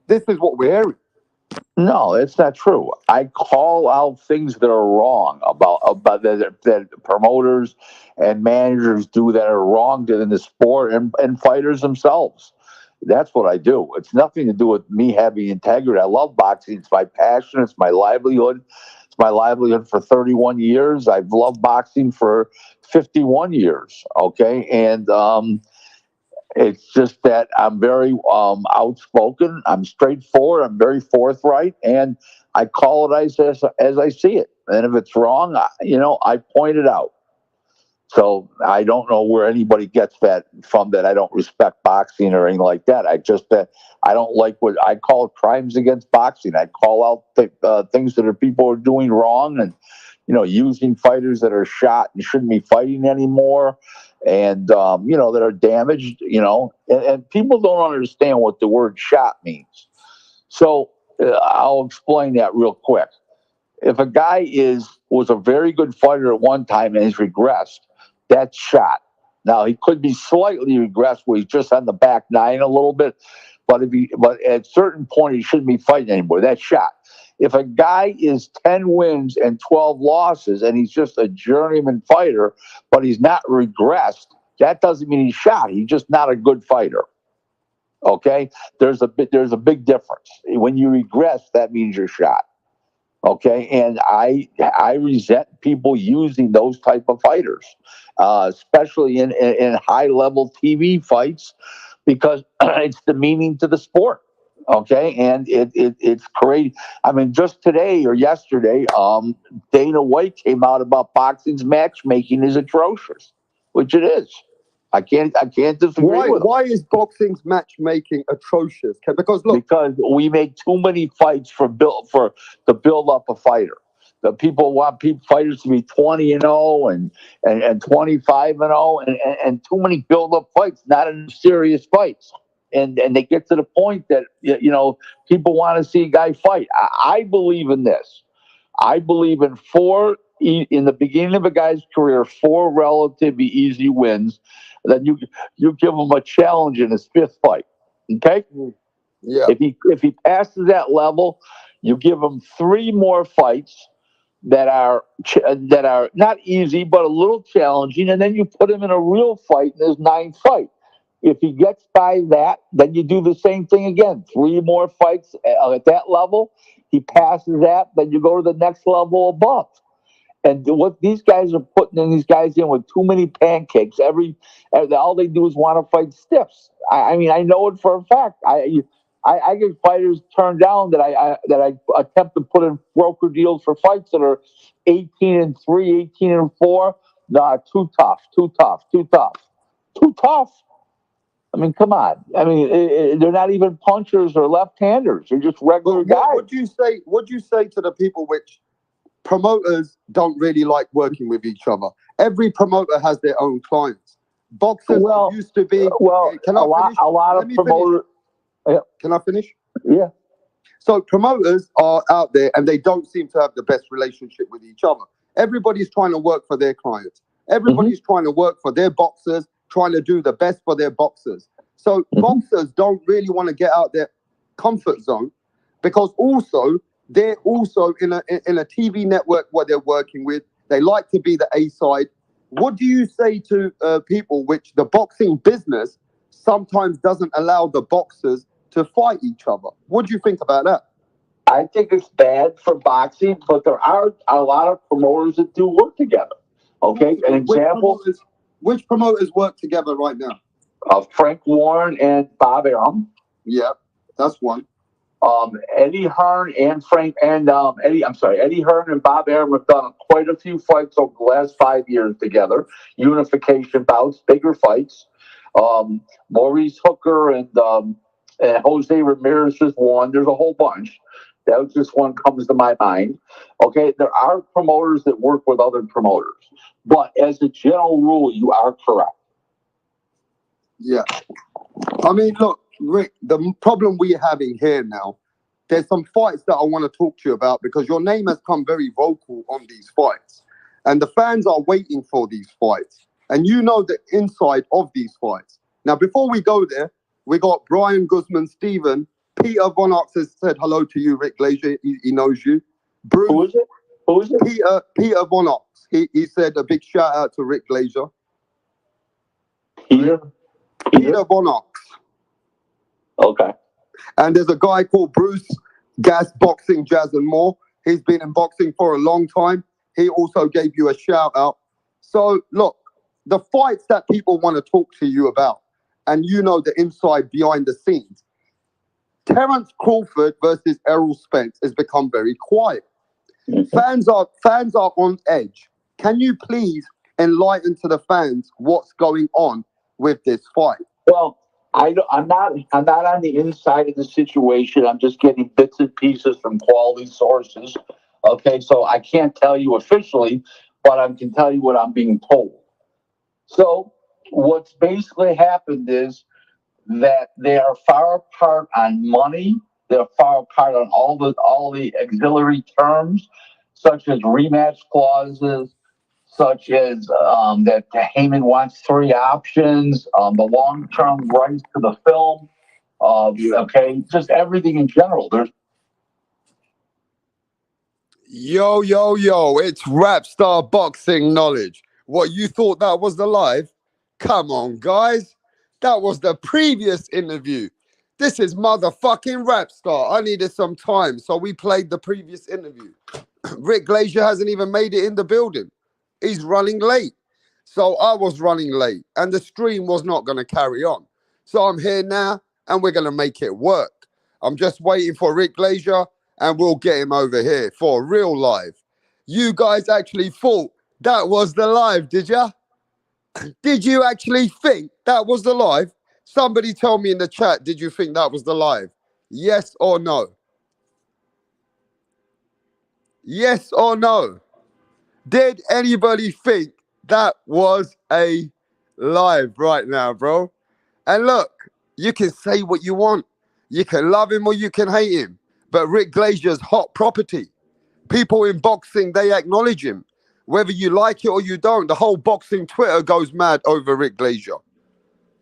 This is what we're hearing. No, it's not true. I call out things that are wrong about that promoters and managers do that are wrong in the sport and fighters themselves. That's what I do. It's nothing to do with me having integrity. I love boxing. It's my passion. It's my livelihood. It's my livelihood for 31 years. I've loved boxing for 51 years. Okay. And, it's just that I'm very outspoken. I'm straightforward. I'm very forthright, and I call it as I see it. And if it's wrong, I point it out. So I don't know where anybody gets that from, that I don't respect boxing or anything like that. I don't like what I call crimes against boxing. I call out things that people are doing wrong, and using fighters that are shot and shouldn't be fighting anymore, and that are damaged. And people don't understand what the word shot means. So I'll explain that real quick. If a guy was a very good fighter at one time and he's regressed, that's shot. Now he could be slightly regressed where he's just on the back nine a little bit, but at a certain point he shouldn't be fighting anymore. That's shot. If a guy is 10 wins and 12 losses and he's just a journeyman fighter, but he's not regressed, that doesn't mean he's shot. He's just not a good fighter. Okay? There's a big difference. When you regress, that means you're shot. Okay, and I resent people using those type of fighters, especially in high level TV fights, because it's demeaning to the sport. Okay, and it's crazy. I mean, just today or yesterday, Dana White came out about boxing's matchmaking is atrocious, which it is. I can't disagree with him. Why is boxing's matchmaking atrocious? Because we make too many fights to build up a fighter. The people want fighters to be 20-0 and 25-0 and too many build up fights, not in serious fights. And they get to the point that people want to see a guy fight. I believe in this. I believe in the beginning of a guy's career, 4 relatively easy wins. Then you give him a challenge in his 5th fight. Okay? Yeah. If he passes that level, you give him 3 more fights that are not easy but a little challenging, and then you put him in a real fight in his 9th fight. If he gets by that, then you do the same thing again. 3 more fights at that level. He passes that, then you go to the next level above. And what these guys are putting these guys in with too many pancakes. All they do is want to fight stiffs. I mean, I know it for a fact. I get fighters turned down that I attempt to put in broker deals for fights that are 18-3, 18-4. Nah, too tough. I mean, come on. I mean, they're not even punchers or left-handers. They're just regular guys. What do you say to the people which promoters don't really like working with each other? Every promoter has their own clients. Boxers used to be. Can I finish? Yeah. So promoters are out there and they don't seem to have the best relationship with each other. Everybody's trying to work for their clients. Everybody's trying to work for their boxers, trying to do the best for their boxers. So boxers don't really want to get out their comfort zone, because they're also in a TV network where they're working with. They like to be the A side. What do you say to people which the boxing business sometimes doesn't allow the boxers to fight each other? What do you think about that? I think it's bad for boxing, but there are a lot of promoters that do work together. Okay, an example. Which promoters work together right now? Frank Warren and Bob Arum. Yeah, that's one. Eddie Hearn and Eddie Hearn and Bob Arum have done quite a few fights over the last 5 years together. Unification bouts, bigger fights. Maurice Hooker and Jose Ramirez just won. There's a whole bunch. That was just one comes to my mind. Okay, there are promoters that work with other promoters, but as a general rule, you are correct. Yeah. I mean, look, Rick, the problem we're having here now, there's some fights that I want to talk to you about, because your name has come very vocal on these fights. And the fans are waiting for these fights. And you know the inside of these fights. Now, before we go there, we got Brian Guzman-Steven Peter Von Ox has said hello to you, Rick Glazier. He knows you. Bruce. Who is it? Who is it? Peter Von Ox. He said a big shout out to Rick Glazier. Peter Von Ox. Okay. And there's a guy called Bruce Gas Boxing, Jazz and More. He's been in boxing for a long time. He also gave you a shout out. So look, the fights that people want to talk to you about, and you know the inside behind the scenes. Terence Crawford versus Errol Spence has become very quiet. Fans are on edge. Can you please enlighten to the fans what's going on with this fight? Well, I'm not on the inside of the situation. I'm just getting bits and pieces from quality sources. Okay, so I can't tell you officially, but I can tell you what I'm being told. So what's basically happened is that they are far apart on money. They're far apart on all the auxiliary terms, such as rematch clauses, such as that Heyman wants 3 options, the long-term rights to the film, okay, just everything in general. There's Yo, it's Rapstar Boxing Knowledge. What, you thought that was the live? Come on, guys. That was the previous interview. This is motherfucking Rapstar. I needed some time, so we played the previous interview. Rick Glazier hasn't even made it in the building. He's running late. So I was running late, and the stream was not going to carry on. So I'm here now, and we're going to make it work. I'm just waiting for Rick Glazier, and we'll get him over here for a real live. You guys actually thought that was the live, did ya? Did you actually think that was the live? Somebody tell me in the chat, did you think that was the live? Yes or no? Yes or no? Did anybody think that was a live right now, bro? And look, you can say what you want. You can love him or you can hate him. But Rick Glazier's hot property. People in boxing, they acknowledge him. Whether you like it or you don't, the whole boxing Twitter goes mad over Rick Glazier.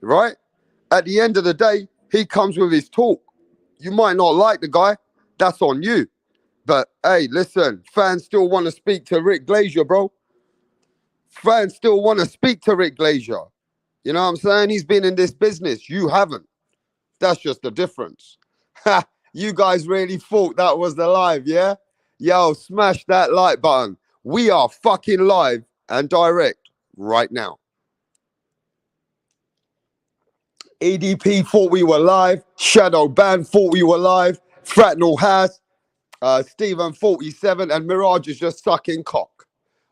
Right? At the end of the day, he comes with his talk. You might not like the guy. That's on you. But hey, listen, fans still want to speak to Rick Glazier, bro. Fans still want to speak to Rick Glazier. You know what I'm saying? He's been in this business. You haven't. That's just the difference. Ha! You guys really thought that was the live, yeah? Yo, smash that like button. We are fucking live and direct right now. EDP thought we were live. Shadow Band thought we were live. Fratnell Haas, Stephen 47, and Mirage is just sucking cock.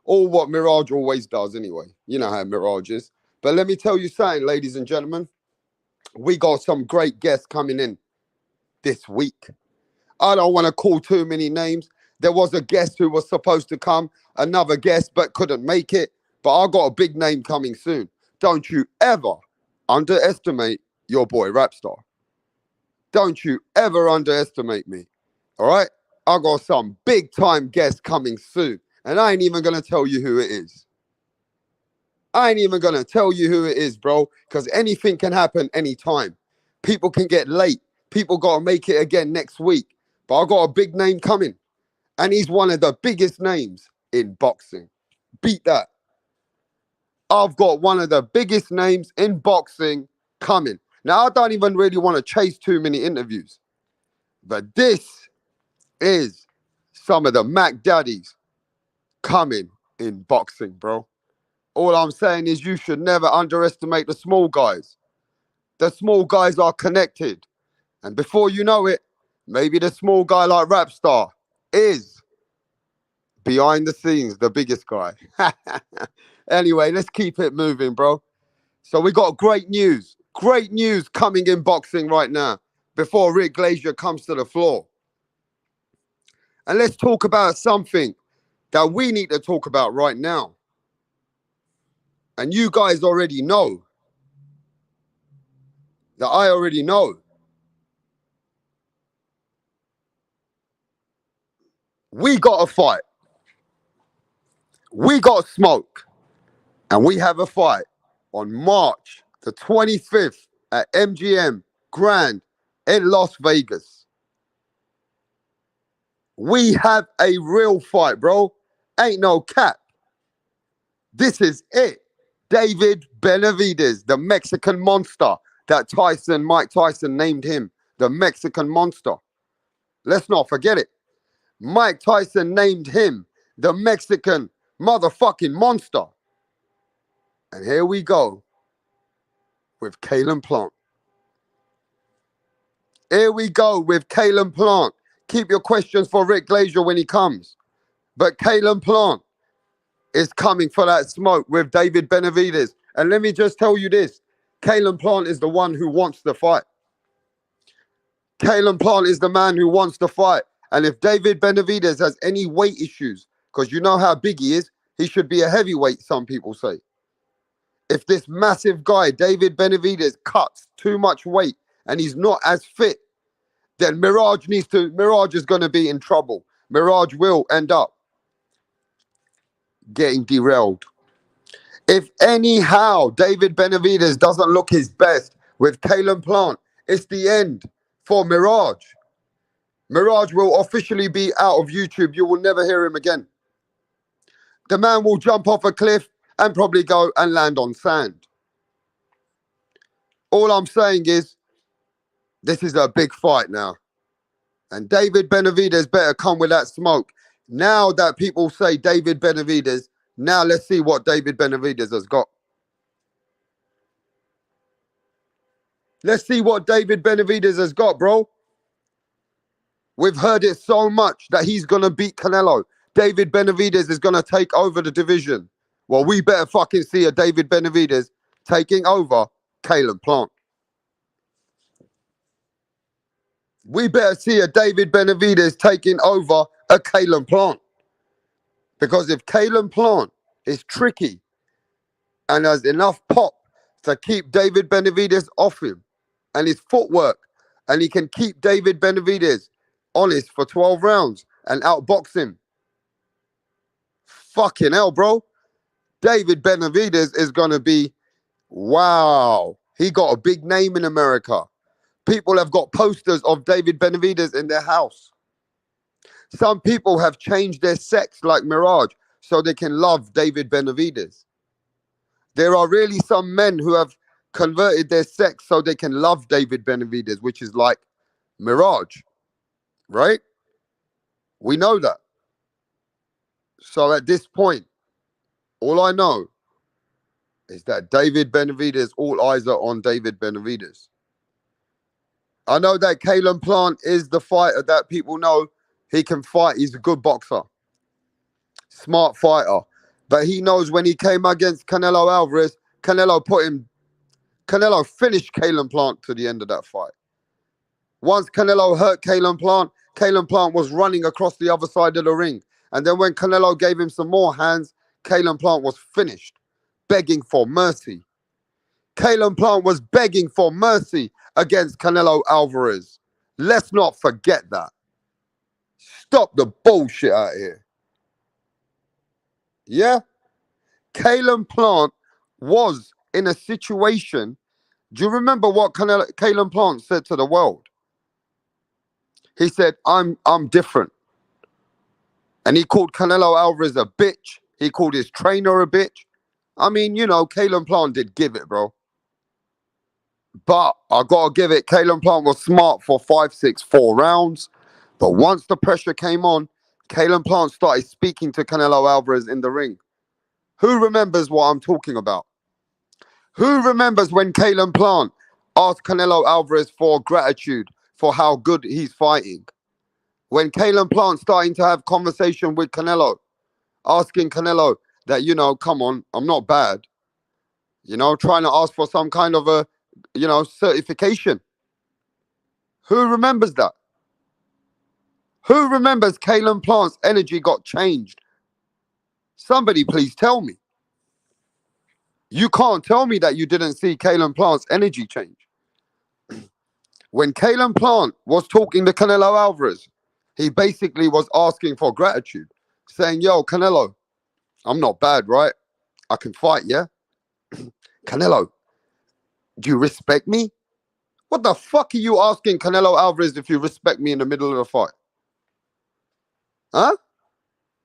All what Mirage always does anyway. You know how Mirage is. But let me tell you something, ladies and gentlemen. We got some great guests coming in this week. I don't want to call too many names. There was a guest who was supposed to come, another guest, but couldn't make it. But I got a big name coming soon. Don't you ever underestimate your boy Rapstar. Don't you ever underestimate me. All right? I got some big time guests coming soon. And I ain't even going to tell you who it is. I ain't even going to tell you who it is, bro. Because anything can happen anytime. People can get late. People got to make it again next week. But I got a big name coming. And he's one of the biggest names in boxing. Beat that. I've got one of the biggest names in boxing coming. Now, I don't even really want to chase too many interviews. But this is some of the Mac Daddies coming in boxing, bro. All I'm saying is you should never underestimate the small guys. The small guys are connected. And before you know it, maybe the small guy like Rapstar is behind the scenes the biggest guy. Anyway, let's keep it moving, bro. So we got great news coming in boxing right now before Rick Glazier comes to the floor. And let's talk about something that we need to talk about right now. And you guys already know that I already know. We got a fight. We got smoke. And we have a fight on March the 25th at MGM Grand in Las Vegas. We have a real fight, bro. Ain't no cap. This is it. David Benavidez, the Mexican monster that Mike Tyson named him, the Mexican monster. Let's not forget it. Mike Tyson named him the Mexican motherfucking monster. And here we go with Kalen Plant. Here we go with Kalen Plant. Keep your questions for Rick Glazier when he comes. But Kalen Plant is coming for that smoke with David Benavidez. And let me just tell you this. Kalen Plant is the one who wants the fight. Kalen Plant is the man who wants to fight. And if David Benavidez has any weight issues, because you know how big he is, he should be a heavyweight, some people say. If this massive guy, David Benavidez, cuts too much weight and he's not as fit, then Mirage is going to be in trouble. Mirage will end up getting derailed. If anyhow David Benavidez doesn't look his best with Kalen Plant, it's the end for Mirage. Mirage will officially be out of YouTube. You will never hear him again. The man will jump off a cliff and probably go and land on sand. All I'm saying is, this is a big fight now. And David Benavidez better come with that smoke. Now that people say David Benavidez, now let's see what David Benavidez has got. Let's see what David Benavidez has got, bro. We've heard it so much that he's going to beat Canelo. David Benavidez is going to take over the division. Well, we better fucking see a David Benavidez taking over Kalen Plant. We better see a David Benavidez taking over a Kalen Plant. Because if Kalen Plant is tricky and has enough pop to keep David Benavidez off him and his footwork, and he can keep David Benavidez honest for 12 rounds and outbox him, fucking hell, bro. David Benavidez is going to be, wow. He got a big name in America. People have got posters of David Benavidez in their house. Some people have changed their sex like Mirage so they can love David Benavidez. There are really some men who have converted their sex so they can love David Benavidez, which is like Mirage, right? We know that. So at this point, all I know is that David Benavidez, all eyes are on David Benavidez. I know that Kalen Plant is the fighter that people know. He can fight. He's a good boxer. Smart fighter. But he knows when he came against Canelo Alvarez, Canelo finished Kalen Plant to the end of that fight. Once Canelo hurt Kalen Plant was running across the other side of the ring. And then when Canelo gave him some more hands, Kalen Plant was finished, begging for mercy. Kalen Plant was begging for mercy against Canelo Alvarez. Let's not forget that. Stop the bullshit out here. Yeah? Kalen Plant was in a situation. Do you remember what Kalen Plant said to the world? He said, I'm different. And he called Canelo Alvarez a bitch. He called his trainer a bitch. I mean, you know, Kalen Plant did give it, bro. But I got to give it, Kalen Plant was smart for 5, 6, 4 rounds. But once the pressure came on, Kalen Plant started speaking to Canelo Alvarez in the ring. Who remembers what I'm talking about? Who remembers when Kalen Plant asked Canelo Alvarez for gratitude for how good he's fighting? When Kalen Plant starting to have conversation with Canelo, asking Canelo that, you know, come on, I'm not bad. You know, trying to ask for some kind of a, you know, certification. Who remembers that? Who remembers Kalen Plant's energy got changed? Somebody please tell me. You can't tell me that you didn't see Kalen Plant's energy change. When Kalen Plant was talking to Canelo Alvarez, he basically was asking for gratitude, saying, yo, Canelo, I'm not bad, right? I can fight, yeah? Canelo, do you respect me? What the fuck are you asking Canelo Alvarez if you respect me in the middle of the fight? Huh?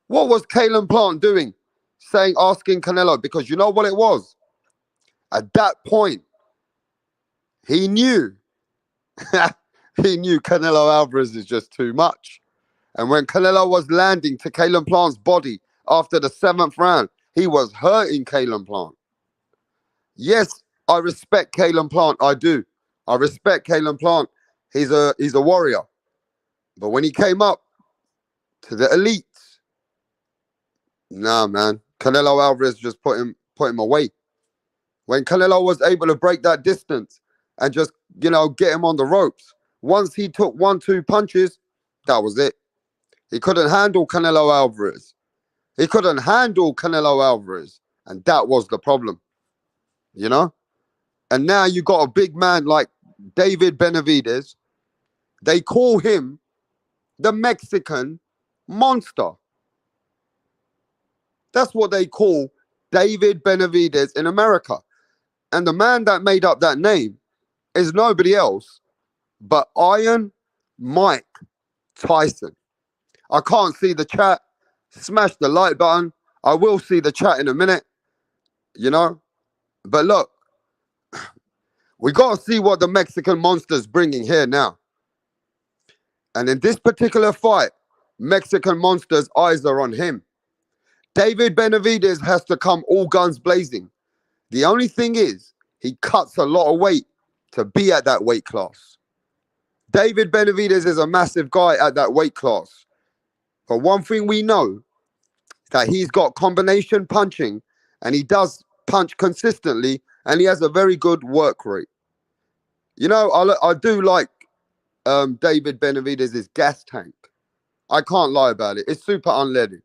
What was Kalen Plant doing? Asking Canelo, because you know what it was? At that point, he knew, he knew Canelo Alvarez is just too much. And when Canelo was landing to Kalen Plant's body after the 7th round, he was hurting Kalen Plant. Yes, I respect Kalen Plant. I do. I respect Kalen Plant. He's a warrior. But when he came up to the elites, nah, man. Canelo Alvarez just put him away. When Canelo was able to break that distance and just, get him on the ropes, once he took 1-2 punches, that was it. He couldn't handle Canelo Alvarez. He couldn't handle Canelo Alvarez. And that was the problem, And now you got a big man like David Benavidez. They call him the Mexican monster. That's what they call David Benavidez in America. And the man that made up that name is nobody else but Iron Mike Tyson. I can't see the chat. Smash the like button. I will see the chat in a minute, But look, we got to see what the Mexican monster's bringing here now. And in this particular fight, Mexican monster's eyes are on him. David Benavidez has to come all guns blazing. The only thing is, he cuts a lot of weight to be at that weight class. David Benavidez is a massive guy at that weight class. But one thing we know is that he's got combination punching, and he does punch consistently, and he has a very good work rate. I do like David Benavidez's gas tank. I can't lie about it. It's super unleaded.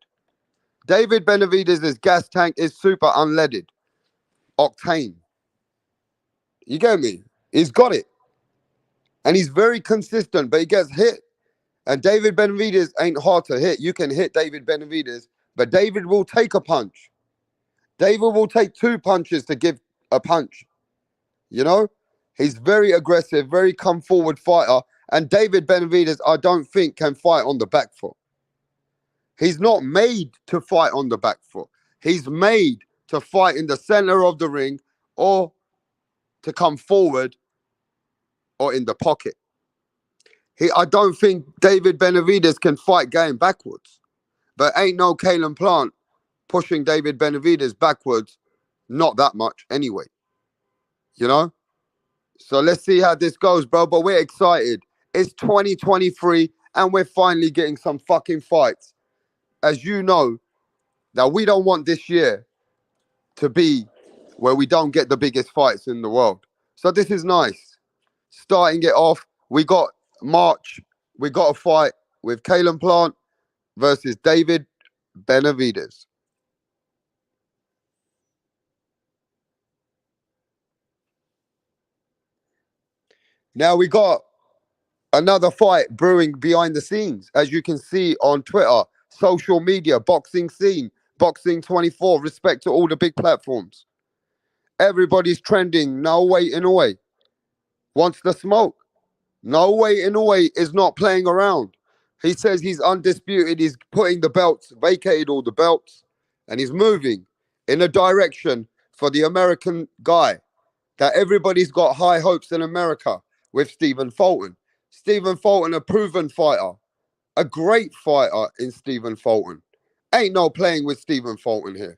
David Benavidez's gas tank is super unleaded. Octane. You get me? He's got it. And he's very consistent, but he gets hit. And David Benavidez ain't hard to hit. You can hit David Benavidez, but David will take a punch. David will take 2 punches to give a punch. He's very aggressive, very come forward fighter. And David Benavidez, I don't think, can fight on the back foot. He's not made to fight on the back foot. He's made to fight in the center of the ring or to come forward or in the pocket. I don't think David Benavidez can fight going backwards. But ain't no Kalen Plant pushing David Benavidez backwards, not that much anyway. So let's see how this goes, bro. But we're excited. It's 2023 and we're finally getting some fucking fights. As you know, that we don't want this year to be where we don't get the biggest fights in the world. So this is nice. Starting it off, we got March. We got a fight with Kalen Plant versus David Benavidez. Now we got another fight brewing behind the scenes, as you can see on Twitter, social media, boxing scene, Boxing 24, respect to all the big platforms. Everybody's trending. Inoue, Inoue wants the smoke. Inoue, Inoue is not playing around. He says he's undisputed. He's putting the belts, vacated all the belts, and he's moving in a direction for the American guy that everybody's got high hopes in America with Stephen Fulton. Stephen Fulton, a proven fighter, a great fighter in Stephen Fulton. Ain't no playing with Stephen Fulton here.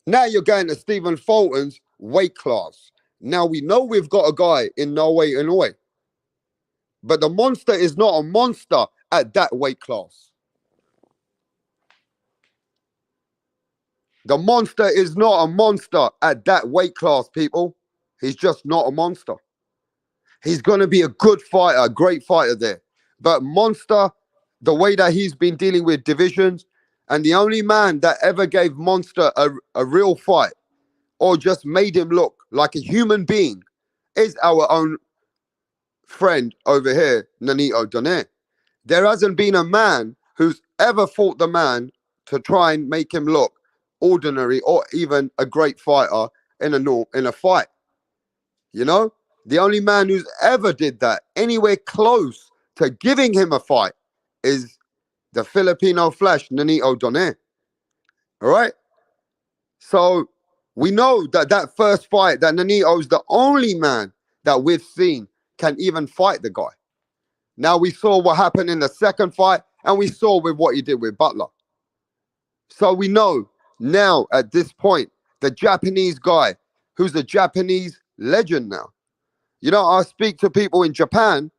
Now you're going to Stephen Fulton's weight class. Now we know we've got a guy in Inoue. But the monster is not a monster at that weight class. The monster is not a monster at that weight class, people. He's just not a monster. He's going to be a good fighter, a great fighter there. But Monster, the way that he's been dealing with divisions, and the only man that ever gave Monster a real fight or just made him look like a human being is our own friend over here, Nonito Donaire. There hasn't been a man who's ever fought the man to try and make him look ordinary or even a great fighter in a fight. The only man who's ever did that anywhere close to giving him a fight is the Filipino Flash, Nonito Donaire. All right? So we know that that first fight, that Nonito's the only man that we've seen can even fight the guy. Now we saw what happened in the second fight, and we saw with what he did with Butler. So we know now at this point, the Japanese guy, who's a Japanese legend now. You know, I speak to people in Japan,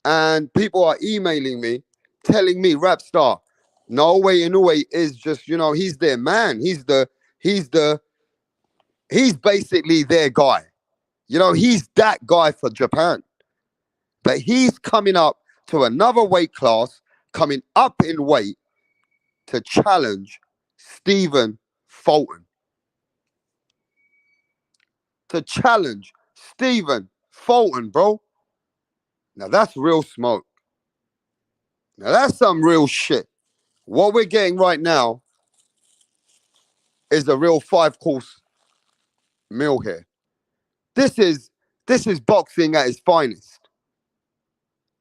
and people are emailing me, telling me, Rap Star, no way Inoue is just, you know, he's their man. He's basically their guy. You know, he's that guy for Japan. But he's coming up to another weight class, coming up in weight to challenge Stephen Fulton. To challenge Stephen Fulton, bro. Now that's real smoke. Now that's some real shit. What we're getting right now is a real 5-course meal here. This is boxing at its finest.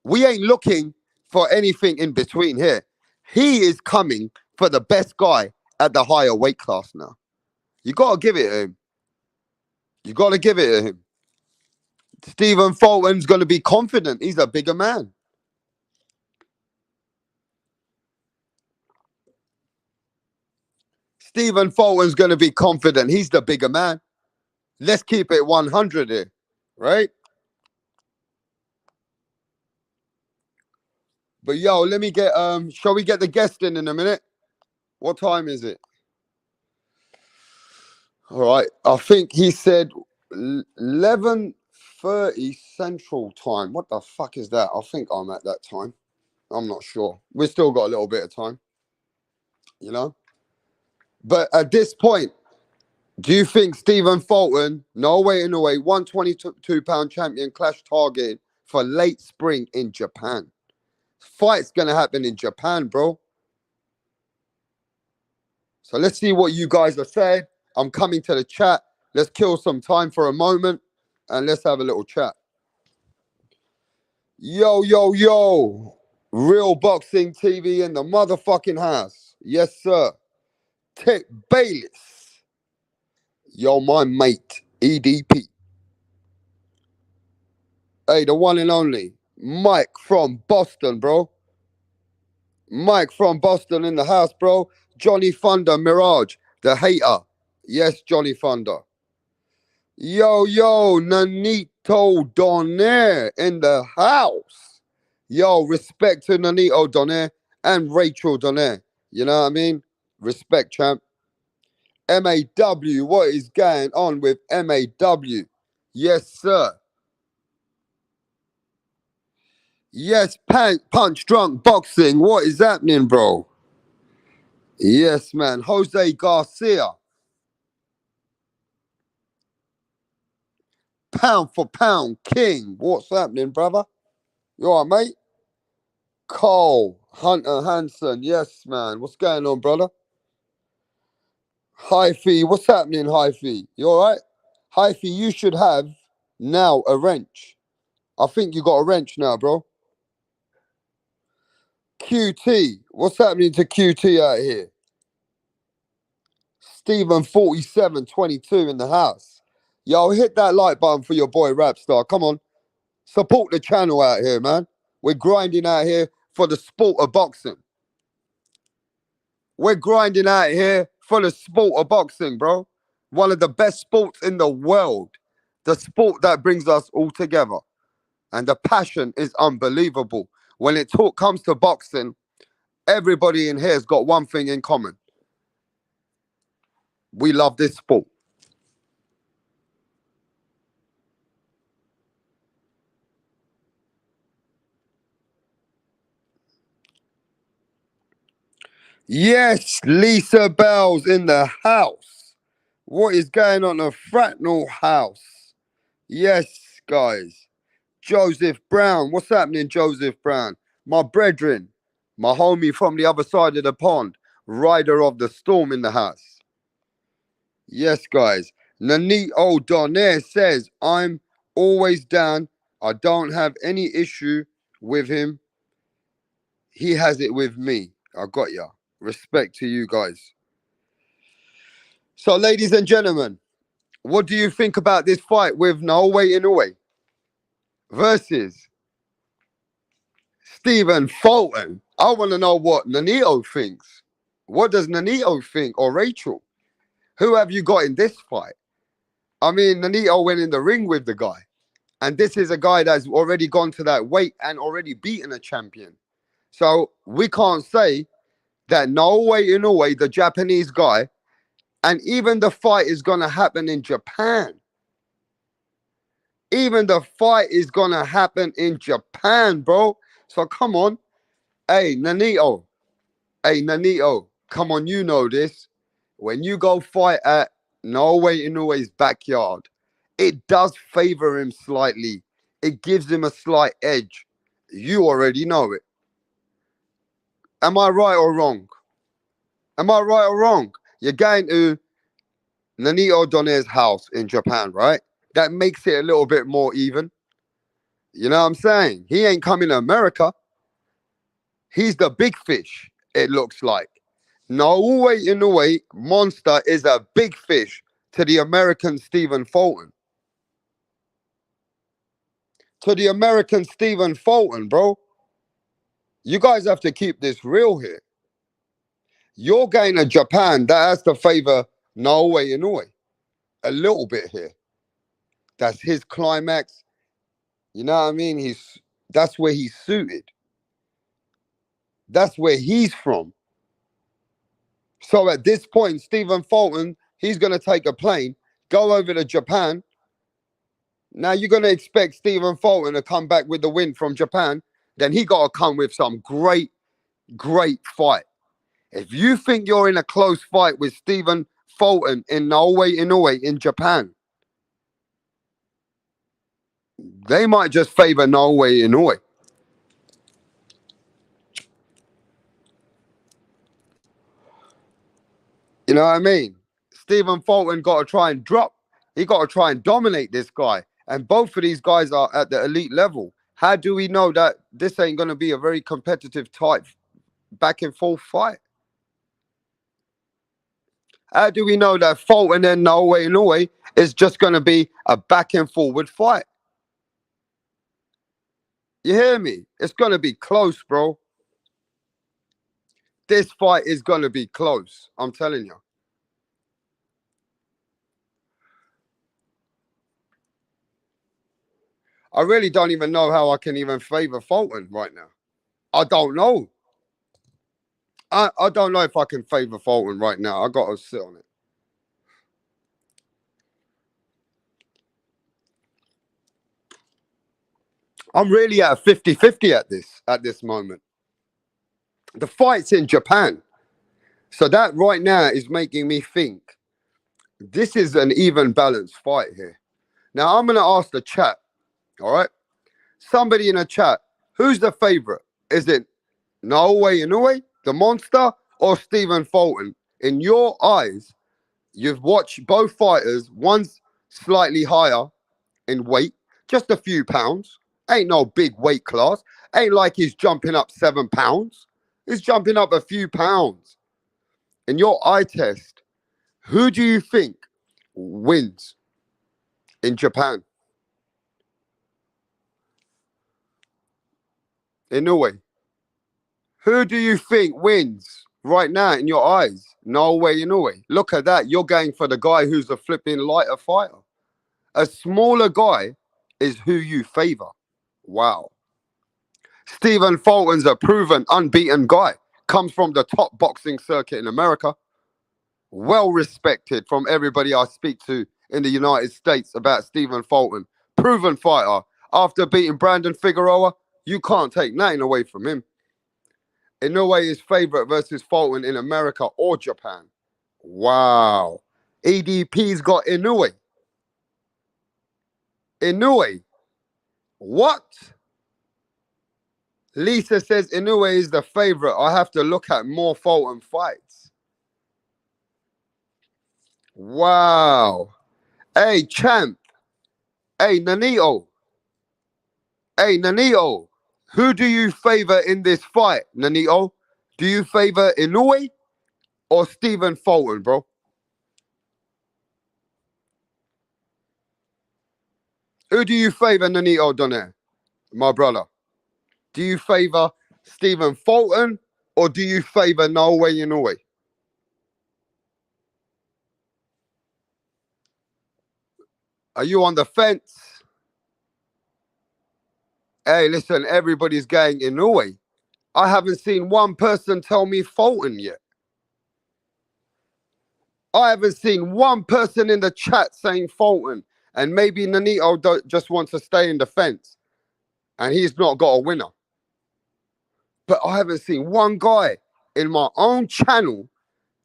We ain't looking for anything in between here. He is coming for the best guy at the higher weight class now. You got to give it to him. You got to give it to him. Stephen Fulton's going to be confident. He's a bigger man. Stephen Fulton's going to be confident. He's the bigger man. Let's keep it 100 here, right? But yo, let me get, shall we get the guest in a minute? What time is it? All right. I think he said 11:30 Central Time. What the fuck is that? I think I'm at that time. I'm not sure. We've still got a little bit of time, you know? But at this point, do you think Stephen Fulton, no way in a way, 122-pound champion, clash target for late spring in Japan? Fight's going to happen in Japan, bro. So let's see what you guys are saying. I'm coming to the chat. Let's kill some time for a moment and let's have a little chat. Yo, yo, yo. Real Boxing TV in the motherfucking house. Yes, sir. Tech Bayless. Yo, my mate, EDP. Hey, the one and only Mike from Boston, bro. Mike from Boston in the house, bro. Johnny Thunder Mirage, the hater. Yes, Johnny Thunder. Yo, yo, Nonito Donaire in the house. Yo, respect to Nonito Donaire and Rachel Donaire. You know what I mean? Respect, champ. MAW, what is going on with MAW? Yes, sir. Yes, punch drunk boxing. What is happening, bro? Yes, man. Jose Garcia. Pound for pound king. What's happening, brother? You all right, mate? Cole Hunter Hanson. Yes, man. What's going on, brother? Hyphy. What's happening, Hyphy? You all right? Hyphy, you should have now a wrench. I think you got a wrench now, bro. QT. What's happening to QT out here? Stephen 4722 in the house. Yo, hit that like button for your boy Rapstar. Come on. Support the channel out here, man. We're grinding out here for the sport of boxing. We're grinding out here for the sport of boxing, bro. One of the best sports in the world. The sport that brings us all together. And the passion is unbelievable. When it comes to boxing, everybody in here has got one thing in common. We love this sport. Yes, Lisa Bell's in the house. What is going on the Fratnal house? Yes, guys. Joseph Brown. What's happening, Joseph Brown? My brethren, my homie from the other side of the pond, rider of the storm in the house. Yes, guys. Nonito Donaire says, I'm always down. I don't have any issue with him. he has it with me. I got ya. Respect to you guys. So, ladies and gentlemen, what do you think about this fight with Inoue versus Stephen Fulton? I want to know what Nanito thinks. What does Nanito think, or Rachel? Who have you got in this fight? I mean, Nanito went in the ring with the guy, and this is a guy that's already gone to that weight and already beaten a champion. So we can't say that Inoue, the Japanese guy, and even the fight is going to happen in Japan. Even the fight is going to happen in Japan, bro. So come on. Hey, Nanito. Hey, Nanito. Come on, you know this. When you go fight at Inoue's backyard, it does favor him slightly. It gives him a slight edge. You already know it. Am I right or wrong? Am I right or wrong? You're going to Nanito Donaire's house in Japan, right? That makes it a little bit more even. You know what I'm saying? He ain't coming to America. He's the big fish, it looks like. Inoue, Monster is a big fish to the American Stephen Fulton. To the American Stephen Fulton, bro. You guys have to keep this real here. You're going to Japan, that has to favor Inoue a little bit here. That's his climax. You know what I mean? That's where he's suited. That's where he's from. So at this point, Stephen Fulton, he's going to take a plane, go over to Japan. Now you're going to expect Stephen Fulton to come back with the win from Japan. Then he got to come with some great, great fight. If you think you're in a close fight with Stephen Fulton in Inoue in Japan, they might just favor Inoue. You know what I mean? Stephen Fulton got to try and drop. He got to try and dominate this guy. And both of these guys are at the elite level. How do we know that this ain't going to be a very competitive type back and forth fight? How do we know that Fulton and Inoue is just going to be a back and forward fight? You hear me? It's going to be close, bro. This fight is going to be close. I'm telling you. I really don't even know how I can even favor Fulton right now. I don't know. I don't know if I can favor Fulton right now. I got to sit on it. I'm really at 50-50 at this moment. The fight's in Japan. So that right now is making me think this is an even balanced fight here. Now I'm going to ask the chat, all right? Somebody in the chat, who's the favorite? Is it Inoue, the monster, or Stephen Fulton? In your eyes, you've watched both fighters. One's slightly higher in weight, just a few pounds. Ain't no big weight class. Ain't like he's jumping up 7 pounds. He's jumping up a few pounds. In your eye test, who do you think wins in Japan? Inoue. Who do you think wins right now in your eyes? No way, Inoue. Look at that. You're going for the guy who's a flipping lighter fighter. A smaller guy is who you favor. Wow. Stephen Fulton's a proven, unbeaten guy. Comes from the top boxing circuit in America. Well respected from everybody I speak to in the United States about Stephen Fulton. Proven fighter. After beating Brandon Figueroa, you can't take nothing away from him. Inoue is favorite versus Fulton in America or Japan. Wow. EDP's got Inoue. Inoue. What? Lisa says Inoue is the favorite. I have to look at more Fulton fights. Wow. Hey, champ. Hey, Nanito. Hey, Nanito. Who do you favor in this fight, Nanito? Do you favor Inoue or Stephen Fulton, bro? Who do you favor, Nanito Donaire, my brother? Do you favor Stephen Fulton or do you favor Inoue Inoue? Are you on the fence? Hey, listen, everybody's going Inoue. I haven't seen one person tell me Fulton yet. I haven't seen one person in the chat saying Fulton. And maybe Nanito just wants to stay in the fence. And he's not got a winner. But I haven't seen one guy in my own channel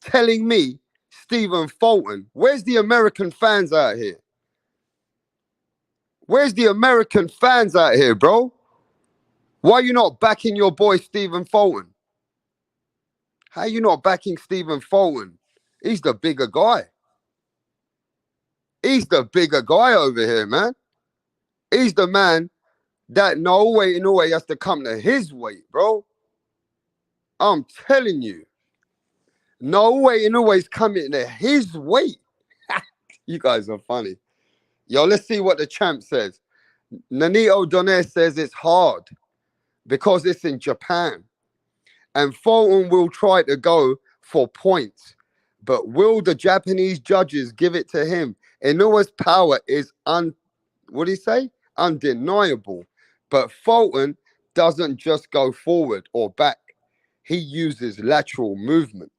telling me Stephen Fulton. Where's the American fans out here? Where's the American fans out here, bro? Why are you not backing your boy Stephen Fulton? How are you not backing Stephen Fulton? He's the bigger guy. He's the bigger guy over here, man. He's the man that Inoue has to come to his weight, bro. I'm telling you. Inoue's coming to his weight. You guys are funny. Yo, let's see what the champ says. Nanito Donaire says it's hard because it's in Japan. And Fulton will try to go for points. But will the Japanese judges give it to him? Inoue's power is what do you say? Undeniable. But Fulton doesn't just go forward or back. He uses lateral movement.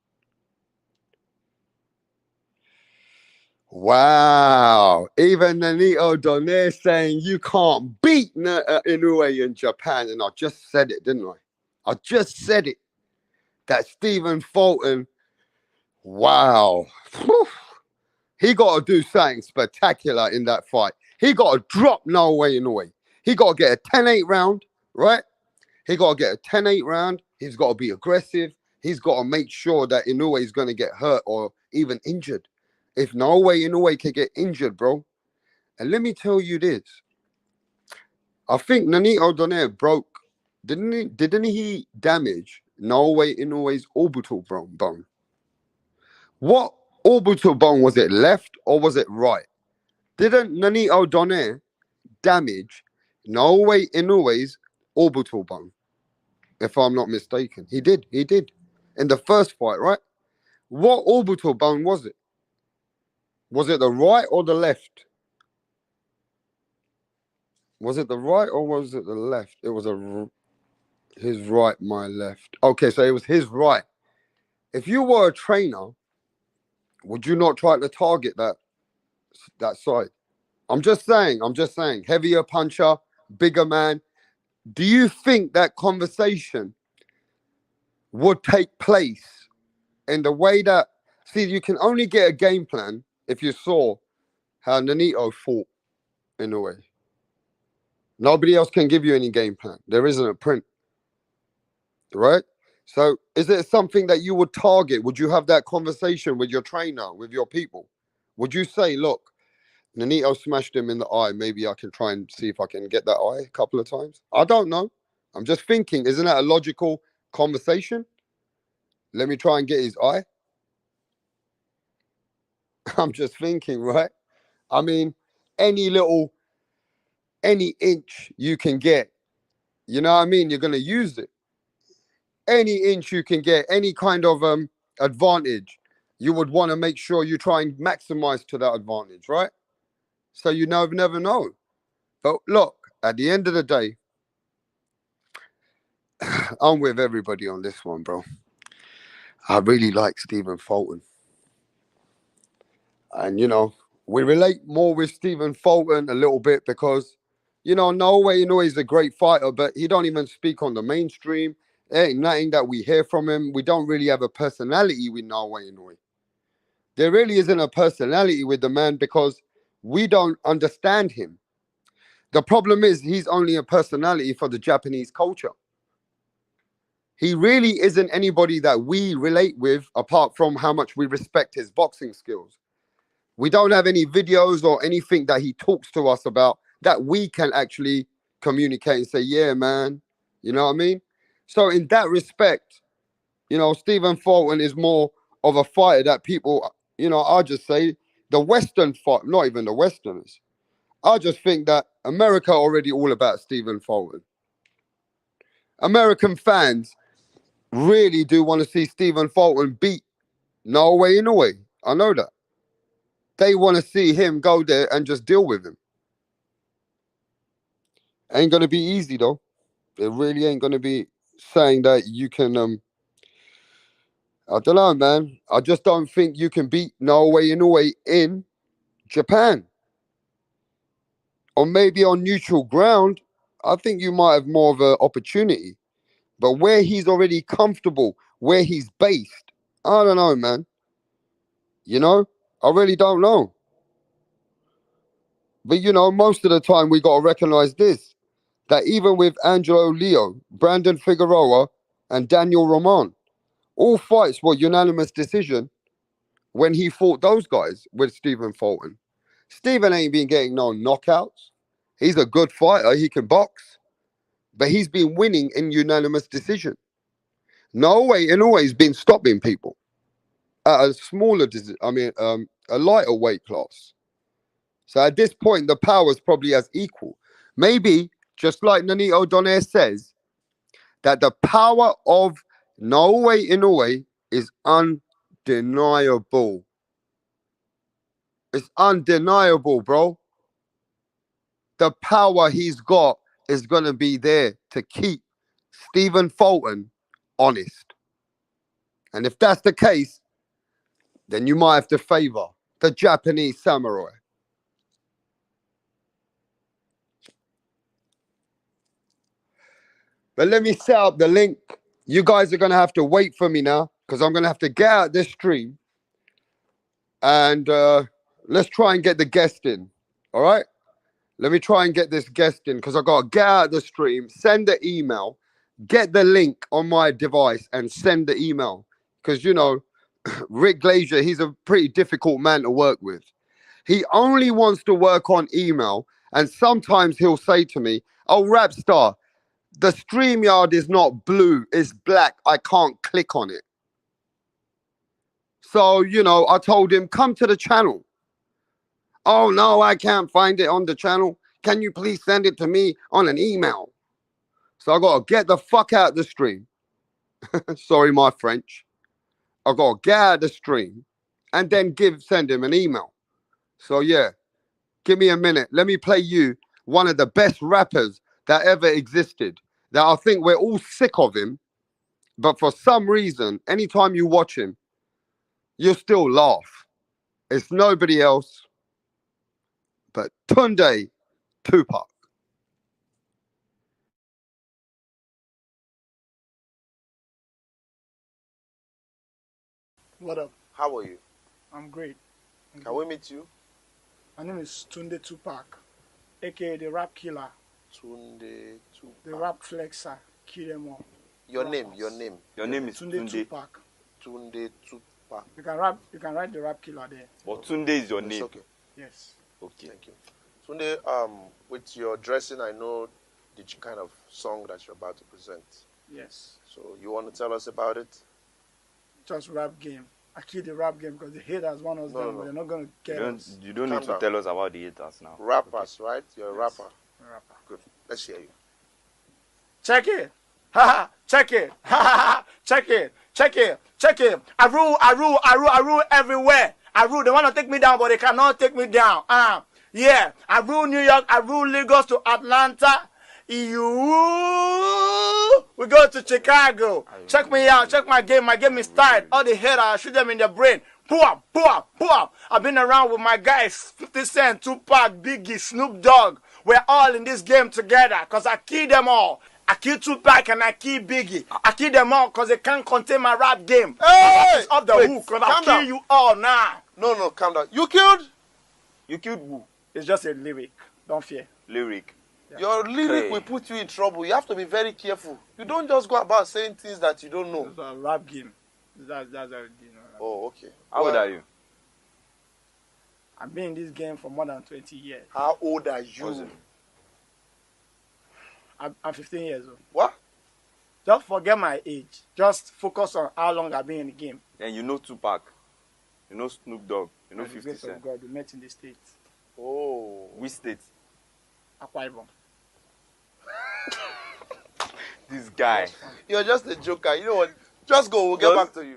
Wow. Even Nanito Donaire saying you can't beat Inoue in Japan. And I just said it, didn't I? I just said it. That Stephen Fulton, wow. He got to do something spectacular in that fight. He got to drop Inoue. He got to get a 10-8 round, right? He got to get a 10-8 round. He's got to be aggressive. He's got to make sure that Inoue is going to get hurt or even injured. If Inoue can get injured, bro. And let me tell you this. I think Nanito Donaire broke, didn't he damage Inoue's orbital bone? What orbital bone was it, left or was it right? Didn't Nanito Donaire damage Inoue's orbital bone? If I'm not mistaken. He did. In the first fight, right? What orbital bone was it? Was it the right or the left? Was it the right or was it the left? It was his right, my left. Okay, so it was his right. If you were a trainer, would you not try to target that side? I'm just saying. Heavier puncher, bigger man. Do you think that conversation would take place in the way that... See, you can only get a game plan if you saw how Nanito fought in a way. Nobody else can give you any game plan. There isn't a print. Right? So is it something that you would target? Would you have that conversation with your trainer, with your people? Would you say, look, Nanito smashed him in the eye. Maybe I can try and see if I can get that eye a couple of times. I don't know. I'm just thinking, isn't that a logical conversation? Let me try and get his eye. I'm just thinking, right? I mean, any inch you can get, you know what I mean? You're going to use it. Any inch you can get, any kind of advantage, you would want to make sure you try and maximize to that advantage, right? So you never know. But look, at the end of the day, I'm with everybody on this one, bro. I really like Stephen Fulton. And, we relate more with Stephen Fulton a little bit because, Inoue he's a great fighter, but he don't even speak on the mainstream. There ain't nothing that we hear from him. We don't really have a personality with Inoue. There really isn't a personality with the man because we don't understand him. The problem is he's only a personality for the Japanese culture. He really isn't anybody that we relate with apart from how much we respect his boxing skills. We don't have any videos or anything that he talks to us about that we can actually communicate and say, yeah, man, You know what I mean? So in that respect, you know, Stephen Fulton is more of a fighter that people, you know, I just say the Western fight, not even the Westerners. I just think that America already all about Stephen Fulton. American fans really do want to see Stephen Fulton beat Norway in a way. I know that. They want to see him go there and just deal with him. Ain't gonna be easy though. It really ain't gonna be saying that you can I don't know, man. I just don't think you can beat Norway in a way in Japan. Or maybe on neutral ground, I think you might have more of an opportunity. But where he's already comfortable, where he's based, I don't know, man. You know, I really don't know. But you know, most of the time we got to recognize this, that even with Angelo Leo, Brandon Figueroa, and Daniel Roman, all fights were unanimous decision when he fought those guys with Stephen Fulton. Stephen ain't been getting no knockouts. He's a good fighter. He can box, but he's been winning in unanimous decision. No way, and always been stopping people at a smaller, a lighter weight class. So at this point, the power's probably as equal. Maybe, just like Nonito Donaire says, that the power of Inoue is undeniable. It's undeniable, bro. The power he's got is going to be there to keep Stephen Fulton honest. And if that's the case, then you might have to favor the Japanese samurai. But let me set up the link. You guys are going to have to wait for me now because I'm going to have to get out this stream and let's try and get the guest in. All right? Let me try and get this guest in because I got to get out the stream, send the email, get the link on my device and send the email. Because, you know, Rick Glazier, he's a pretty difficult man to work with. He only wants to work on email. And sometimes he'll say to me, oh, Rapstar, the StreamYard is not blue, it's black. I can't click on it. So, you know, I told him, come to the channel. Oh, no, I can't find it on the channel. Can you please send it to me on an email? So I got to get the fuck out the stream. Sorry, my French. I got to get out the stream and then send him an email. So, yeah, give me a minute. Let me play you one of the best rappers that ever existed. That I think we're all sick of him. But for some reason, anytime you watch him, you still laugh. It's nobody else but Tunde Tupac. What up? How are you? I'm great. Can we meet you? My name is Tunde Tupac, aka the Rap Killer, Tunde Tupac. the Rap Flexer, kill them all. Your Rappers. name, your name. Your name is Tunde Tunde. Tupac. Tunde Tupac. You can write the Rap Killer there. But Tunde is your It's name. okay. Yes. Okay. Thank you. Tunde, with your dressing, I know the kind of song that you're about to present. Yes. So you want to tell us about it? Just rap game. I kill the rap game because the haters want us down, but they're not gonna get us. You don't Calm need to down. tell us about the haters now. Rappers, right? You're a Yes. rapper. I'm a rapper. Good. Let's hear you. Check it. Ha ha. Check it. Ha ha ha. Check it. Check it. Check it. I rule everywhere. I rule. They want to take me down, but they cannot take me down. Yeah. I rule New York. I rule Lagos to Atlanta. We go to Chicago. Check me out. Check my game. My game is tight. All the haters, I shoot them in the brain. Boom, boom, boom. I've been around with my guys, 50 Cent, Tupac, Biggie, Snoop Dogg. We're all in this game together because I kill them all. I kill Tupac and I kill Biggie. I kill them all because they can't contain my rap game. Hey! It's off the hook because I kill you all now. No, calm down. You killed? You killed who? It's just a lyric. Don't fear. Lyric. Yeah. Your lyric Hey. will put you in trouble. You have to be very careful. You don't just go about saying things that you don't know. It's a rap game. That's how it is. Oh, okay. How old are you? I've been in this game for more than 20 years. How old are you? What's it? I'm 15 years old. What? Just forget my age. Just focus on how long I've been in the game. And you know Tupac. You know Snoop Dogg. You know By the 50 grace of Cent. God, we met in the States. Oh. Which state? Akwa Ibom. This guy. You're just a joker. You know what? Just go. We'll get back to you.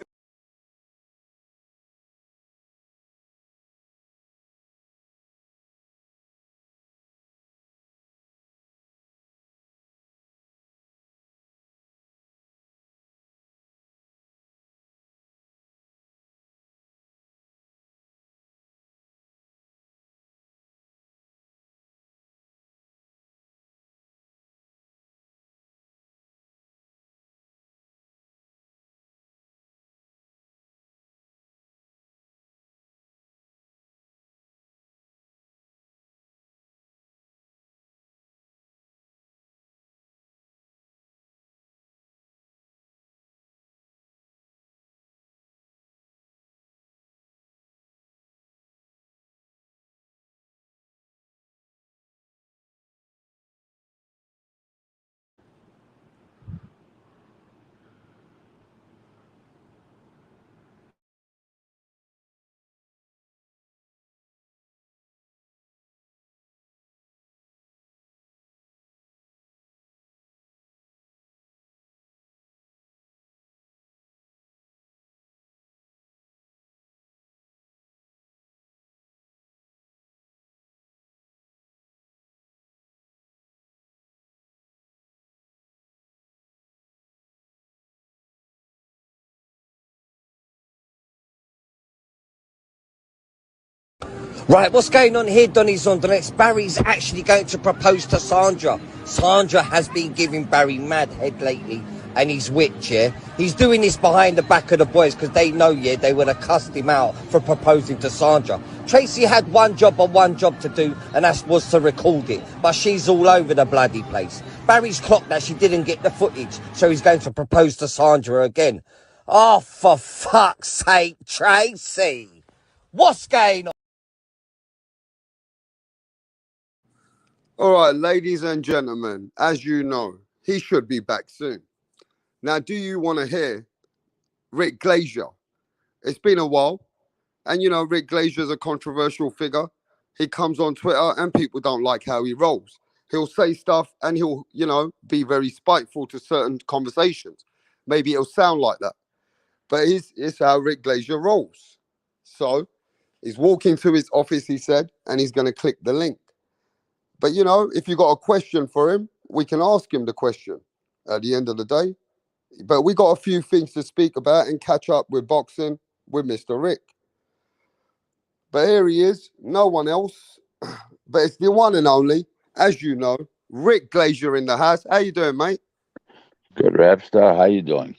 Right, what's going on here, Donny's on the next? Barry's actually going to propose to Sandra. Sandra has been giving Barry mad head lately, and he's witch, yeah? He's doing this behind the back of the boys, because they know, yeah, they would have cussed him out for proposing to Sandra. Tracy had one job to do, and that was to record it, but she's all over the bloody place. Barry's clocked that she didn't get the footage, so he's going to propose to Sandra again. Oh, for fuck's sake, Tracy! What's going on? All right, ladies and gentlemen, as you know, he should be back soon. Now, do you want to hear Rick Glazier? It's been a while, and you know, Rick Glazier is a controversial figure. He comes on Twitter, and people don't like how he rolls. He'll say stuff, and he'll, you know, be very spiteful to certain conversations. Maybe it'll sound like that, but it's how Rick Glazier rolls. So he's walking to his office, he said, and he's going to click the link. But, you know, if you got a question for him, we can ask him the question at the end of the day. But we got a few things to speak about and catch up with boxing with Mr. Rick. But here he is, no one else. But it's the one and only, as you know, Rick Glazier in the house. How you doing, mate? Good, Rapstar. How you doing?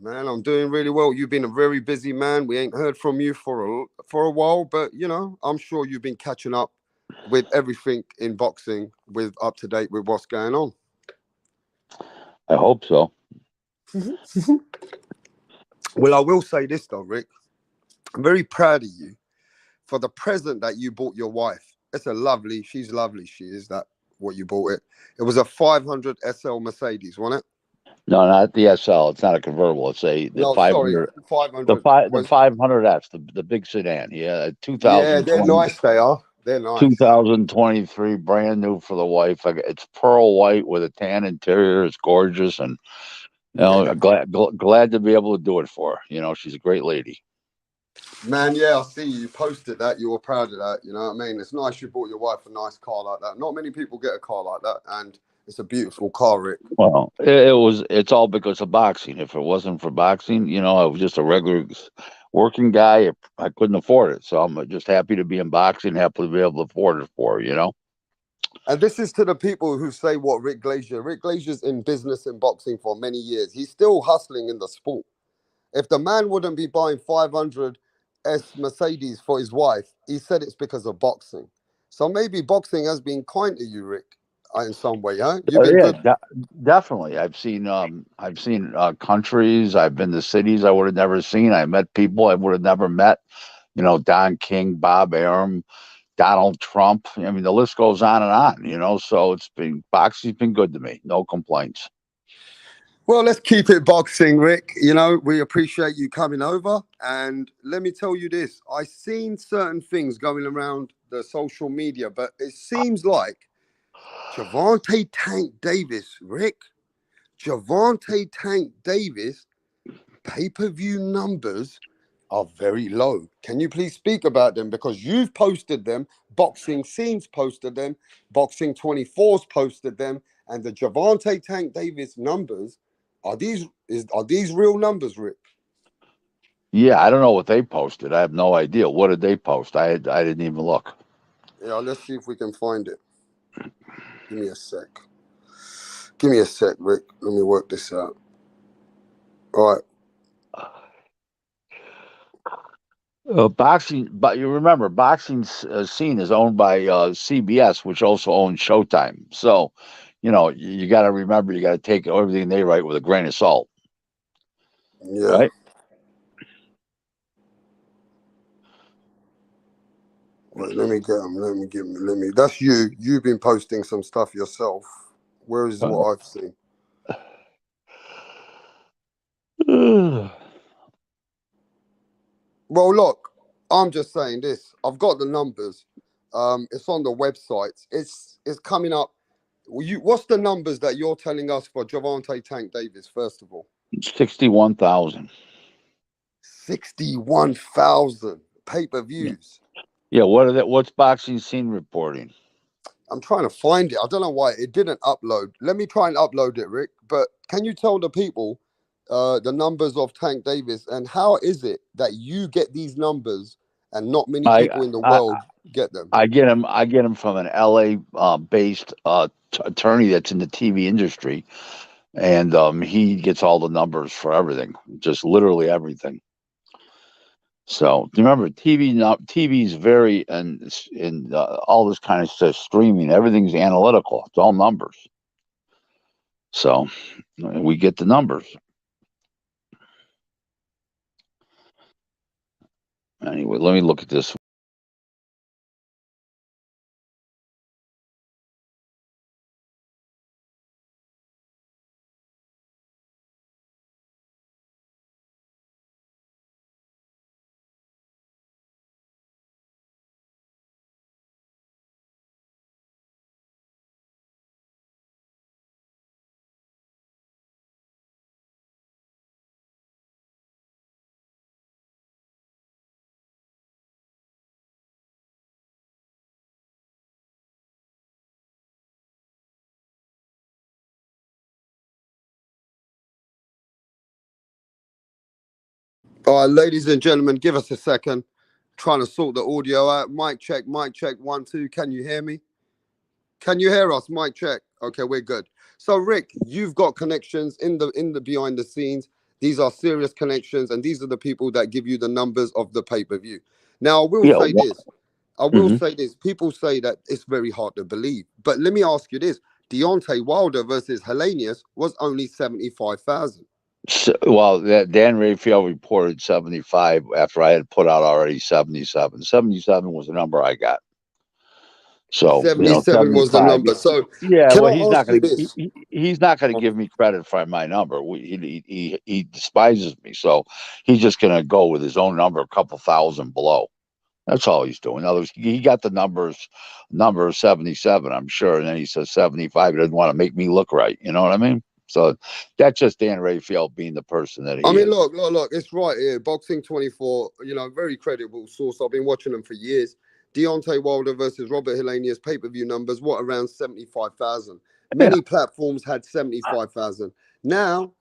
Man, I'm doing really well. You've been a very busy man. We ain't heard from you for a while, but, you know, I'm sure you've been catching up with everything in boxing, with up to date with what's going on. I hope so. Well, I will say this though, Rick. I'm very proud of you for the present that you bought your wife. She's lovely. She is that what you bought it. It was a 500 SL Mercedes, wasn't it? No, not the SL. It's not a convertible. It's the No, 500. sorry, 500. The 500S, the big sedan. Yeah, Yeah, they're nice. They are. They're nice. 2023, brand new for the wife. It's pearl white with a tan interior. It's gorgeous, and you know, Yeah. glad to be able to do it for her. You know, she's a great lady. Man, yeah, I see you posted that. You were proud of that. You know what I mean? It's nice you bought your wife a nice car like that. Not many people get a car like that, and it's a beautiful car, Rick. Well, it's all because of boxing. If it wasn't for boxing, you know, I was just a regular working guy. I couldn't afford it. So I'm just happy to be in boxing, happy to be able to afford it for her, you know? And this is to the people who say what Rick Glazier's in business and boxing for many years. He's still hustling in the sport. If the man wouldn't be buying 500 S Mercedes for his wife, he said it's because of boxing. So maybe boxing has been kind to you, Rick, in some way, huh? You've been Yeah, good. definitely. I've seen countries. I've been to cities I would have never seen. I met people I would have never met. You know, Don King, Bob Arum, Donald Trump. I mean, the list goes on and on. You know, so boxing's been good to me. No complaints. Well, let's keep it boxing, Rick. You know, we appreciate you coming over. And let me tell you this. I've seen certain things going around the social media, but it seems like Gervonta Tank Davis, Rick, Gervonta Tank Davis, pay-per-view numbers are very low. Can you please speak about them? Because you've posted them, Boxing Scenes posted them, Boxing 24's posted them, and the Gervonta Tank Davis numbers, are these real numbers, Rick? Yeah, I don't know what they posted. I have no idea. What did they post? I didn't even look. Yeah, let's see if we can find it. Give me a sec. Give me a sec, Rick. Let me work this out. All right. Boxing, but you remember, boxing scene is owned by CBS, which also owns Showtime. So, you know, you got to remember, you got to take everything they write with a grain of salt. Yeah. Right? Wait, let me get them. Let me. That's you. You've been posting some stuff yourself. Where is what I've seen? Well, look, I'm just saying this. I've got the numbers. It's on the website. It's coming up. What's the numbers that you're telling us for Gervonta Tank Davis? First of all, 61,000. 61,000 pay-per-views. Yeah, what's boxing scene reporting? I'm trying to find it. I don't know why it didn't upload. Let me try and upload it, Rick. But can you tell the people the numbers of Tank Davis, and how is it that you get these numbers and not many people in the world get them? I get them from an LA based attorney that's in the TV industry, and he gets all the numbers for everything, just literally everything. So remember, TV is very in all this kind of stuff, streaming. Everything's analytical. It's all numbers. So we get the numbers. Anyway, let me look at this. All right, ladies and gentlemen, give us a second. Trying to sort the audio out. Mic check, 1, 2. Can you hear me? Can you hear us? Mic check. Okay, we're good. So, Rick, you've got connections in the behind the scenes. These are serious connections, and these are the people that give you the numbers of the pay-per-view. Now, I will say this. People say that it's very hard to believe. But let me ask you this. Deontay Wilder versus Helenius was only 75,000. So, well, Dan Raphael reported 75 after I had put out already 77. 77 was the number I got. So 77 was the number. So yeah, can well, I ask you this? he's not gonna give me credit for my number. He despises me, so he's just gonna go with his own number, a couple thousand below. That's all he's doing. In other words, he got the number 77, I'm sure, and then he says 75. He doesn't want to make me look right. You know what I mean? So that's just Dan Raphael being the person that he is. Look, it's right here. Boxing 24, very credible source. I've been watching them for years. Deontay Wilder versus Robert Helenius pay-per-view numbers, around 75,000. Many platforms had 75,000. Now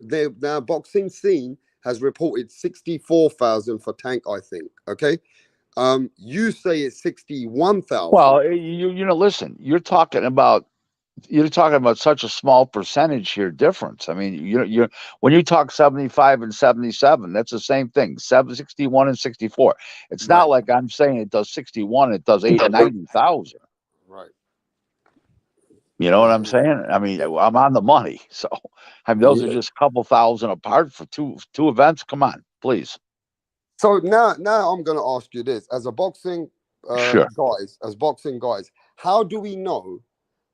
Boxing Scene has reported 64,000 for Tank, I think. Okay. You say it's 61,000. Well, listen, you're talking about such a small percentage here difference. I mean, you're when you talk 75 and 77, that's the same thing. 61 and 64. It's not like I'm saying it does 61, it does 90,000. Right. You know what I'm saying? I mean, I'm on the money. So, I mean, those are just a couple thousand apart for two events. Come on, please. So now I'm going to ask you this: as boxing guys, how do we know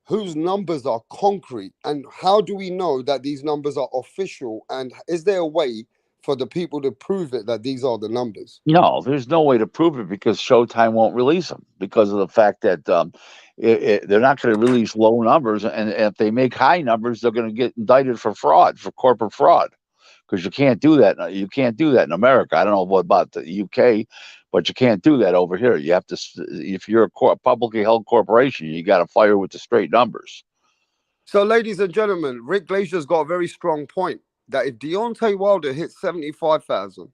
whose numbers are concrete, and how do we know that these numbers are official? And is there a way for the people to prove it that these are the numbers? No, there's no way to prove it because Showtime won't release them because of the fact that they're not going to release low numbers, and if they make high numbers, they're going to get indicted for fraud, for corporate fraud, because you can't do that. You can't do that in America. I don't know what about the UK, but you can't do that over here. You have to, if you're a publicly held corporation, you got to fire with the straight numbers. So, ladies and gentlemen, Rick Glazier's got a very strong point that if Deontay Wilder hits 75,000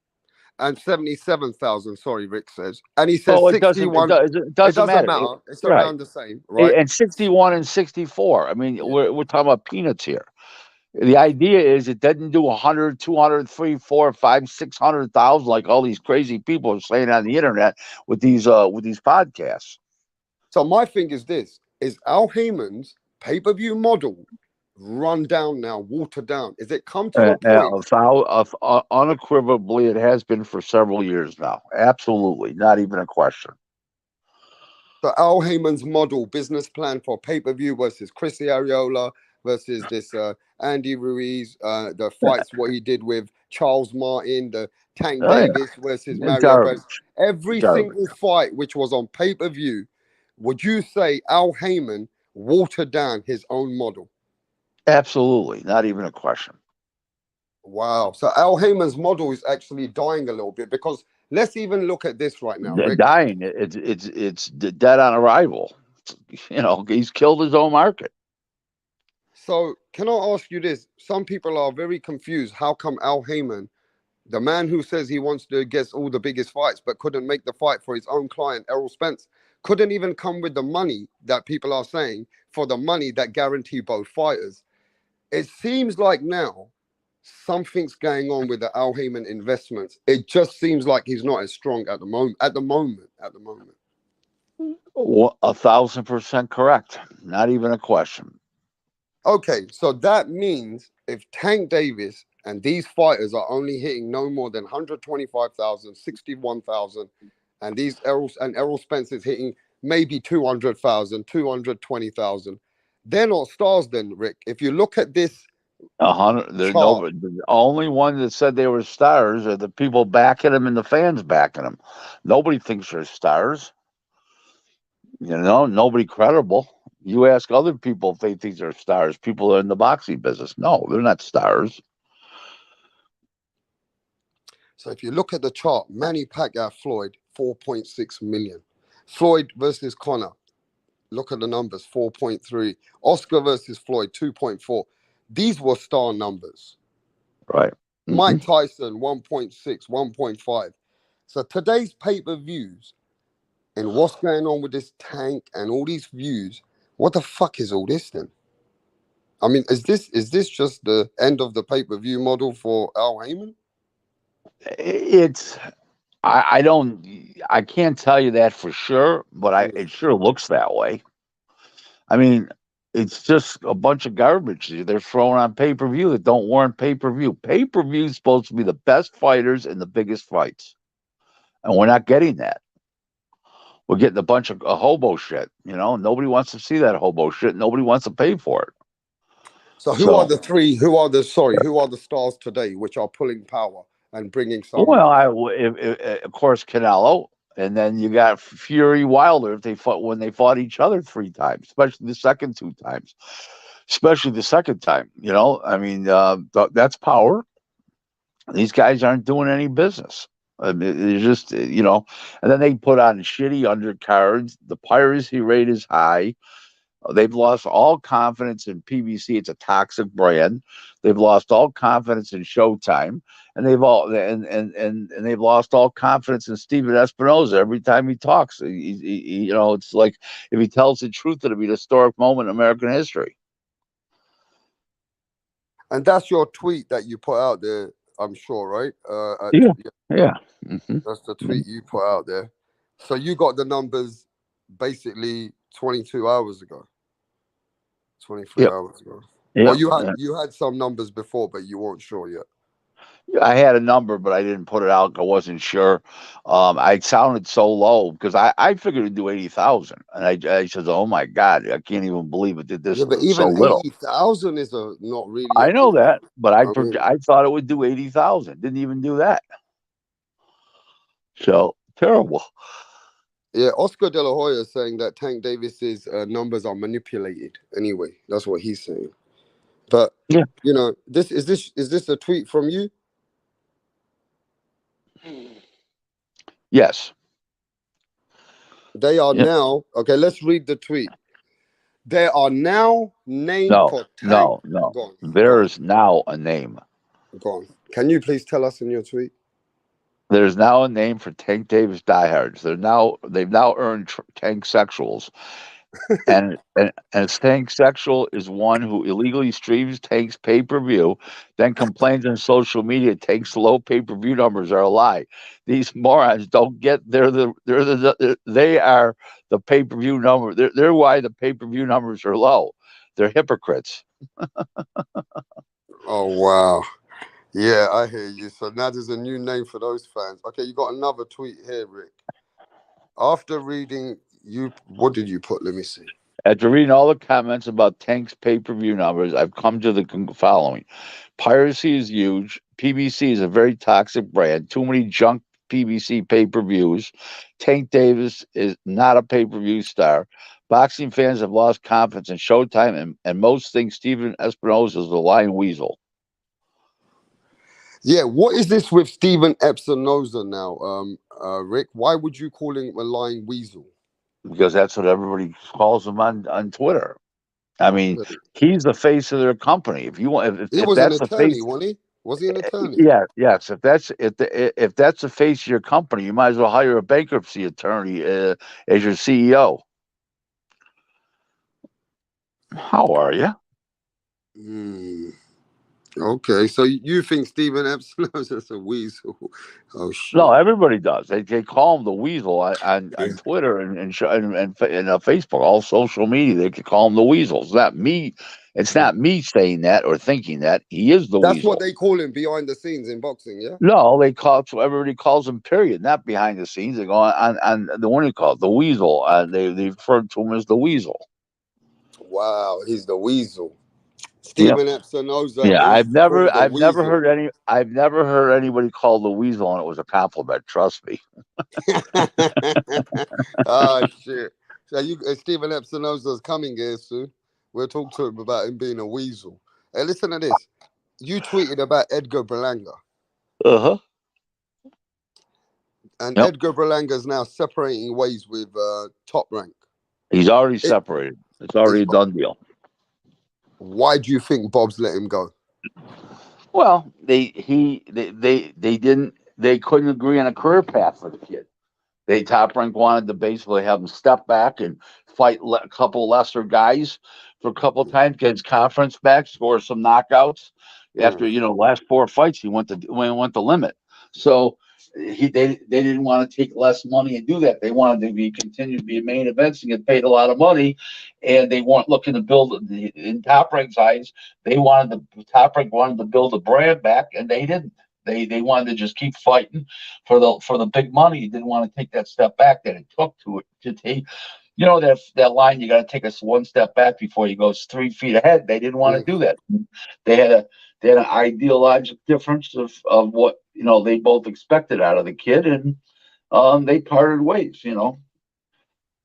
and 77,000, sorry, Rick says, and he says Oh, 61, it doesn't matter. It's Right. around the same, right? And 61 and 64. I mean, we're talking about peanuts here. The idea is it doesn't do 100, 200, 3, 4, 5, 600,000 like all these crazy people are saying on the internet with these podcasts. So my thing is this: is Al Heyman's pay-per-view model run down now, watered down? Is it come to a point? Unequivocally, it has been for several years now. Absolutely, not even a question. So Al Heyman's model business plan for pay-per-view versus Chris Ariola versus this Andy Ruiz, the fights what he did with Charles Martin, the Tank Davis versus Mario Bros. Every single fight which was on pay-per-view, would you say Al Heyman watered down his own model? Absolutely, not even a question. Wow. So Al Heyman's model is actually dying a little bit, because let's even look at this right now. Rick. Dying. It's dead on arrival. You know, he's killed his own market. So can I ask you this? Some people are very confused. How come Al Heyman, the man who says he wants to get all the biggest fights but couldn't make the fight for his own client, Errol Spence, couldn't even come with the money that people are saying for the money that guarantee both fighters? It seems like now something's going on with the Al Heyman investments. It just seems like he's not as strong at the moment. At the moment. 1,000% correct. Not even a question. Okay, so that means if Tank Davis and these fighters are only hitting no more than 125,000, 61,000, and Errol Spence is hitting maybe 200,000, 220,000, they're not stars then, Rick. If you look at this, the only one that said they were stars are the people backing them and the fans backing them. Nobody thinks they're stars. You know, nobody credible. You ask other people if they think they're stars. People are in the boxing business. No, they're not stars. So if you look at the chart, Manny Pacquiao, Floyd, 4.6 million. Floyd versus Conor, look at the numbers, 4.3. Oscar versus Floyd, 2.4. These were star numbers. Right. Mike Tyson, 1.6, 1.5. So today's pay-per-views and what's going on with this Tank and all these views, what the fuck is all this then? I mean, is this just the end of the pay-per-view model for Al Heyman? I can't tell you that for sure, but it sure looks that way. I mean, it's just a bunch of garbage they're throwing on pay-per-view that don't warrant pay-per-view. Pay-per-view is supposed to be the best fighters and the biggest fights, and we're not getting that. We're getting a bunch of hobo shit. You know, nobody wants to see that hobo shit. Nobody wants to pay for it. So who are the stars today which are pulling power and bringing some? Well, of course, Canelo, and then you got Fury, Wilder. When they fought each other 3 times, especially the second 2 times, especially the second time. You know, I mean, that's power. These guys aren't doing any business. I mean, it's just, you know, and then they put on shitty undercards. The piracy rate is high. They've lost all confidence in PBC. It's a toxic brand. They've lost all confidence in Showtime, and they've lost all confidence in Steven Espinoza. Every time he talks, you know, it's like if he tells the truth, it'll be an historic moment in American history. And that's your tweet that you put out there, I'm sure, right? Yeah. That's the tweet you put out there. So you got the numbers basically 22 hours ago. 23 hours ago. Well, you had some numbers before, but you weren't sure yet. I had a number, but I didn't put it out. I wasn't sure. I sounded so low because I figured it'd do 80,000, and I said, "Oh my God, I can't even believe it did this Yeah, but so even little." 80,000 is not really a I know big. that, but I mean, I thought it would do 80,000. Didn't even do that. So terrible. yeah, Oscar De La Hoya is saying that Tank Davis's numbers are manipulated. Anyway, that's what he's saying. But Yeah. you know, is this a tweet from you? Yes. They are Yeah. now okay. Let's read the tweet. They are now named No. for Tank. No. No. Go on, There is now a name. go on. Can you please tell us in your tweet? There's now a name for Tank Davis diehards. They've now earned Tank sexuals. And Tank Sexual is one who illegally streams Tank's pay-per-view, then complains on social media Tank's low pay-per-view numbers are a lie. These morons don't get they are the pay-per-view number. They're why the pay-per-view numbers are low. They're hypocrites. Oh wow. Yeah, I hear you. So now there's a new name for those fans. Okay, you got another tweet here, Rick. After reading what did you put? Let me see. After reading all the comments about Tank's pay-per-view numbers, I've come to the following. Piracy is huge. PBC is a very toxic brand. Too many junk PBC pay-per-views. Tank Davis is not a pay-per-view star. Boxing fans have lost confidence in Showtime, and most think Steven Espinosa is the lying weasel. Yeah, what is this with Steven Espinosa now, Rick? Why would you call him a lying weasel? Because that's what everybody calls him on Twitter. I mean, he's the face of their company. If you want, He if was an that's the attorney, face, wasn't he? Was he an attorney? yeah, yes. If that's the face of your company, you might as well hire a bankruptcy attorney as your CEO. How are you? Okay, so you think Steven Espinosa is a weasel? Oh shit! No, everybody does. They call him the weasel on Twitter and Facebook, all social media. They could call him the weasel. It's not me. It's not me saying that or thinking that. He is the That's weasel. what they call him behind the scenes in boxing, yeah? No, so everybody calls him period, not behind the scenes. They go on the one you call it, the weasel. They refer to him as the weasel. Wow, he's the weasel. Steven Espinosa Yeah, is called the I've never weasel. heard anybody called the weasel, and it was a compliment. Trust me. Oh shit! So Steven Espinosa is coming here soon. We'll talk to him about him being a weasel. Hey, listen to this. You tweeted about Edgar Berlanga. And Edgar Berlanga is now separating ways with Top Rank. He's already separated. It's already a done deal. Why do you think Bob's let him go? Well, they couldn't agree on a career path for the kid. Top Rank wanted to basically have him step back and fight a couple lesser guys for a couple of times, get his confidence back, score some knockouts. After last 4 fights, he went the limit. So they didn't want to take less money and do that. They wanted to continue to be main events and get paid a lot of money, and they weren't looking to build in Top Rank's eyes. Top Rank wanted to build a brand back, and they didn't. They wanted to just keep fighting for the big money. Didn't want to take that step back that it took to take. You know that line, you got to take us one step back before you go 3 feet ahead. They didn't want to do that. They had an ideological difference of what they both expected out of the kid, and they parted ways.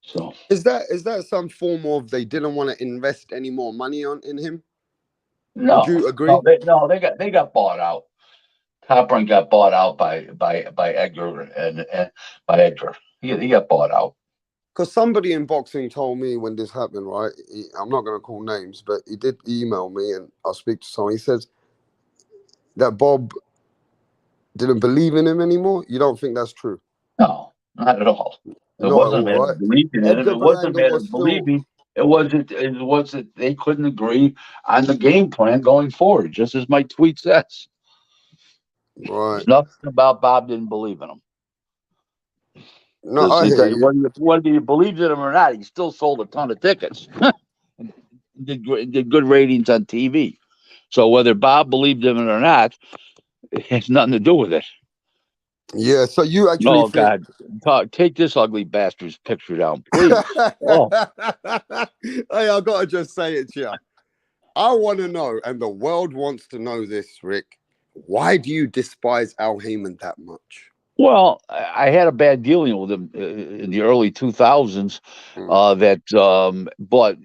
So is that some form of they didn't want to invest any more money in him? No, would you agree? They got bought out. Top Rank got bought out by Edgar and by Edgar. He got bought out. Because somebody in boxing told me when this happened, right? I'm not going to call names, but he did email me, and I'll speak to someone. He says that Bob didn't believe in him anymore. You don't think that's true? No, not at all. It wasn't a matter of believing in him. It wasn't a matter of believing. It wasn't. They couldn't agree on the game plan going forward. Just as my tweet says. Right. There's nothing about Bob didn't believe in him. No, I hear you. Whether you believed in him or not, he still sold a ton of tickets. did good ratings on TV. So whether Bob believed in it or not, It has nothing to do with it. Yeah, so you actually Oh think God, take this ugly bastard's picture down, please. Oh, hey, I gotta just say it to you. I want to know, and the world wants to know this, Rick. Why do you despise Al Heyman that much? well, I had a bad dealing with him in the early 2000s. But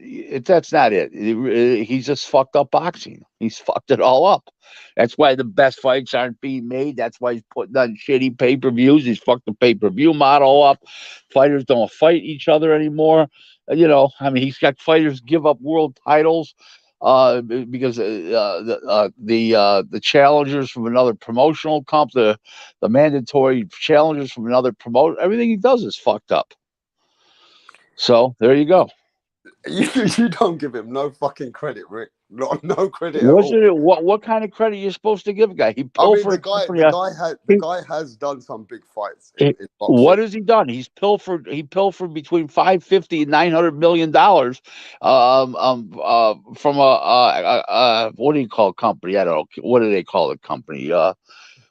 that's not it. He's just fucked up boxing. He's fucked it all up. That's why the best fights aren't being made. That's why he's putting on shitty pay-per-views. He's fucked the pay-per-view model up. Fighters don't fight each other anymore. I mean, he's got fighters give up world titles because the challengers from another promotional company, the mandatory challengers from another promoter, everything he does is fucked up. So there you go. You don't give him no fucking credit, Rick. No credit at all. What kind of credit you're supposed to give a guy? He I mean, pilfered. the guy has done some big fights in boxing. What has he done? He pilfered between $550 and $900 million from a what do you call a company? I don't know. What do they call a company?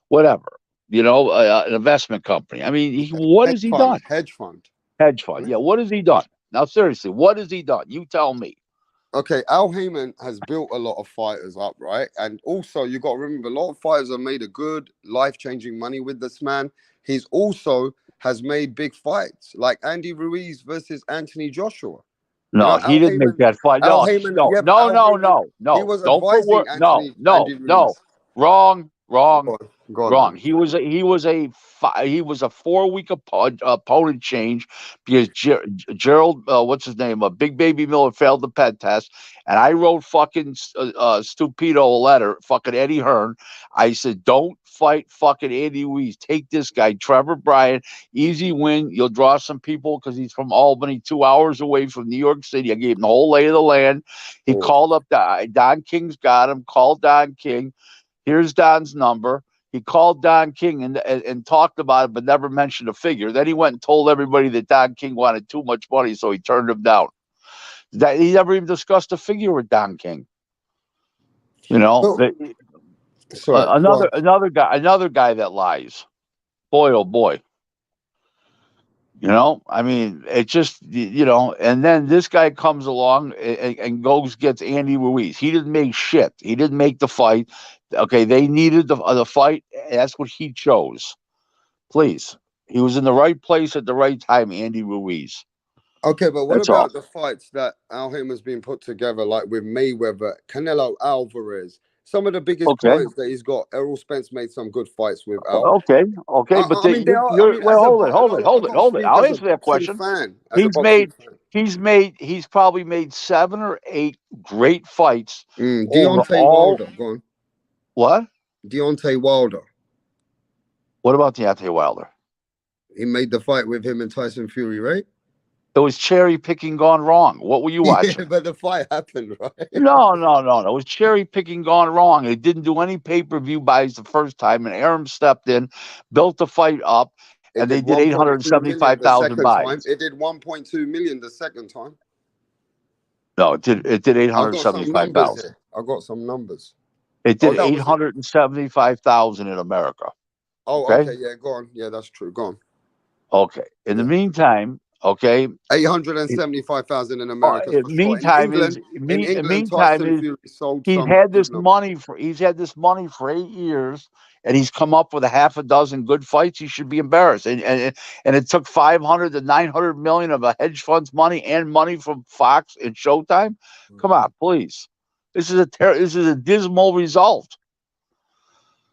Whatever. An investment company. I mean, what has he done? Hedge fund. Hedge fund. Yeah. What has he done? Now, seriously, what has he done? You tell me. Okay, Al Heyman has built a lot of fighters up, right? And also, you got to remember, a lot of fighters have made a good, life-changing money with this man. He's also has made big fights, like Andy Ruiz versus Anthony Joshua. No, he didn't make that fight. No. He was advising Anthony Ruiz. No. Wrong. Go on, Wrong. He was a 4-week opponent change because Gerald, what's his name, Big Baby Miller failed the ped test, and I wrote fucking Stupido a letter, fucking Eddie Hearn. I said, don't fight fucking Andy Ruiz. Take this guy, Trevor Bryan, easy win. You'll draw some people because he's from Albany, 2 hours away from New York City. I gave him the whole lay of the land. He called up Don King's got him. Called Don King. Here's Don's number. He called Don King and talked about it, but never mentioned a figure. Then he went and told everybody that Don King wanted too much money, so he turned him down. He never even discussed a figure with Don King. Another guy that lies. Boy, oh boy. I mean, it just, and then this guy comes along and gets Andy Ruiz. He didn't make shit. He didn't make the fight. Okay, they needed the fight. That's what he chose. Please. He was in the right place at the right time, Andy Ruiz. Okay, but what about the fights that Al Heyman's been put together, like with Mayweather, Canelo Alvarez? Some of the biggest clients that he's got. Errol Spence made some good fights with Al. Okay, hold it. I'll answer that question. He's probably made 7 or 8 great fights. Deontay Wilder, go on. What? Deontay Wilder. What about Deontay Wilder? He made the fight with him and Tyson Fury, right? It was cherry picking gone wrong. What were you watching? Yeah, but the fight happened, right? No. It was cherry picking gone wrong. It didn't do any pay-per-view buys the first time, and Arum stepped in, built the fight up, and they did 875,000 buys. It did 1.2 million the second time. No, it did 875,000. I got some numbers. It did 875,000 in America. Oh, okay, yeah, go on. Yeah, that's true. Go on. Okay. In the meantime, 875,000 in America. Meantime, he's had this money for 8 years, and he's come up with a half a dozen good fights. He should be embarrassed. And it took 500 to 900 million of a hedge fund's money and money from Fox and Showtime. Come on, please. This is a dismal result.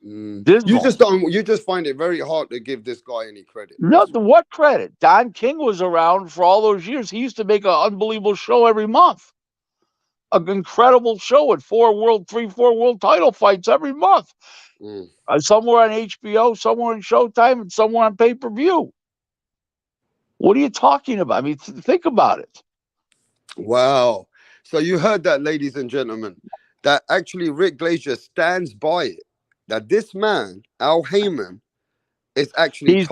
You just find it very hard to give this guy any credit. What credit? Don King was around for all those years. He used to make an unbelievable show every month. An incredible show with 4 world title fights every month. Somewhere on HBO, somewhere on Showtime, and somewhere on pay-per-view. What are you talking about? I mean, think about it. Wow. So you heard that, ladies and gentlemen, that actually Rick Glazier stands by it. That this man, Al Heyman, is actually here's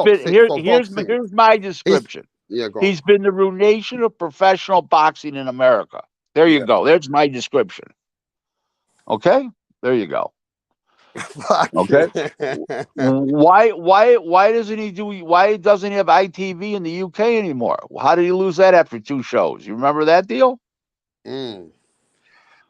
my description. He's been the ruination of professional boxing in America. There you go. There's my description. Okay? There you go. Okay. Why doesn't he do? Why doesn't he have ITV in the UK anymore? How did he lose that after 2 shows? You remember that deal? Mm.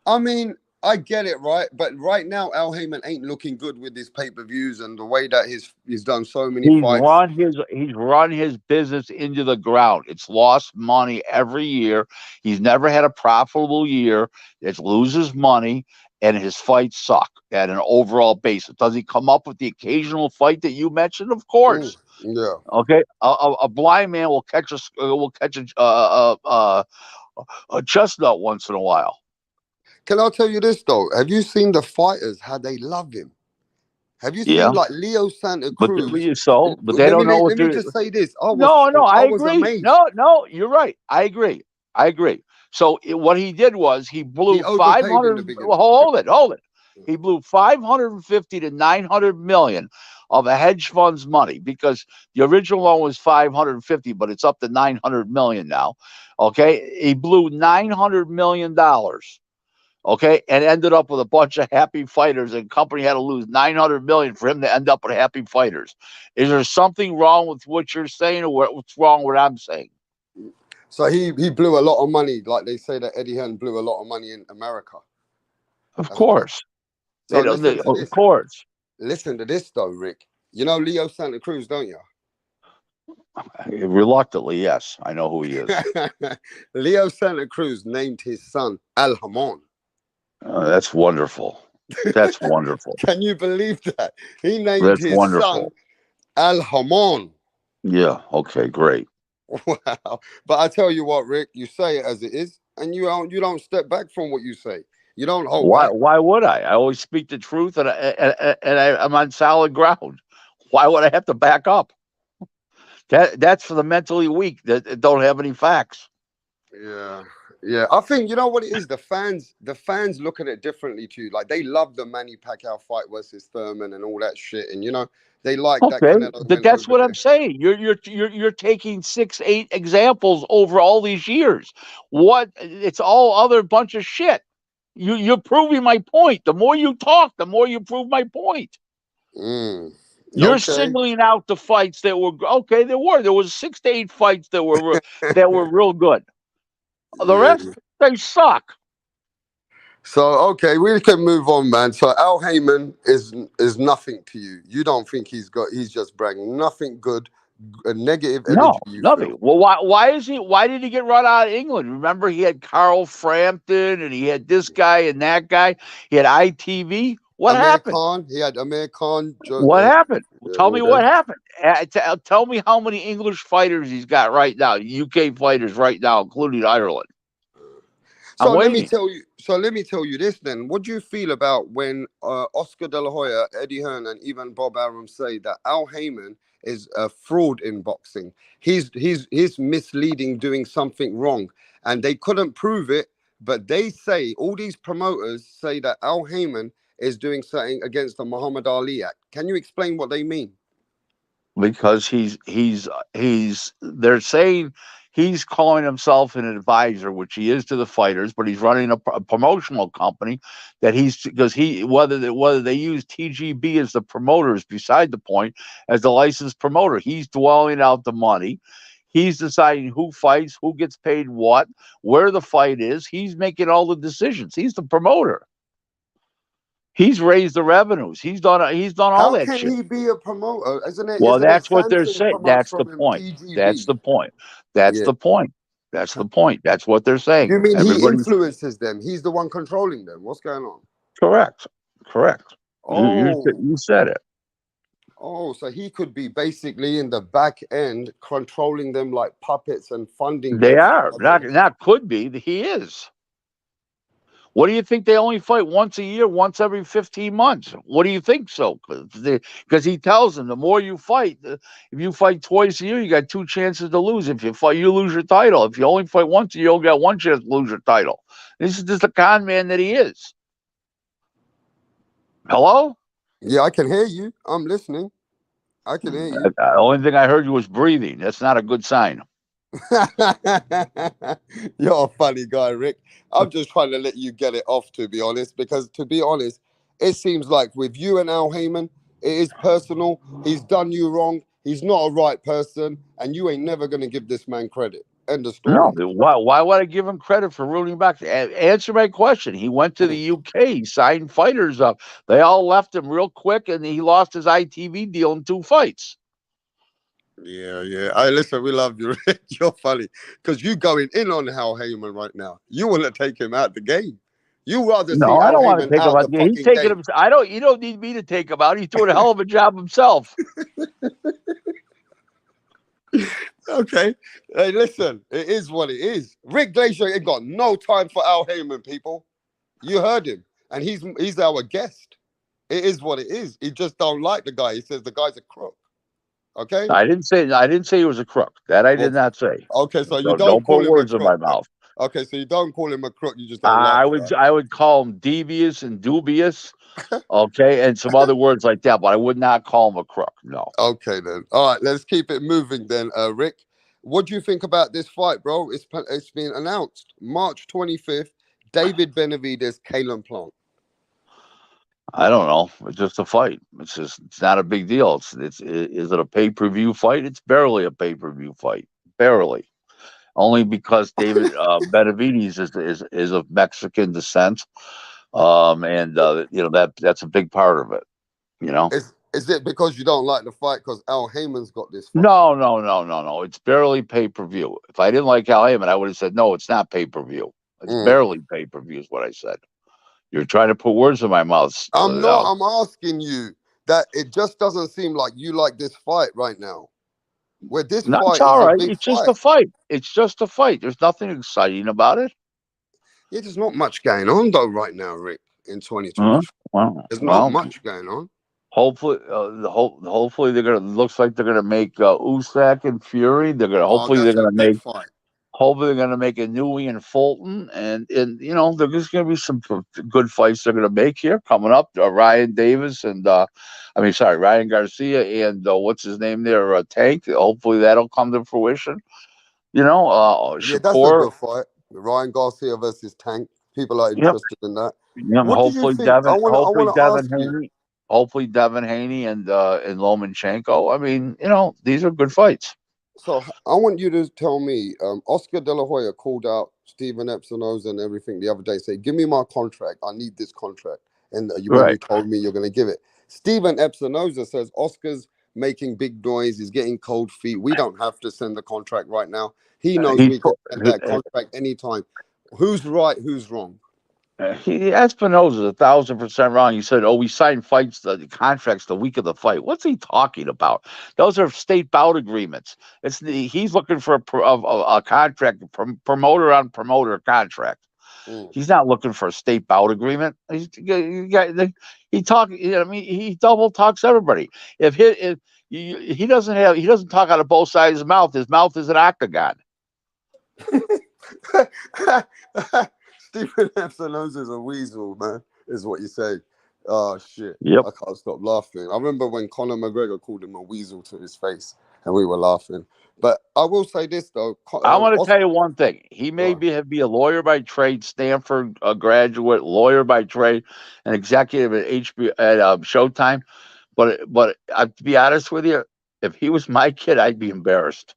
I mean, I get it, right? But right now, Al Heyman ain't looking good with his pay-per-views and the way that he's done so many fights. He's run his business into the ground. It's lost money every year. He's never had a profitable year. It loses money, and his fights suck at an overall basis. Does he come up with the occasional fight that you mentioned? Of course. Yeah. Okay, a blind man will catch a chestnut once in a while. Can I tell you this though? Have you seen the fighters? How they love him? Have you Yeah, seen like Leo Santa but Cruz? they don't know what Let me they're. just say this. I I was agree. amazed. No, you're right. I agree. So what he did was he blew He overpaid in the 500. beginning. Hold it. He blew 550 to 900 million of a hedge fund's money, because the original one was 550, but it's up to 900 million now. Okay, he blew $900 million. Okay, and ended up with a bunch of happy fighters, and company had to lose 900 million for him to end up with happy fighters. Is there something wrong with what you're saying, or what's wrong with what I'm saying? So he blew a lot of money, like they say that Eddie Hearn blew a lot of money in America. Of course. So Of course. Listen to this though, Rick. You know Leo Santa Cruz, don't you? Reluctantly, yes. I know who he is. Leo Santa Cruz named his son Al Hamon. That's wonderful. That's wonderful. Can you believe that? He named his son Al Hamon. Yeah. Okay. Great. Wow. But I tell you what, Rick, you say it as it is, and you don't step back from what you say. You don't hold back. Why would I? I always speak the truth, and I'm on solid ground. Why would I have to back up? That's for the mentally weak that don't have any facts. Yeah. I think you know what it is. The fans look at it differently too. Like they love the Manny Pacquiao fight versus Thurman and all that shit, and you know they like that. Canelo But that's what I'm saying. You're taking 6-8 examples over all these years. It's all other bunch of shit. You're proving my point. The more you talk, the more you prove my point. You're singling out the fights that were okay. There was 6 to 8 fights that were real good. The rest, they suck. So okay, we can move on, man. So Al Heyman is nothing to you. You don't think he's just bragging nothing good, a negative energy. No, nothing. Feel. Well, why did he get run out of England? Remember, he had Carl Frampton, and he had this guy and that guy. He had ITV. What happened? He had Amir Khan. What happened? Tell me what happened. Tell me how many English fighters he's got right now, UK fighters right now, including Ireland. So let me tell you this then. What do you feel about when Oscar De La Hoya, Eddie Hearn, and even Bob Arum say that Al Heyman is a fraud in boxing? He's misleading, doing something wrong, and they couldn't prove it. But they say, all these promoters say that Al Heyman is doing something against the Muhammad Ali Act. Can you explain what they mean? Because they're saying he's calling himself an advisor, which he is to the fighters, but he's running a promotional company whether they use TGB as the promoter is beside the point. As the licensed promoter, he's dwelling out the money. He's deciding who fights, who gets paid what, where the fight is. He's making all the decisions. He's the promoter. He's raised the revenues. He's done all that shit. How can he be a promoter? Isn't it? Well, that's what they're saying. That's the point. That's the point. That's the point. That's the point. That's what they're saying. You mean he influences them? He's the one controlling them. What's going on? Correct. Oh. You said it. Oh, so he could be basically in the back end controlling them like puppets and funding. They are. Not could be. He is. What do you think? They only fight once a year, once every 15 months. What do you think so? Because he tells them the more you fight, if you fight twice a year, you got 2 chances to lose. If you fight, you lose your title. If you only fight once a year, you'll get 1 chance to lose your title. This is just the con man that he is. Hello? Yeah, I can hear you. I'm listening. I can hear you. The only thing I heard you was breathing. That's not a good sign. You're a funny guy, Rick. I'm just trying to let you get it off, to be honest, because to be honest, It seems like with you and Al Heyman, it is personal. He's done you wrong. He's not a right person, and you ain't never gonna give this man credit. End of story. No, why would I give him credit for ruining boxing? Answer my question. He went to the UK, he signed fighters up. They all left him real quick, and he lost his ITV deal in 2 fights. Yeah. Hey, listen, we love you, Rick. You're funny because you going in on Al Heyman right now. You want to take him out the game. You rather see No, I Al don't want to Heyman take him out out. the He's fucking taking game. him. I don't. You don't need me to take him out. He's doing a hell of a job himself. Okay. Hey, listen, it is what it is. Rick Glazier ain't got no time for Al Heyman, people. You heard him, and he's our guest. It is what it is. He just don't like the guy. He says the guy's a crook. Okay. I didn't say he was a crook. That I did not say. Okay, so you Don't call put him words a in my crook. mouth. Okay, so you don't call him a crook. You just don't like him. I would call him devious and dubious. Okay, and some other words like that, but I would not call him a crook. No. Okay, then. All right, let's keep it moving then, Rick. What do you think about this fight, bro? It's been announced March 25th. David Benavidez, Kalen Plant. I don't know. It's just a fight. It's not a big deal. Is it a pay-per-view fight? It's barely a pay-per-view fight. Barely. Only because David Benavidez is of Mexican descent. And that's a big part of it. You know. Is it because you don't like the fight because Al Heyman's got this fight? No. It's barely pay-per-view. If I didn't like Al Heyman, I would have said no. It's not pay-per-view. It's barely pay-per-view is what I said. You're trying to put words in my mouth. I'm not. I'm asking you that it just doesn't seem like you like this fight right now. Where this fight it's all is right. a big It's just a fight. It's just a fight. There's nothing exciting about it. Yeah, there's not much going on though right now, Rick. In 2020, there's not much going on. Hopefully, hopefully they're gonna. Looks like they're gonna make Usyk and Fury. They're gonna. Hopefully they're gonna make. Fight. Hopefully they're gonna make Inoue and Fulton, and there's gonna be some good fights they're gonna make here coming up. Ryan Davis and Ryan Garcia and what's his name there, Tank. Hopefully that'll come to fruition. Yeah, that's a Shakur. good fight. Ryan Garcia versus Tank. People are interested in that. Yep. What Hopefully do you think? Hopefully Devin Haney and Lomachenko. I mean, these are good fights. So I want you to tell me, Oscar De La Hoya called out Steven Epinoza and everything the other day, say, give me my contract. I need this contract. And when you told me you're going to give it. Steven Epinoza says, Oscar's making big noise. He's getting cold feet. We don't have to send the contract right now. He knows we can send that contract anytime. Who's right? Who's wrong? Espinoza is 1,000% wrong. He said, we signed the contracts the week of the fight. What's he talking about? Those are state bout agreements. He's looking for a contract, promoter on promoter contract. He's not looking for a state bout agreement. He double talks everybody. If he doesn't talk out of both sides of his mouth. His mouth is an octagon. Steven Epinoza is a weasel, man, is what you say. Oh, shit. Yep. I can't stop laughing. I remember when Conor McGregor called him a weasel to his face, and we were laughing. But I will say this, though. I want to tell you one thing. He may be a lawyer by trade, Stanford graduate, lawyer by trade, an executive at Showtime. But to be honest with you, if he was my kid, I'd be embarrassed.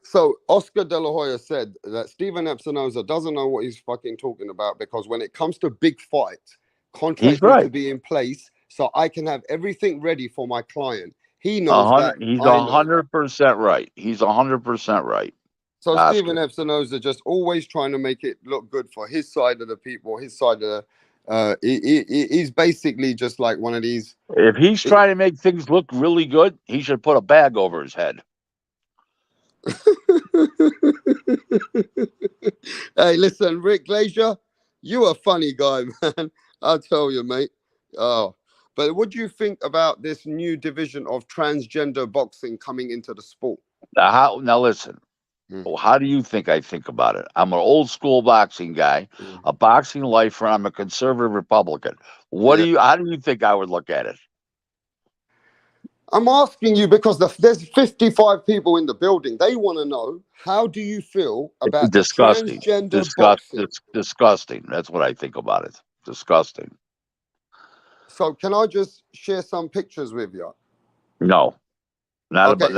So Oscar De La Hoya said that Steven Epinoza doesn't know what he's fucking talking about because when it comes to big fights, contracts need to be in place so I can have everything ready for my client. He knows that. He's 100% right. He's 100% right. So Steven Epinoza just always trying to make it look good for his side of the people, his side of the. He's basically just like one of these. If he's trying to make things look really good, he should put a bag over his head. Hey, listen, Rick Glazier, you a funny guy, man. I'll tell you, mate. Oh, but what do you think about this new division of transgender boxing coming into the sport? Now listen. How do you think I think about it? I'm an old school boxing guy, a boxing lifer. I'm a conservative Republican. How do you think I would look at it? I'm asking you because there's 55 people in the building. They want to know, how do you feel about the Disgusting. transgender boxing? Disgusting. That's what I think about it. Disgusting. So can I just share some pictures with you? No. Not Okay, about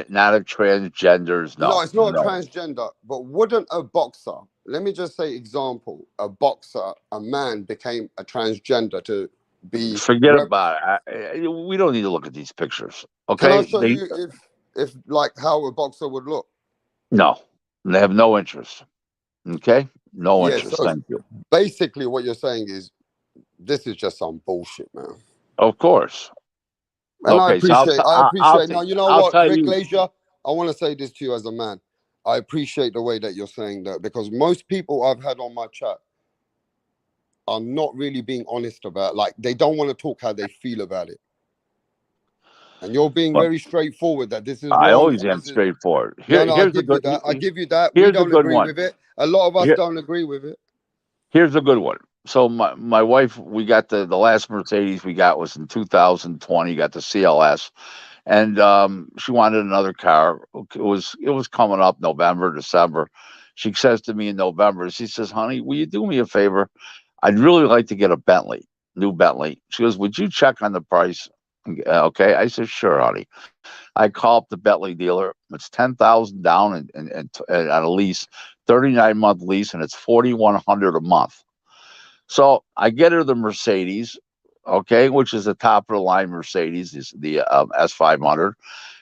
not of transgenders. no, No. it's not a No. transgender, but wouldn't a boxer, let me just say example, a boxer, a man became a transgender to be Forget about it. We don't need to look at these pictures. Can I Okay? show you if like how a boxer would look? No. They have no interest. Okay? No Yeah, interest. so Thank you. basically what you're saying is this is just some bullshit, man. Of course. And Okay, so I appreciate. Now, you know I'll what, tell Rick you. Glazier, I want to say this to you as a man. I appreciate the way that you're saying that, because most people I've had on my chat are not really being honest about, like, they don't want to talk how they feel about it. And you're being But very straightforward that this is I wrong. always And am this is straightforward. no, I Here's a give you good. that. I give you that. We Here's a don't good agree one. with it. A lot of us Here, don't agree with it. here's a good one. So my wife, we got the last Mercedes we got was in 2020. Got the CLS, and she wanted another car. It was coming up November, December. She says to me in November, she says, "Honey, will you do me a favor? I'd really like to get a Bentley, new Bentley." She goes, "Would you check on the price?" Okay, I said, "Sure, honey." I call up the Bentley dealer. It's 10,000 down and on a lease, 39-month lease, and it's 4,100 a month. So I get her the Mercedes, okay, which is the top of the line Mercedes, is the S500,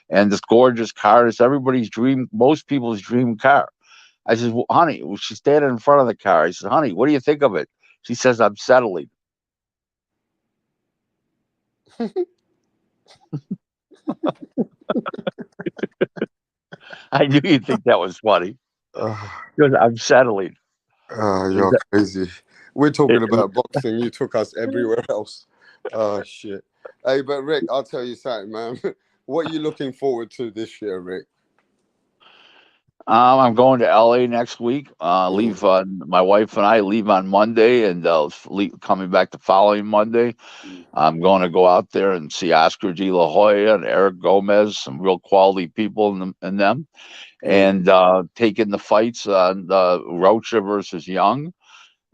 and this gorgeous car. It's everybody's dream, most people's dream car. I said, well, honey, she's standing in front of the car. I said, honey, what do you think of it? She says, I'm settling. I knew you'd think that was funny. Because I'm settling. You're crazy. We're talking about boxing. You took us everywhere else. Oh, shit. Hey, but Rick, I'll tell you something, man. What are you looking forward to this year, Rick? I'm going to LA next week. Leave on my wife and I leave on Monday, and coming back the following Monday. I'm going to go out there and see Oscar De La Hoya and Eric Gomez, some real quality people in them, and taking the fights on Rocha versus Young.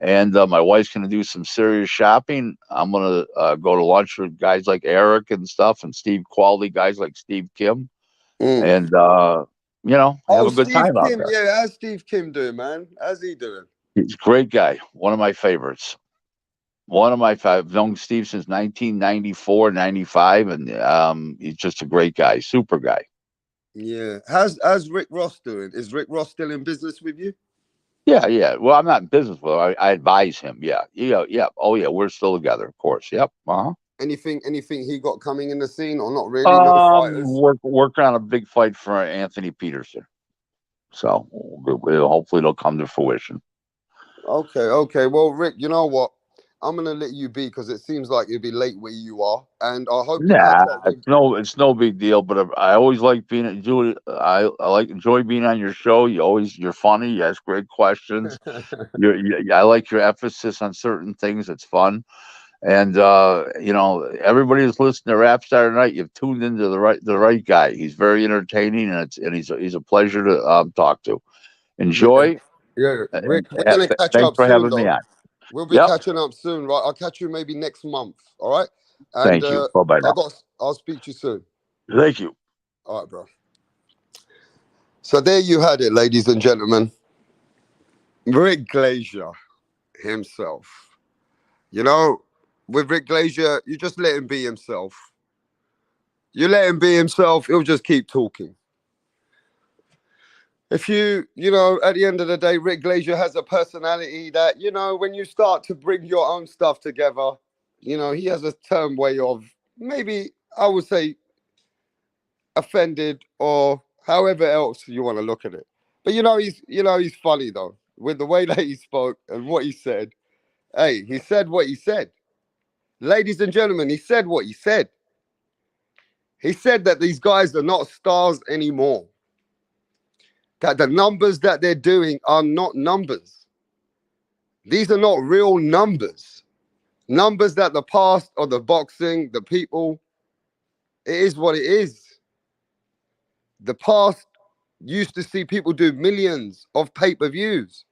And my wife's going to do some serious shopping. I'm going to go to lunch with guys like Eric and stuff, and quality guys like Steve Kim, and have a good Steve time out Kim. there. Yeah, how's Steve Kim doing, man? How's he doing? He's a great guy. One of my favorites. I've known Steve since 1994, 95, and he's just a great guy, super guy. Yeah. How's Rick Ross doing? Is Rick Ross still in business with you? Yeah. Well, I'm not in business with him. I advise him. Yeah. Oh, yeah. We're still together, of course. Yep. Anything he got coming in the scene, or not really? No fighters. Working on a big fight for Anthony Peterson. So hopefully it'll come to fruition. Okay. Well, Rick, you know what? I'm gonna let you be, because it seems like you'll be late where you are, and I hope to catch up with. It's no big deal. But I always like being Julie. I enjoy being on your show. You're funny. You ask great questions. I like your emphasis on certain things. It's fun, and everybody who's listening to Rap Star tonight, you've tuned into the right guy. He's very entertaining, and he's a pleasure to talk to. Enjoy. Yeah, Rick, we're gonna catch Thanks up for soon, having though. me on. We'll be catching up soon, right? I'll catch you maybe next month. All right. And thank you. Bye-bye now. I'll speak to you soon. Thank you. All right, bro. So there you had it, ladies and gentlemen. Rick Glazier himself. With Rick Glazier, you just let him be himself. You let him be himself, he'll just keep talking. If at the end of the day, Rick Glazier has a personality that, when you start to bring your own stuff together, he has a term way of, maybe I would say, offended, or however else you want to look at it. But he's funny though, with the way that he spoke and what he said. Hey, he said what he said. Ladies and gentlemen, he said what he said. He said that these guys are not stars anymore. That the numbers that they're doing are not numbers. These are not real numbers. Numbers that the past or the boxing, the people It is what it is. The past used to see people do millions of pay-per-views.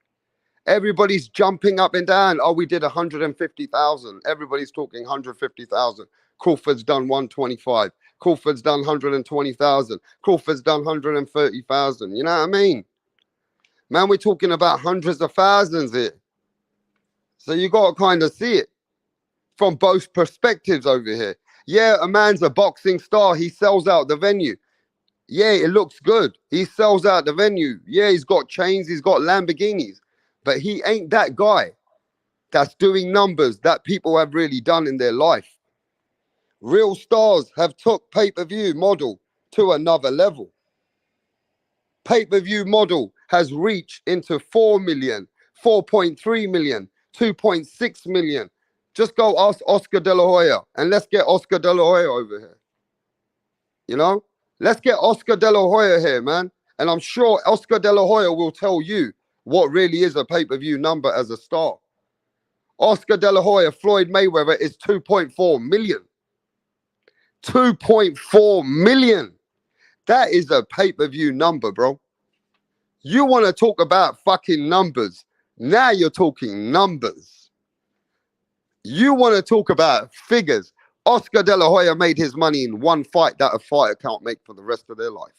Everybody's jumping up and down. Oh, we did 150,000. Everybody's talking 150,000. Crawford's done 125. Crawford's done 120,000. Crawford's done 130,000. You know what I mean? Man, we're talking about hundreds of thousands here. So you got to kind of see it from both perspectives over here. Yeah, a man's a boxing star. He sells out the venue. Yeah, it looks good. He sells out the venue. Yeah, he's got chains. He's got Lamborghinis. But he ain't that guy that's doing numbers that people have really done in their life. Real stars have took pay-per-view model to another level. Pay-per-view model has reached into 4 million, 4.3 million, 2.6 million. Just go ask Oscar De La Hoya, and let's get Oscar De La Hoya over here. You know? Let's get Oscar De La Hoya here, man. And I'm sure Oscar De La Hoya will tell you what really is a pay-per-view number as a star. Oscar De La Hoya, Floyd Mayweather is 2.4 million. 2.4 million. That is a pay-per-view number, bro. You want to talk about fucking numbers. Now you're talking numbers. You want to talk about figures. Oscar De La Hoya made his money in one fight that a fighter can't make for the rest of their life.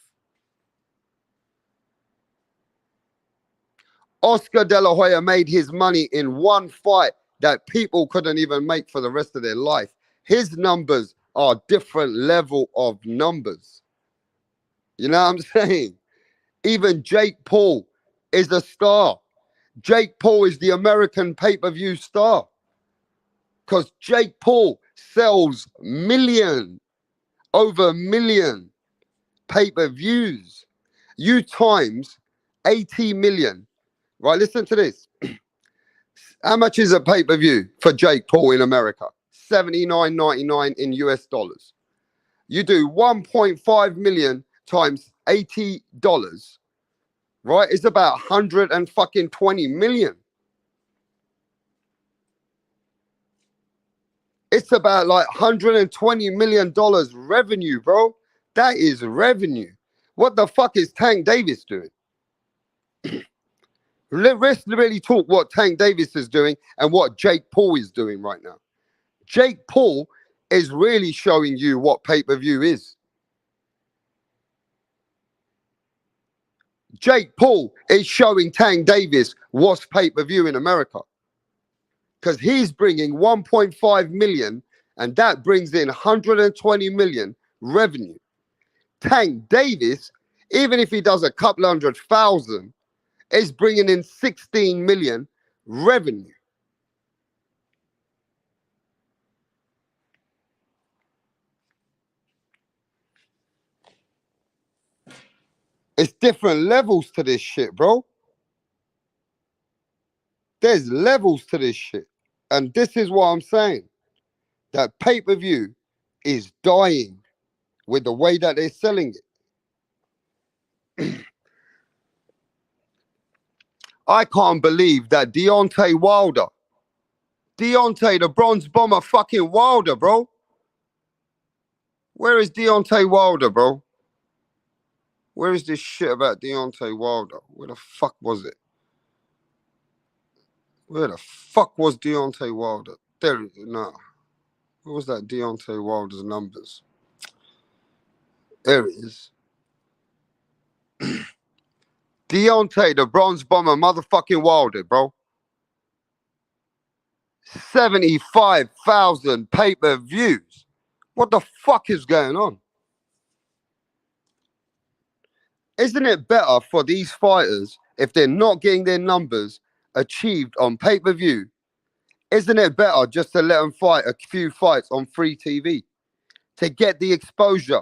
Oscar De La Hoya made his money in one fight that people couldn't even make for the rest of their life. His numbers are different level of numbers. You know what I'm saying? Even Jake Paul is a star. Jake Paul is the American pay-per-view star. Because Jake Paul sells over a million pay-per-views. You times 80 million. Right, listen to this. How much is a pay-per-view for Jake Paul in America? $79.99 in US dollars. You do 1.5 million times $80, right? It's about 120 million. It's about like $120 million revenue, bro. That is revenue. What the fuck is Tank Davis doing? Let's really talk what Tank Davis is doing and what Jake Paul is doing right now. Jake Paul is really showing you what pay-per-view is. Jake Paul is showing Tank Davis what's pay-per-view in America. Because he's bringing 1.5 million and that brings in 120 million revenue. Tank Davis, even if he does a couple 100,000, is bringing in 16 million revenue. It's different levels to this shit, bro. There's levels to this shit. And this is what I'm saying. That pay-per-view is dying with the way that they're selling it. I can't believe that Deontay Wilder, the bronze bomber fucking Wilder, bro. Where is Deontay Wilder, bro? Where is this shit about Deontay Wilder? Where the fuck was it? Where the fuck was Deontay Wilder? There it is. No. What was that Deontay Wilder's numbers? There it is. Deontay, the bronze bomber, motherfucking Wilder, bro. 75,000 pay-per-views. What the fuck is going on? Isn't it better for these fighters if they're not getting their numbers achieved on pay-per-view? Isn't it better just to let them fight a few fights on free TV to get the exposure,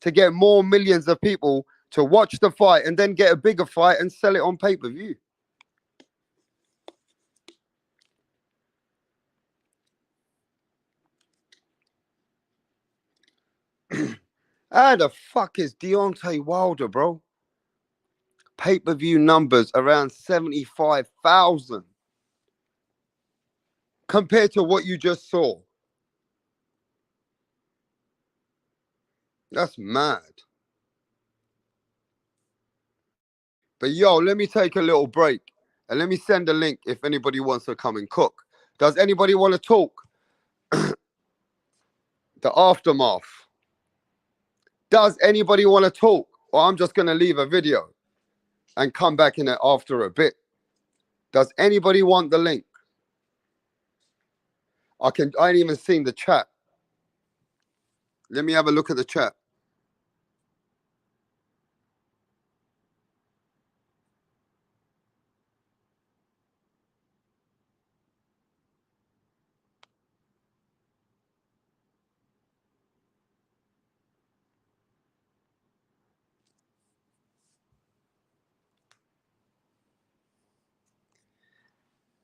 to get more millions of people to watch the fight and then get a bigger fight and sell it on pay-per-view? How the fuck is Deontay Wilder, bro? Pay-per-view numbers around 75,000 compared to what you just saw. That's mad. But yo, let me take a little break and let me send a link if anybody wants to come and cook. Does anybody want to talk? The aftermath. Does anybody want to talk? Or I'm just going to leave a video and come back in it after a bit. Does anybody want the link? I ain't even seen the chat. Let me have a look at the chat.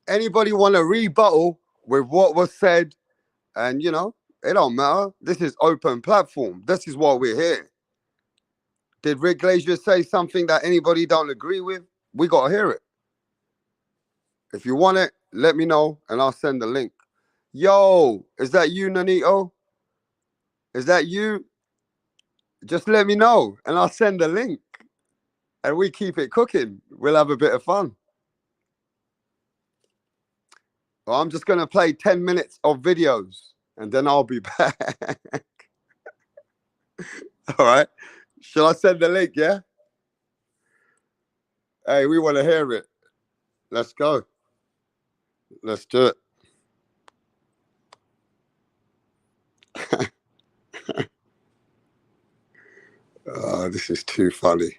Anybody want to rebuttal with what was said? And, you know, it don't matter. This is open platform. This is why we're here. Did Rick Glazier say something that anybody don't agree with? We got to hear it. If you want it, let me know, and I'll send the link. Yo, is that you, Nanito? Is that you? Just let me know, and I'll send the link. And we keep it cooking. We'll have a bit of fun. Well, I'm just going to play 10 minutes of videos, and then I'll be back. All right. Shall I send the link, yeah? Hey, we want to hear it. Let's go. Let's do it. Oh, this is too funny.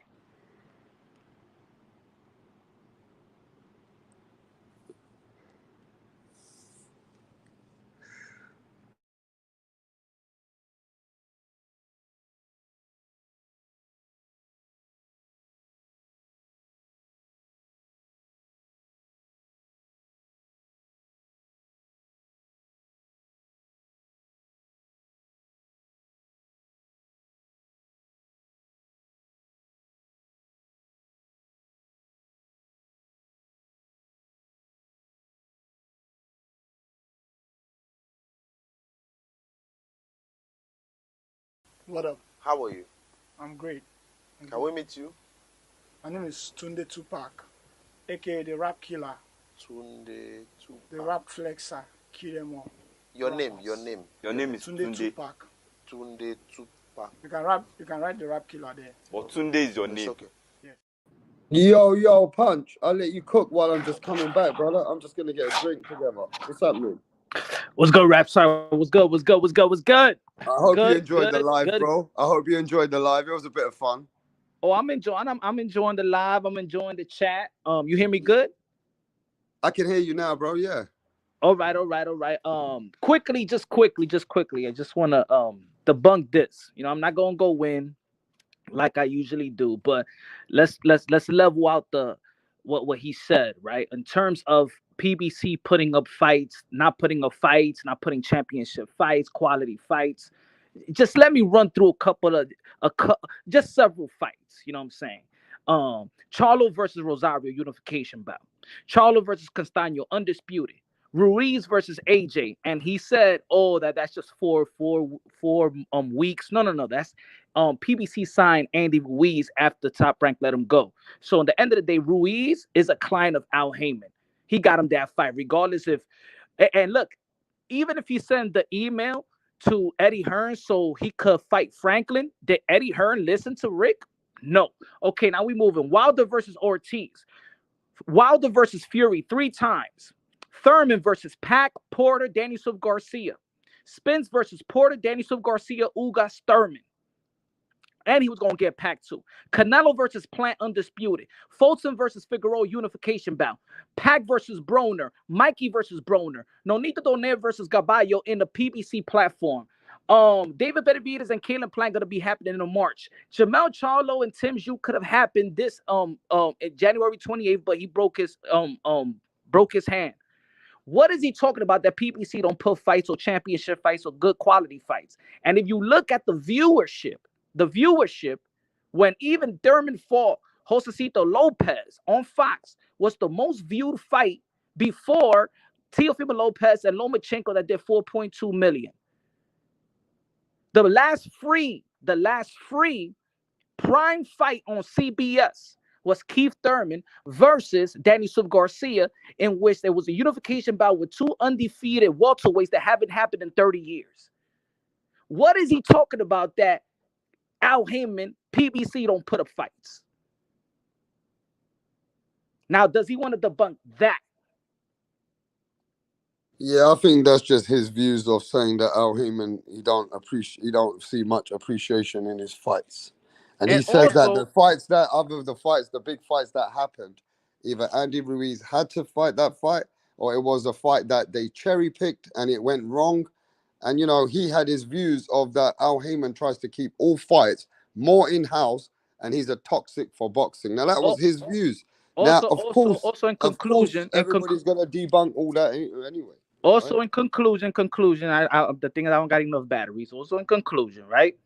What up? How are you? I'm great. Can we meet you? My name is Tunde Tupac, aka the Rap Killer, Tunde Tupac. the Rap Flexer, kill them all. Your Rappers. name, your name. Your name is Tunde Tunde. Tupac. Tunde Tupac. You can write the Rap Killer there. But Tunde is your It's name. okay. Yo, Punch. I'll let you cook while I'm just coming back, brother. I'm just going to get a drink together. What's happening? What's good, Rap Star? What's good? What's good? What's good? What's good? I hope you Good, enjoyed the good, live, good. bro. I hope you enjoyed the live. It was a bit of fun. Oh, I'm enjoying the live. I'm enjoying the chat. You hear me good? I can hear you now, bro. Yeah. All right. Quickly. I just wanna debunk this. You know, I'm not gonna go win like I usually do, but let's level out the what he said, right? In terms of PBC putting up fights, not putting up fights, not putting championship fights, quality fights. Just let me run through just several fights. You know what I'm saying? Charlo versus Rosario unification bout. Charlo versus Castaño undisputed. Ruiz versus AJ, and he said, "Oh, that's just four weeks." No. That's PBC signed Andy Ruiz after Top Rank let him go. So at the end of the day, Ruiz is a client of Al Heyman. He got him that fight, regardless if. And look, even if he sent the email to Eddie Hearn so he could fight Franklin, did Eddie Hearn listen to Rick? No. Okay, now we moving. Wilder versus Ortiz. Wilder versus Fury 3 times. Thurman versus Pac, Porter, Danielson Garcia. Spence versus Porter, Danielson Garcia, Ugas Thurman. And he was going to get Pac too. Canelo versus Plant undisputed. Fulton versus Figueroa unification bout. Pac versus Broner. Mikey versus Broner. Nonito Donaire versus Gaballo in the PBC platform. David Benavidez and Kalen Plant gonna be happening in March. Jamel Charlo and Tim Zhu could have happened this January 28th, but he broke his hand. What is he talking about that PBC don't put fights or championship fights or good quality fights? And if you look at the viewership, when even Thurman fought Josecito Lopez on Fox was the most viewed fight before Teofimo Lopez and Lomachenko that did 4.2 million. The last free the last free prime fight on CBS was Keith Thurman versus Danny Swift Garcia, in which there was a unification bout with two undefeated welterweights that haven't happened in 30 years. What is he talking about that Al Heyman, PBC don't put up fights? Now, does he want to debunk that? Yeah, I think that's just his views of saying that Al Heyman, he don't see much appreciation in his fights. And he says that the fights that, other than the fights, the big fights that happened, either Andy Ruiz had to fight that fight, or it was a fight that they cherry picked and it went wrong. And, you know, he had his views of that Al Heyman tries to keep all fights more in-house, and he's a toxic for boxing. Now, that was his views. Also, in conclusion, everybody's going to debunk all that anyway. Also, right? In conclusion, the thing is I don't got enough batteries. Also, in conclusion, right?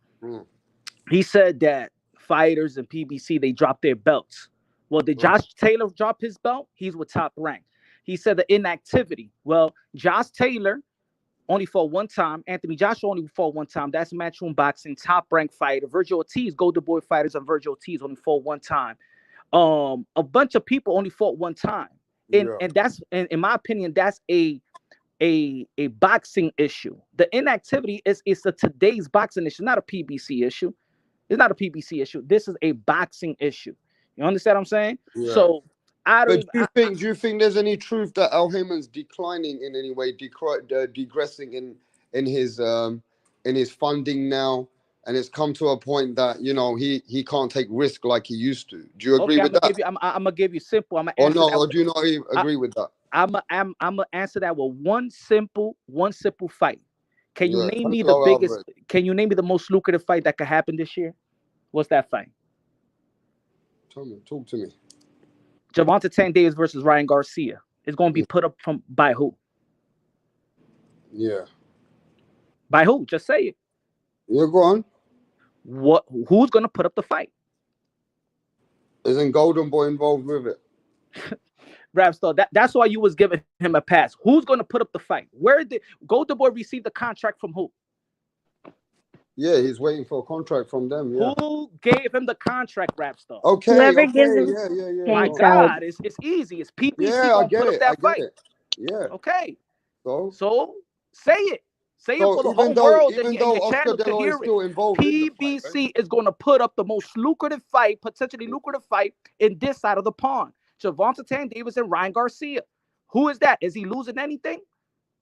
He said that fighters and PBC, they dropped their belts. Well, did Josh Taylor drop his belt? He's with Top Rank. He said the inactivity. Well, Josh Taylor only fought one time. Anthony Joshua only fought one time. That's Matchroom Boxing. Top Rank fighter. Virgil Ortiz, Golden Boy fighters, and Virgil Ortiz only fought one time. A bunch of people only fought one time. And that's, in my opinion, that's a boxing issue. The inactivity is a today's boxing issue, not a PBC issue. It's not a PBC issue. This is a boxing issue. You understand what I'm saying? Yeah. So do you think there's any truth that Al Heyman's declining in any way, digressing in his funding now, and it's come to a point that, you know, he can't take risk like he used to? Do you agree with that? I'm gonna give you simple. Or do you not agree with that? I'm gonna answer that with one simple fight. Can you name me the biggest? Can you name me the most lucrative fight that could happen this year? What's that fight? Talk to me. Gervonta Tank Davis versus Ryan Garcia. It's going to be put up by who? Yeah. By who? Just say it. Yeah, go on. Who's going to put up the fight? Isn't Golden Boy involved with it? Rapstar, that's why you was giving him a pass. Who's going to put up the fight? Where did Golden Boy receive the contract from who? Yeah, he's waiting for a contract from them. Yeah. Who gave him the contract, Rapstar? Okay. Whoever gives him. Yeah. My God, it's easy. It's PPC. Yeah, I get put it. Up that fight. Yeah. Okay. So say it. Say it for the whole world. Even though Oscar De La Hoya is still involved, PBC is going to put up the most lucrative fight, potentially lucrative fight in this side of the pond. Gervonta Tank Davis and Ryan Garcia. Who is that? Is he losing anything?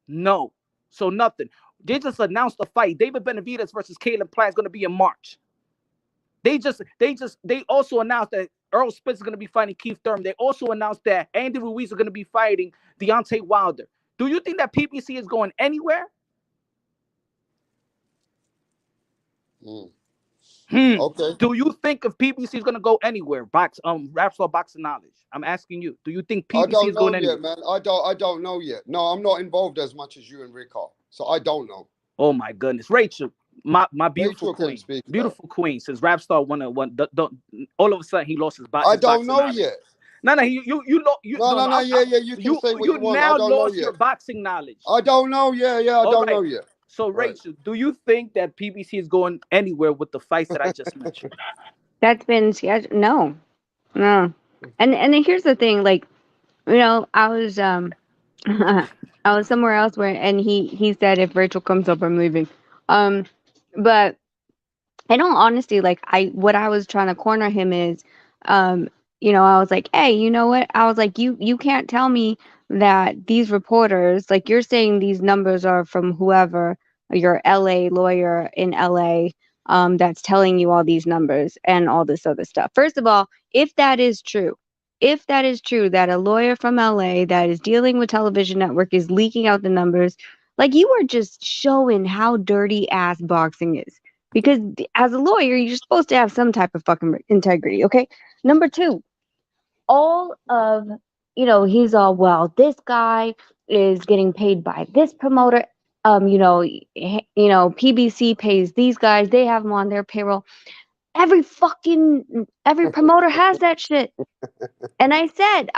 No. So nothing. They just announced the fight. David Benavidez versus Caleb Plant is going to be in March. They also announced that Earl Spence is going to be fighting Keith Thurman. They also announced that Andy Ruiz is going to be fighting Deontay Wilder. Do you think that PBC is going anywhere? Okay. Do you think if PBC is going to go anywhere? Rapstar Boxing Knowledge. I'm asking you. Do you think PBC is going anywhere? Man. I don't know yet. No, I'm not involved as much as you and Rick are. So I don't know. Oh my goodness, Rachel, my beautiful queen, queen. Since Rapstar won, all of a sudden he lost his body. I don't know yet. No, you know. Yeah. You can say what you want. Now I don't lost know your yet. Boxing knowledge. I don't know. Yeah. I don't know yet. So Rachel, do you think that PBC is going anywhere with the fights that I just mentioned? That's been scheduled. No. And here's the thing, like, you know, I was I was somewhere else and he said if Rachel comes up, I'm leaving. But in all honesty, like what I was trying to corner him is, you know, I was like, hey, you know what? I was like, you can't tell me that these reporters, like you're saying these numbers are from whoever, your LA lawyer in LA, that's telling you all these numbers and all this other stuff. First of all, if that is true that a lawyer from LA that is dealing with television network is leaking out the numbers, like you are just showing how dirty ass boxing is. Because as a lawyer, you're supposed to have some type of fucking integrity, okay? Number two, all of, you know, he's all, well, this guy is getting paid by this promoter. You know, PBC pays these guys. They have them on their payroll. Every promoter has that shit. And I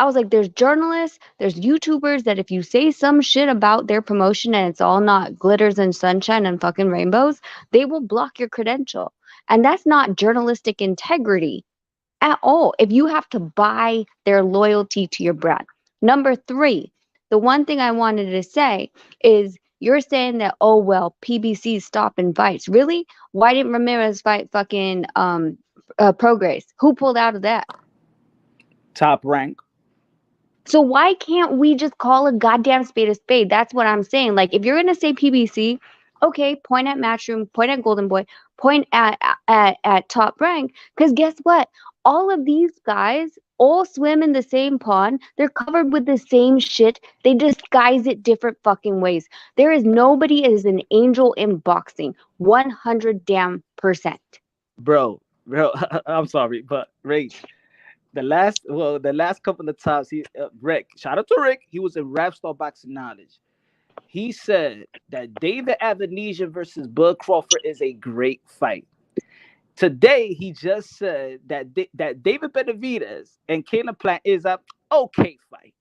was like, there's journalists, there's YouTubers that if you say some shit about their promotion and it's all not glitters and sunshine and fucking rainbows, they will block your credential. And that's not journalistic integrity at all if you have to buy their loyalty to your brand. Number three, the one thing I wanted to say is you're saying that, oh, well, PBC stopping fights. Really? Why didn't Ramirez fight fucking Prograis? Who pulled out of that? Top Rank. So why can't we just call a goddamn spade a spade? That's what I'm saying. Like, if you're going to say PBC, okay, point at Matchroom, point at Golden Boy, point at Top Rank. Because guess what? All of these guys all swim in the same pond. They're covered with the same shit. They disguise it different fucking ways. There is nobody as an angel in boxing. 100 damn %. Bro, I'm sorry, but Ray, the last couple of times Rick, shout out to Rick, he was in Rap Star Boxing Knowledge. He said that David Avenesian versus Bud Crawford is a great fight. Today, he just said that that David Benavidez and Caleb Plant is a okay fight.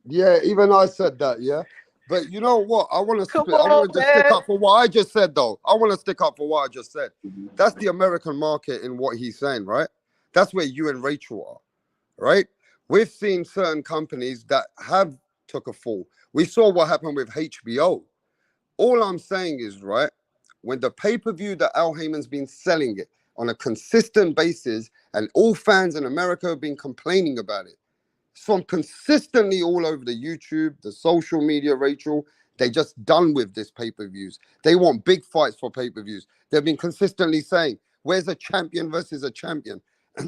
Yeah, even I said that, yeah. But you know what? I want to stick up for what I just said, though. I want to stick up for what I just said. That's the American market in what he's saying, right? That's where you and Rachel are, right? We've seen certain companies that have took a fall. We saw what happened with HBO. All I'm saying is, right, when the pay-per-view that Al Heyman's been selling it on a consistent basis, and all fans in America have been complaining about it, from consistently all over the YouTube, the social media, Rachel, they just done with this pay-per-views. They want big fights for pay-per-views. They've been consistently saying, where's a champion versus a champion?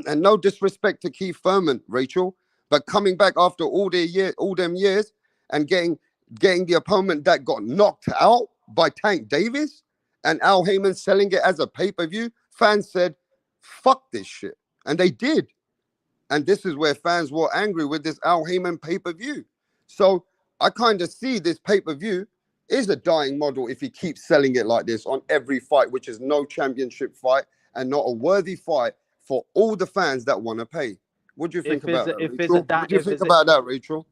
And no disrespect to Keith Thurman, Rachel, but coming back after all them years and getting the opponent that got knocked out by Tank Davis, and Al Heyman selling it as a pay-per-view, fans said, fuck this shit. And they did. And this is where fans were angry with this Al Heyman pay-per-view. So I kind of see this pay-per-view is a dying model if he keeps selling it like this on every fight, which is no championship fight and not a worthy fight for all the fans that want to pay. What do you think about that, Rachel? What do you think about that, Rachel?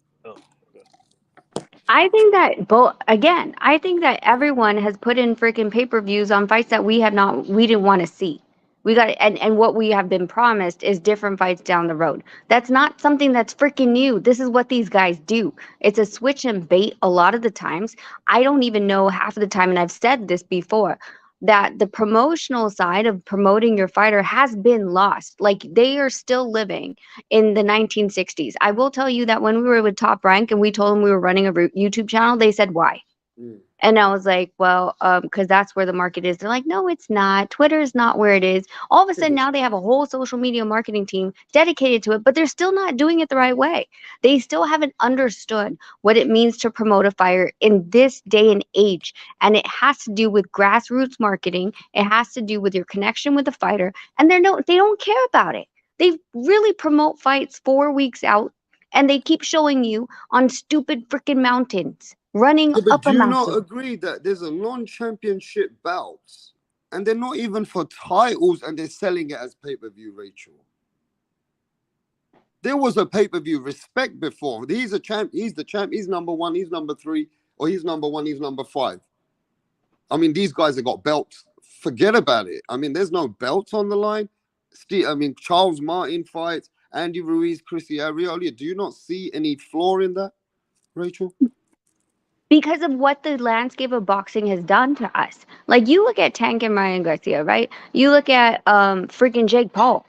I think that everyone has put in freaking pay-per-views on fights that we didn't want to see. We got and what we have been promised is different fights down the road. That's not something that's freaking new. This is what these guys do. It's a switch and bait a lot of the times. I don't even know half of the time, and I've said this before, that the promotional side of promoting your fighter has been lost. Like, they are still living in the 1960s. I will tell you that when we were with Top Rank and we told them we were running a YouTube channel, they said, why? And I was like, well, because that's where the market is. They're like, no, it's not. Twitter is not where it is. All of a sudden, now they have a whole social media marketing team dedicated to it, but they're still not doing it the right way. They still haven't understood what it means to promote a fighter in this day and age. And it has to do with grassroots marketing. It has to do with your connection with the fighter. And they don't care about it. They really promote fights 4 weeks out, and they keep showing you on stupid freaking mountains. Running up a mountain. Do you not agree that there's a non-championship bouts and they're not even for titles and they're selling it as pay-per-view, Rachel? There was a pay-per-view respect before. He's a champ, he's the champ, he's number one, he's number three, or he's number one, he's number five. I mean, these guys have got belts. Forget about it. I mean, there's no belts on the line. Charles Martin fights, Andy Ruiz, Chrissy Arioli. Do you not see any flaw in that, Rachel? Because of what the landscape of boxing has done to us. Like, you look at Tank and Ryan Garcia, right? You look at freaking Jake Paul.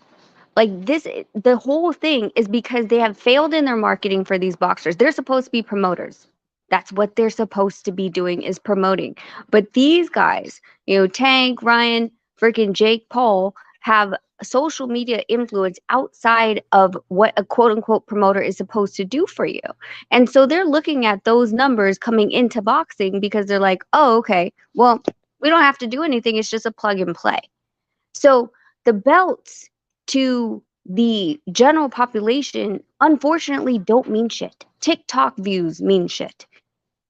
Like, the whole thing is because they have failed in their marketing for these boxers. They're supposed to be promoters. That's what they're supposed to be doing, is promoting. But these guys, Tank, Ryan, freaking Jake Paul, have social media influence outside of what a quote unquote promoter is supposed to do for you. And so they're looking at those numbers coming into boxing because they're like, oh, okay, well, we don't have to do anything. It's just a plug and play. So the belts to the general population, unfortunately, don't mean shit. TikTok views mean shit.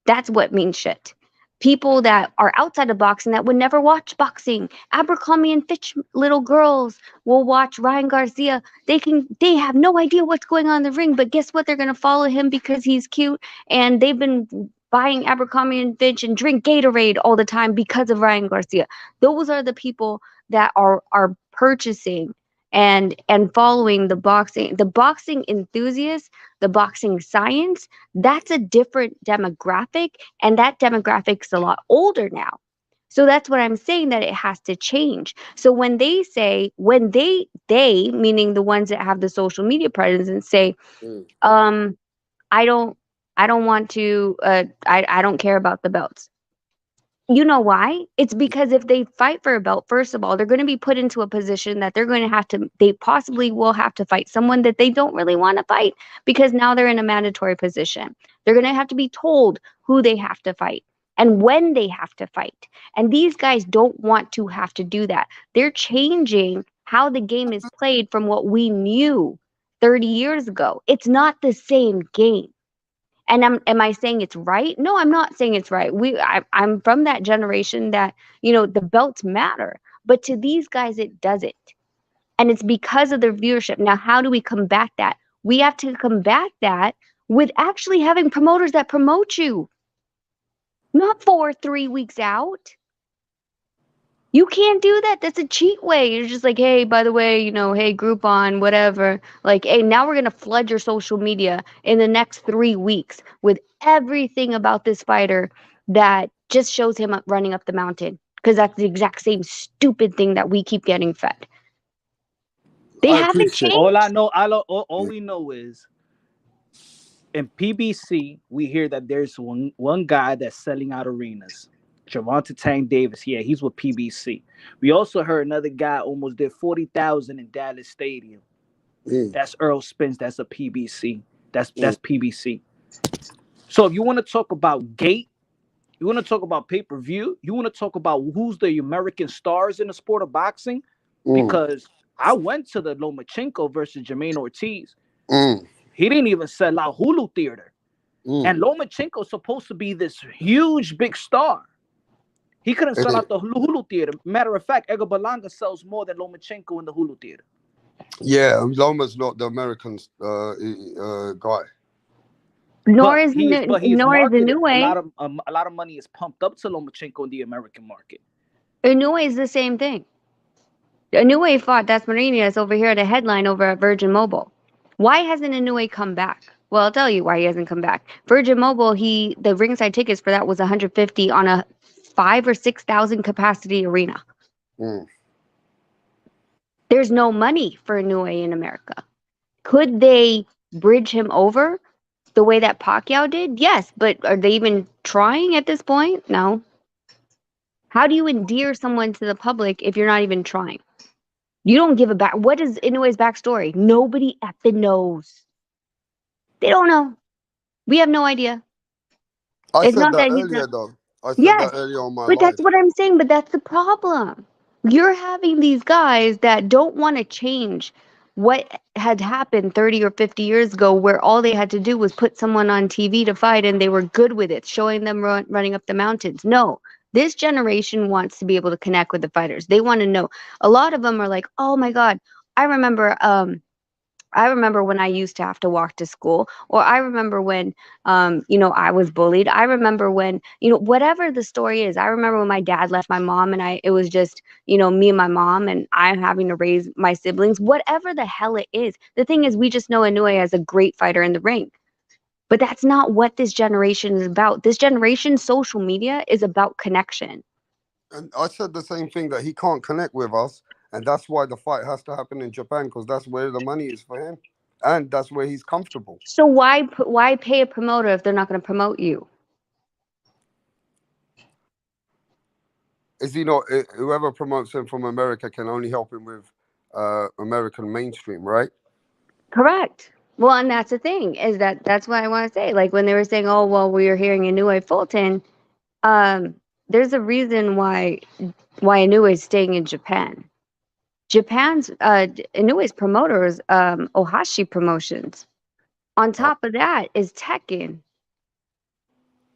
That's what means shit. People that are outside of boxing that would never watch boxing. Abercrombie and Fitch little girls will watch Ryan Garcia. They have no idea what's going on in the ring, but guess what? They're going to follow him because he's cute, and they've been buying Abercrombie and Fitch and drink Gatorade all the time because of Ryan Garcia. Those are the people that are purchasing and following the boxing enthusiasts, the boxing science. That's a different demographic, and that demographic's a lot older now. So that's what I'm saying, that it has to change. So when they say, they meaning the ones that have the social media presence, say, I don't want to, I don't care about the belts. You know why? It's because if they fight for a belt, first of all, they're going to be put into a position that they possibly will have to fight someone that they don't really want to fight, because now they're in a mandatory position. They're going to have to be told who they have to fight and when they have to fight. And these guys don't want to have to do that. They're changing how the game is played from what we knew 30 years ago. It's not the same game. And am I saying it's right? No, I'm not saying it's right. I'm from that generation that, the belts matter. But to these guys, it doesn't. And it's because of their viewership. Now, how do we combat that? We have to combat that with actually having promoters that promote you. Not 4 or 3 weeks out. You can't do that. That's a cheat way. You're just like, hey, by the way, hey, Groupon, whatever. Like, hey, now we're going to flood your social media in the next 3 weeks with everything about this fighter that just shows him running up the mountain. Because that's the exact same stupid thing that we keep getting fed. They haven't changed. All we know is in PBC, we hear that there's one guy that's selling out arenas. Gervonta Tank Davis, yeah, he's with PBC. We also heard another guy almost did 40,000 in Dallas Stadium. That's Earl Spence. That's a PBC. That's PBC. So if you want to talk about gate, you want to talk about pay-per-view, you want to talk about who's the American stars in the sport of boxing, because I went to the Lomachenko versus Jermaine Ortiz. He didn't even sell out Hulu Theater. And Lomachenko's supposed to be this huge, big star. He couldn't sell out the Hulu Theater. Matter of fact, Edgar Berlanga sells more than Lomachenko in the Hulu Theater. Yeah, Loma's not the American guy. Nor is Inoue. A lot of money is pumped up to Lomachenko in the American market. Inoue is the same thing. Inoue fought Dasmariñas over here at a headline over at Virgin Mobile. Why hasn't Inoue come back? Well, I'll tell you why he hasn't come back. Virgin Mobile, the ringside tickets for that was $150 on a 5,000 or 6,000 capacity arena. There's no money for Inoue in America. Could they bridge him over the way that Pacquiao did? Yes, but are they even trying at this point? No. How do you endear someone to the public if you're not even trying? You don't give a back. What is Inoue's backstory? Nobody effing knows. They don't know. We have no idea. I said that earlier, though. I said that earlier on my live. But that's what I'm saying. But that's the problem. You're having these guys that don't want to change what had happened 30 or 50 years ago, where all they had to do was put someone on TV to fight and they were good with it, showing them running up the mountains. No, this generation wants to be able to connect with the fighters. They want to know. A lot of them are like, oh my God, I remember when I used to have to walk to school, or I remember when, I was bullied. I remember when, whatever the story is. I remember when my dad left my mom and it was just, me and my mom and I'm having to raise my siblings, whatever the hell it is. The thing is, we just know Inoue as a great fighter in the ring. But that's not what this generation is about. This generation's social media is about connection. And I said the same thing, that he can't connect with us. And that's why the fight has to happen in Japan, because that's where the money is for him. And that's where he's comfortable. So why pay a promoter if they're not going to promote you? Is he not? Whoever promotes him from America can only help him with American mainstream, right? Correct. Well, and that's the thing, is that's what I want to say. Like when they were saying, oh, well, we are hearing Inoue Fulton, there's a reason why Inoue is staying in Japan. Japan's Inoue's promoters, Ohashi Promotions. On top of that is Tekken.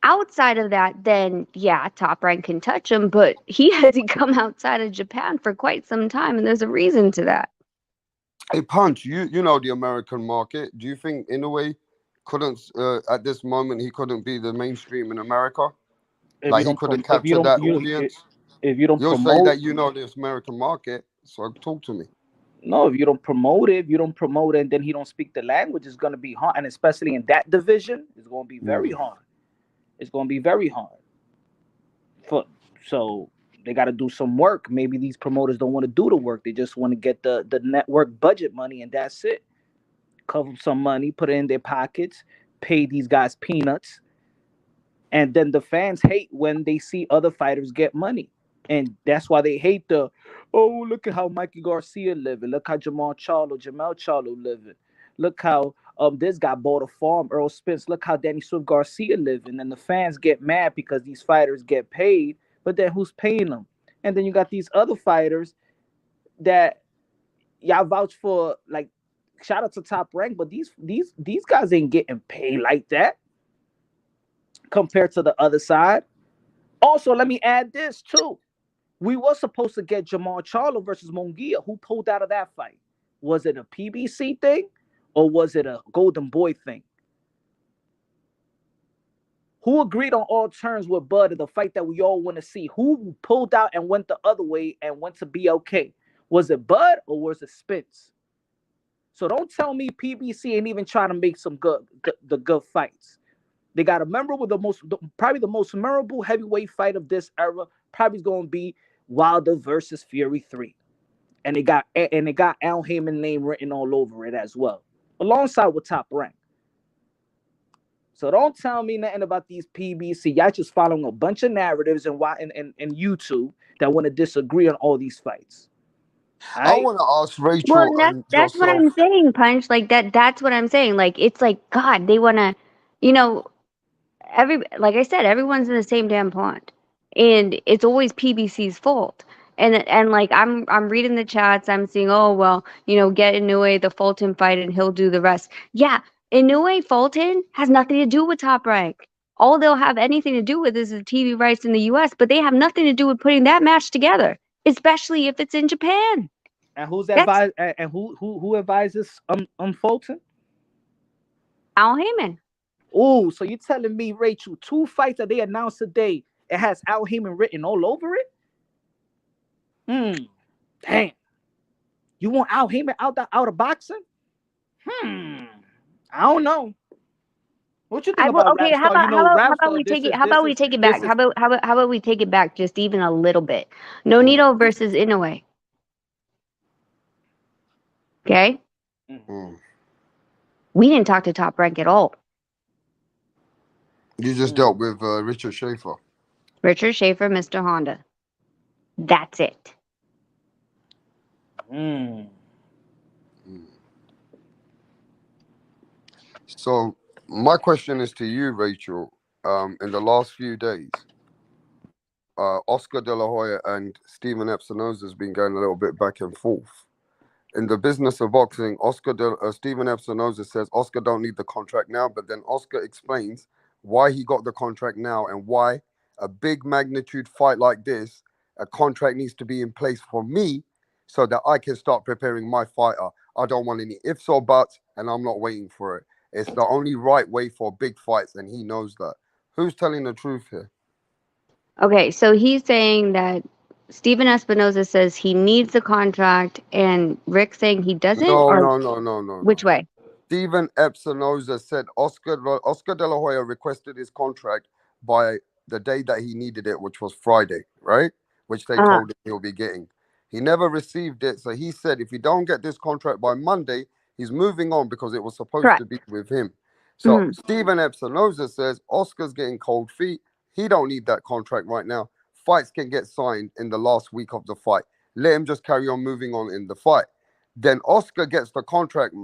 Outside of that, then yeah, Top Rank can touch him, but he hasn't come outside of Japan for quite some time, and there's a reason to that. Hey, Punch, you know the American market. Do you think Inoue couldn't at this moment he couldn't be the mainstream in America. If Like you he don't couldn't if you capture don't that you audience. if you don't You'll say promote, that you know this American market, so talk to me. no, if you don't promote it, if you don't promote it, and then he don't speak the language, it's gonna be hard. And especially in that division, it's gonna be very Mm. hard. It's gonna be very hard. For so they got to do some work. Maybe these promoters don't want to do the work. They just want to get the network budget money, and that's it. Cover some money, put it in their pockets, pay these guys peanuts, and then the fans hate when they see other fighters get money, and that's why they hate the, oh, look at how Mikey Garcia living, look how Jamel Charlo living, look how this guy bought a farm, Earl Spence, look how Danny Swift Garcia living, and the fans get mad because these fighters get paid, but then who's paying them? And then you got these other fighters that y'all vouch for, like, shout out to Top Rank, but these guys ain't getting paid like that compared to the other side. Also, let me add this too. We were supposed to get Jamal Charlo versus Munguia. Who pulled out of that fight? Was it a PBC thing or was it a Golden Boy thing? Who agreed on all terms with Bud in the fight that we all want to see? Who pulled out and went the other way and went to be okay? Was it Bud or was it Spence? So don't tell me PBC ain't even trying to make some good fights. They got to remember with probably the most memorable heavyweight fight of this era probably is going to be Wilder versus Fury 3. And it got Al Heyman name written all over it as well, alongside with Top Rank. So don't tell me nothing about these PBC. Y'all just following a bunch of narratives and YouTube that want to disagree on all these fights. I want to ask Rachel Well, and that's what yourself. I'm saying, Punch. Like that's what I'm saying. Like it's like God, they want to, you know, like I said, everyone's in the same damn pond, and it's always PBC's fault. And like I'm reading the chats, I'm seeing, oh well, get Inoue the Fulton fight and he'll do the rest. Yeah, Inoue Fulton has nothing to do with Top Rank. All they'll have anything to do with is the TV rights in the U.S., but they have nothing to do with putting that match together, especially if it's in Japan. And who's That's advised? And who advises Fulton? Al Heyman. Oh, so you're telling me, Rachel, 2 fights that they announced today, it has Al Heyman written all over it? Damn. You want Al Heyman out of boxing? I don't know. What you think about okay? Rapstar? How about we take it? How about we take it back? How about we take it back just even a little bit? Nonito versus Inoue. Okay. We didn't talk to Top Rank at all. You just dealt with Richard Schaefer. Richard Schaefer, Mr. Honda. That's it. So my question is to you, Rachel. In the last few days, Oscar De La Hoya and Steven Epinoza has been going a little bit back and forth. In the business of boxing, Steven Epinoza says Oscar don't need the contract now, but then Oscar explains why he got the contract now and why a big magnitude fight like this, a contract needs to be in place for me so that I can start preparing my fighter. I don't want any ifs or buts, and I'm not waiting for it. It's the only right way for big fights, and he knows that. Who's telling the truth here? Okay, so he's saying that Steven Espinoza says he needs the contract, and Rick saying he doesn't? No. Which way? Steven Epinoza said Oscar De La Hoya requested his contract by the day that he needed it, which was Friday, right? Which they told him he'll be getting. He never received it, so he said if he don't get this contract by Monday, he's moving on because it was supposed to be with him. So Steven Epinoza says Oscar's getting cold feet. He don't need that contract right now. Fights can get signed in the last week of the fight. Let him just carry on moving on in the fight. Then Oscar gets the contract.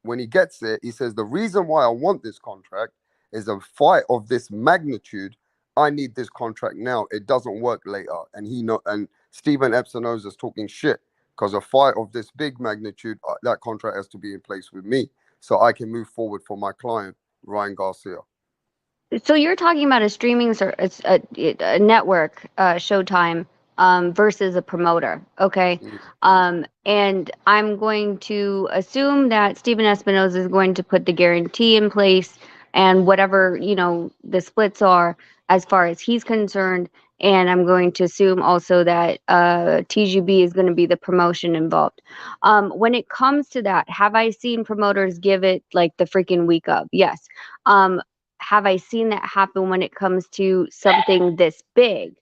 When he gets it, he says, the reason why I want this contract is a fight of this magnitude. I need this contract now. It doesn't work later. And Steven Epinoza is talking shit because a fight of this big magnitude, that contract has to be in place with me so I can move forward for my client, Ryan Garcia. So you're talking about a streaming a network, Showtime, versus a promoter. Okay. And I'm going to assume that Steven Espinoza is going to put the guarantee in place and whatever, the splits are as far as he's concerned. And I'm going to assume also that TGB is going to be the promotion involved. When it comes to that, have I seen promoters give it like the freaking week of? Yes. Have I seen that happen when it comes to something this big?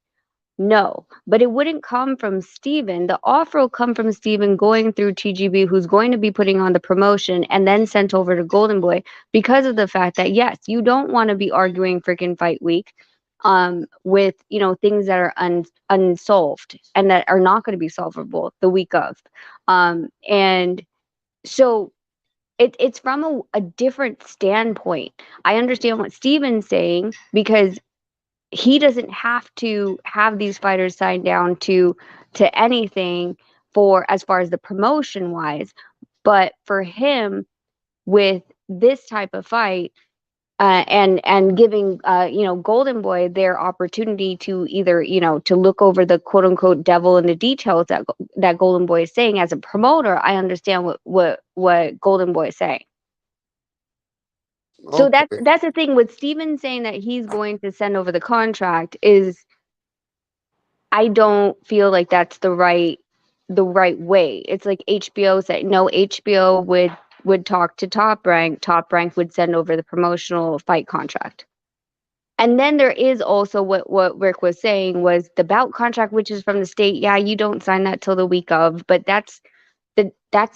No, but it wouldn't come from Steven. The offer will come from Steven going through TGB, who's going to be putting on the promotion and then sent over to Golden Boy because of the fact that, yes, you don't want to be arguing freaking fight week with, things that are unsolved and that are not going to be solvable the week of. And so it's from a different standpoint. I understand what Steven's saying because he doesn't have to have these fighters signed down to anything for as far as the promotion wise, but for him with this type of fight and giving Golden Boy their opportunity to either to look over the quote unquote devil in the details that Golden Boy is saying. As a promoter, I understand what Golden Boy is saying. So that's the thing with Steven saying that he's going to send over the contract is I don't feel like that's the right way. It's like HBO said, no, HBO would talk to Top Rank. Top Rank would send over the promotional fight contract. And then there is also what Rick was saying was the bout contract, which is from the state. Yeah, you don't sign that till the week of, but that's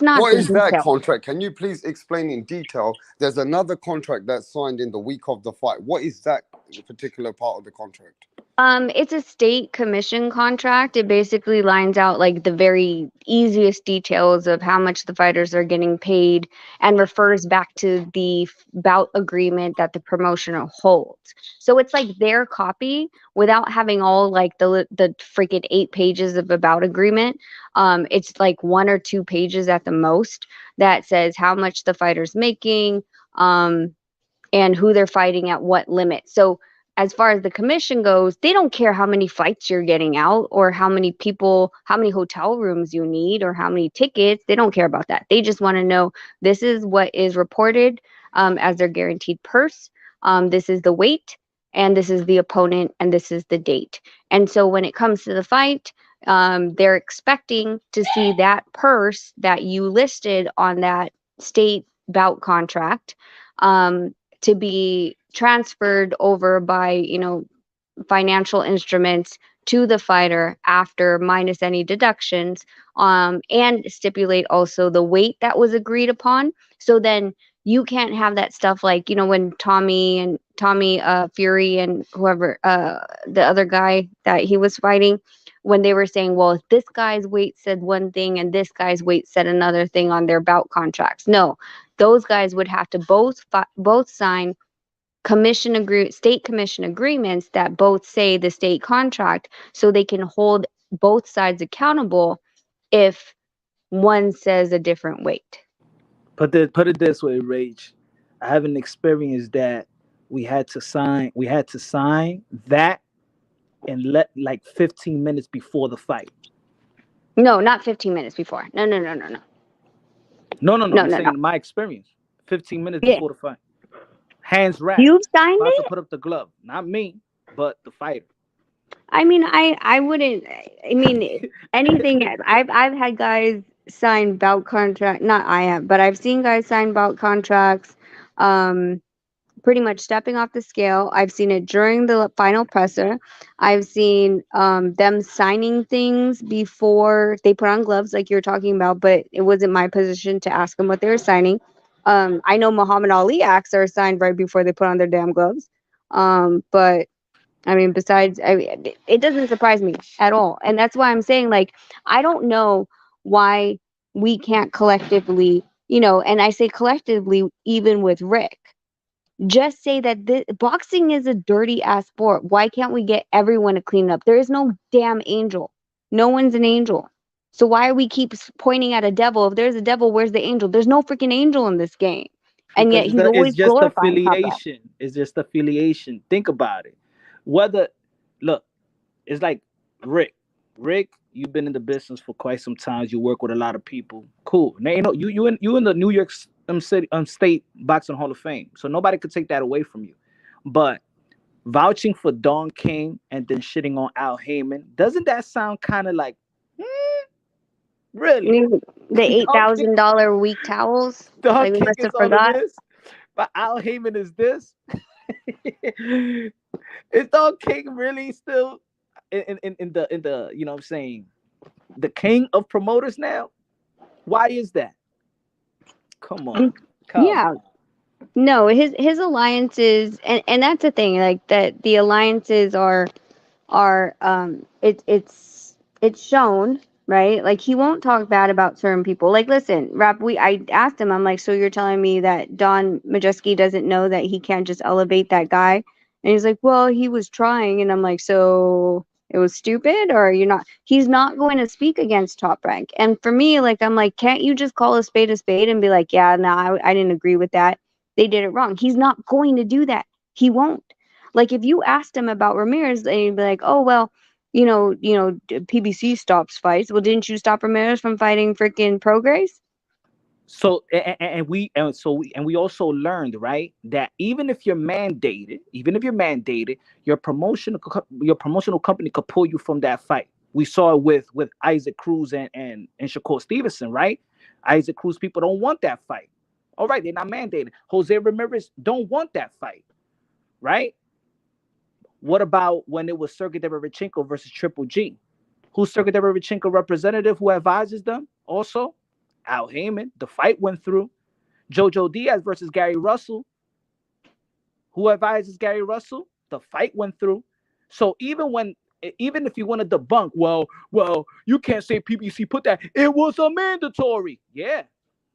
not what the is detail. that contract? Can you please explain in detail? There's another contract that's signed in the week of the fight. What is that particular part of the contract? It's a state commission contract. It basically lines out like the very easiest details of how much the fighters are getting paid and refers back to the bout agreement that the promotioner holds. So it's like their copy without having all like the freaking 8 pages of a bout agreement. It's like 1 or 2 pages at the most that says how much the fighter's making, and who they're fighting at what limit. So as far as the commission goes, they don't care how many fights you're getting out or how many people, how many hotel rooms you need or how many tickets. They don't care about that. They just want to know this is what is reported as their guaranteed purse. This is the weight and this is the opponent and this is the date. And so when it comes to the fight, they're expecting to see that purse that you listed on that state bout contract to be transferred over by, financial instruments to the fighter after minus any deductions, and stipulate also the weight that was agreed upon. So then you can't have that stuff like, when Tommy Fury and whoever, the other guy that he was fighting, when they were saying, well, if this guy's weight said one thing and this guy's weight said another thing on their bout contracts. No, those guys would have to both sign state commission agreements that both say the state contract so they can hold both sides accountable if one says a different weight. Put it this way, Rage. I have an experience that we had to sign that and let like 15 minutes before the fight. No, not 15 minutes before. No. No. I'm saying in my experience, 15 minutes before the fight. Hands wrapped. You've signed about it? to put up the glove. Not me, but the fighter. I mean, I wouldn't. I mean, anything. I've had guys sign bout contract. Not I have, but I've seen guys sign bout contracts. Pretty much stepping off the scale. I've seen it during the final presser. I've seen them signing things before they put on gloves, like you're talking about. But it wasn't my position to ask them what they were signing. I know Muhammad Ali acts are signed right before they put on their damn gloves. But I mean, besides, it doesn't surprise me at all. And that's why I'm saying, like, I don't know why we can't collectively, and I say collectively, even with Rick, just say that boxing is a dirty ass sport. Why can't we get everyone to clean up? There is no damn angel. No one's an angel. So why we keep pointing at a devil? If there's a devil, where's the angel? There's no freaking angel in this game. And yet he's always glorifying affiliation. It's just affiliation. Think about it. Look, it's like Rick. Rick, you've been in the business for quite some time. You work with a lot of people. Cool. Now you know you in the New York City State Boxing Hall of Fame, so nobody could take that away from you. But vouching for Don King and then shitting on Al Heyman, doesn't that sound kind of like, really? The Don King, $8,000 weak towels. Don Like we King must is have all of forgot. this, but Al Heyman is this. Is Don King really still in the you know what I'm saying, the king of promoters now? Why is that? Come on. Yeah. No, his alliances, and that's the thing, like that the alliances are it's shown, right? Like he won't talk bad about certain people. Like listen, Rap, I asked him, I'm like, so you're telling me that Don Majeski doesn't know that he can't just elevate that guy? And he's like, well, he was trying. And I'm like, so it was stupid, or you're not? He's not going to speak against Top Rank. And for me, like, I'm like, can't you just call a spade and be like, yeah, no, I didn't agree with that. They did it wrong. He's not going to do that. He won't. Like if you asked him about Ramirez, and he'd be like, oh well, PBC stops fights. Well, didn't you stop Ramirez from fighting freaking Prograis? So we also learned, right, that even if you're mandated, your promotional company could pull you from that fight. We saw it with Isaac Cruz and Shakur Stevenson, right? Isaac Cruz people don't want that fight. All right, they're not mandated. Jose Ramirez don't want that fight, right? What about when it was Sergey Derevchenko versus Triple G? Who's Sergey Derevchenko representative who advises them? Also, Al Heyman. The fight went through. Jojo Diaz versus Gary Russell. Who advises Gary Russell? The fight went through. So even if you want to debunk, well, you can't say PBC put that. It was a mandatory. Yeah.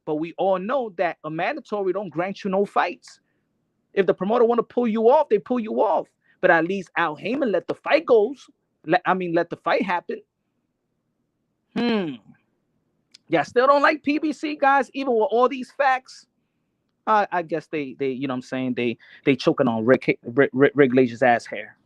But we all know that a mandatory don't grant you no fights. If the promoter want to pull you off, they pull you off. But at least Al Heyman let the fight let the fight happen. Yeah, still don't like PBC, guys, even with all these facts. I guess they you know what I'm saying, they choking on Rick Glazier's ass hair.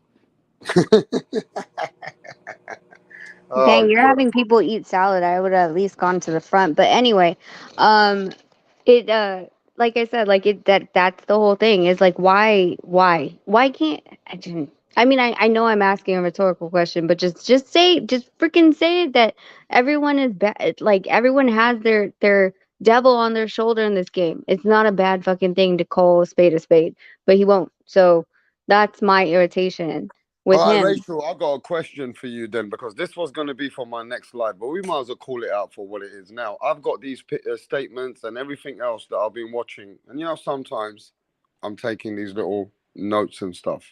Dang, you're having people eat salad. I would have at least gone to the front. But anyway, it like I said, like that's the whole thing. Is like why can't I know I'm asking a rhetorical question, but just freaking say it, that everyone is bad. Like everyone has their devil on their shoulder in this game. It's not a bad fucking thing to call a spade, but he won't. So that's my irritation with All right, him. Rachel, I got a question for you then, because this was going to be for my next live, but we might as well call it out for what it is now. I've got these statements and everything else that I've been watching, and sometimes I'm taking these little notes and stuff.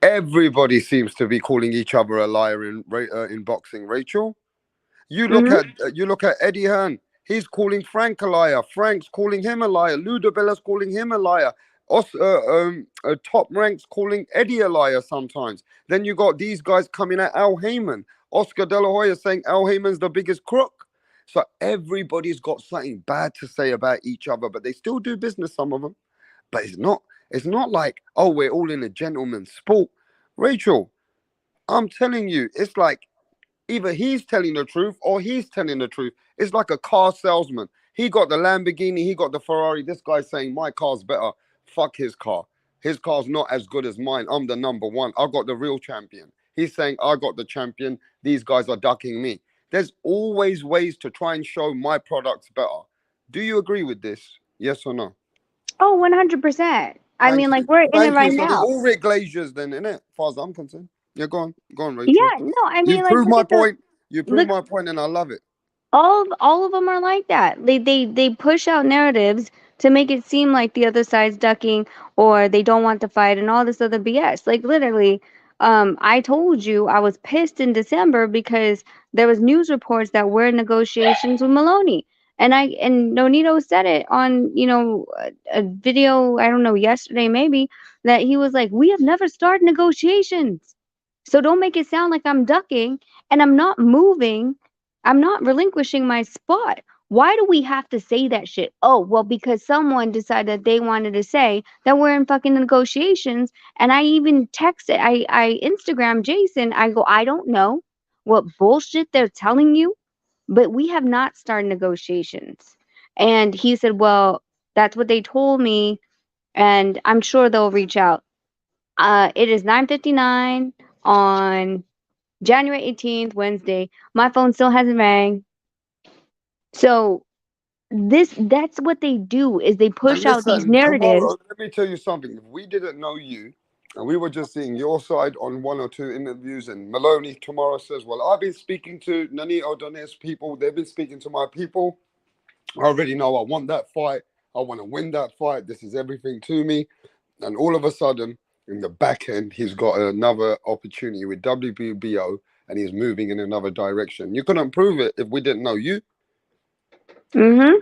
Everybody seems to be calling each other a liar in boxing. Rachel, you look at Eddie Hearn. He's calling Frank a liar. Frank's calling him a liar. Ludovilla's calling him a liar. Top Rank's calling Eddie a liar sometimes. Then you got these guys coming at Al Heyman. Oscar De La Hoya saying Al Heyman's the biggest crook. So everybody's got something bad to say about each other, but they still do business, some of them. But it's not like, oh, we're all in a gentleman's sport. Rachel, I'm telling you, it's like either he's telling the truth or he's telling the truth. It's like a car salesman. He got the Lamborghini, he got the Ferrari. This guy's saying, my car's better. Fuck his car. His car's not as good as mine. I'm the number one. I got the real champion. He's saying, I got the champion. These guys are ducking me. There's always ways to try and show my product's better. Do you agree with this? Yes or no? Oh, 100%. I mean, like, we're in it right So they're now. all Rick Glaziers then, innit? As far as I'm concerned. Yeah, go on, Rachel. Yeah, no, I mean, You like, prove look my at the point. You prove look. my point, and I love it. All of them are like that. They push out narratives to make it seem like the other side's ducking, or they don't want to fight, and all this other BS. Like literally, I told you I was pissed in December because there was news reports that we're in negotiations with Maloney, and Nonito said it on a video, I don't know, yesterday maybe, that he was like, we have never started negotiations, so don't make it sound like I'm ducking and I'm not moving. I'm not relinquishing my spot. Why do we have to say that shit? Oh, well, because someone decided that they wanted to say that we're in fucking negotiations. And I even texted, I Instagram Jason. I go, I don't know. what bullshit they're telling you, but we have not started negotiations. And he said, well, that's what they told me, and I'm sure they'll reach out. It is 9:59 on January 18th, Wednesday. My phone still hasn't rang. So that's what they do, is they And push out these listen, narratives. tomorrow, let me tell you something. If we didn't know you and we were just seeing your side on one or two interviews, and Maloney tomorrow says, well, I've been speaking to Nani or Donaire's people, they've been speaking to my people. I already know I want that fight. I want to win that fight. This is everything to me. And all of a sudden, in the back end, he's got another opportunity with WBO and he's moving in another direction. You couldn't prove it if we didn't know you. Mm-hmm.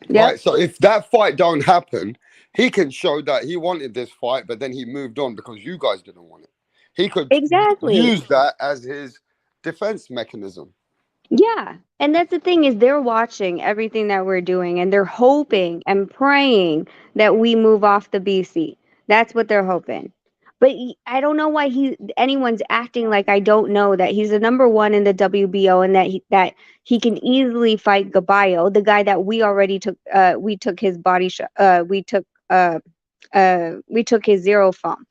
Yep. Right. So if that fight don't happen, he can show that he wanted this fight, but then he moved on because you guys didn't want it. He could Exactly. use that as his defense mechanism. Yeah. And that's the thing, is they're watching everything that we're doing, and they're hoping and praying that we move off the BC. That's what they're hoping. But I don't know why anyone's acting like I don't know that he's the number one in the WBO, and that he can easily fight Gaballo, the guy that we already took. We took his body shot. We took his zero from.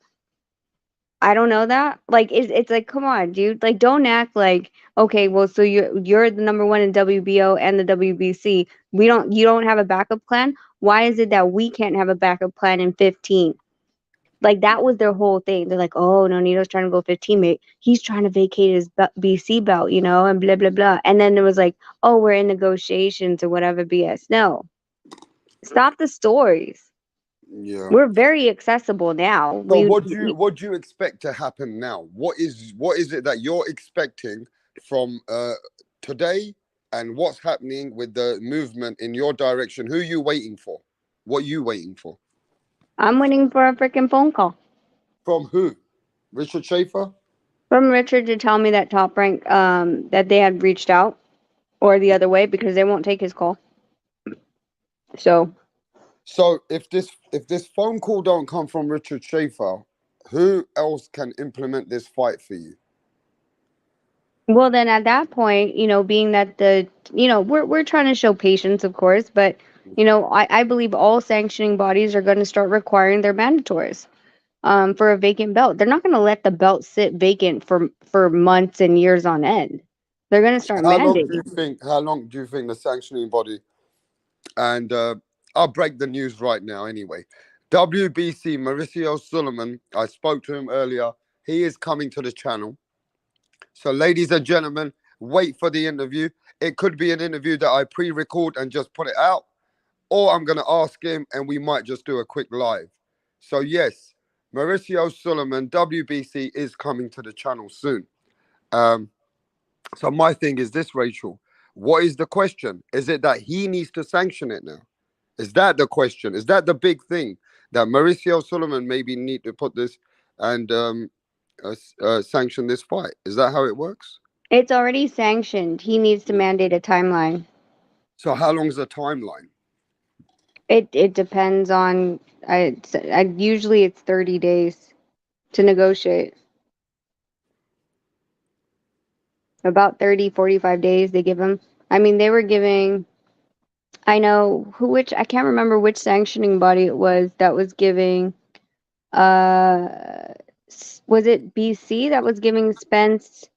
I don't know that. Like, it's like, come on, dude. Like, don't act like, okay, well, so you're the number one in WBO and the WBC. You don't have a backup plan. Why is it that we can't have a backup plan in 15? Like, that was their whole thing. They're like, oh, no, Nito's trying to go 15, mate. He's trying to vacate his BC belt, and blah, blah, blah. And then it was like, oh, we're in negotiations or whatever BS. No. Stop the stories. Yeah. We're very accessible now. So what do you expect to happen now? What is it that you're expecting from today, and what's happening with the movement in your direction? Who are you waiting for? What are you waiting for? I'm waiting for a freaking phone call. From who? Richard Schaefer? From Richard to tell me that Top Rank, that they had reached out, or the other way, because they won't take his call. So if this phone call don't come from Richard Schaefer, who else can implement this fight for you? well, then at that point, being that we're trying to show patience, of course, but I believe all sanctioning bodies are going to start requiring their mandatories for a vacant belt. They're not going to let the belt sit vacant for months and years on end. They're going to start mandating. How long do you think the sanctioning body, and I'll break the news right now anyway. WBC Mauricio Suleiman, I spoke to him earlier. He is coming to the channel. So ladies and gentlemen, wait for the interview. It could be an interview that I pre-record and just put it out, or I'm going to ask him and we might just do a quick live. So yes, Mauricio Suleiman, WBC, is coming to the channel soon. So my thing is this, Rachel. What is the question? Is it that he needs to sanction it now? Is that the question? Is that the big thing? That Mauricio Suleiman maybe need to put this and sanction this fight? Is that how it works? It's already sanctioned. He needs to mandate a timeline. So how long is the timeline? It depends on. Usually it's 30 days to negotiate. About 30, 45 days they give him. I mean, they were giving. I know I can't remember which sanctioning body it was that was giving. Was it BC that was giving Spence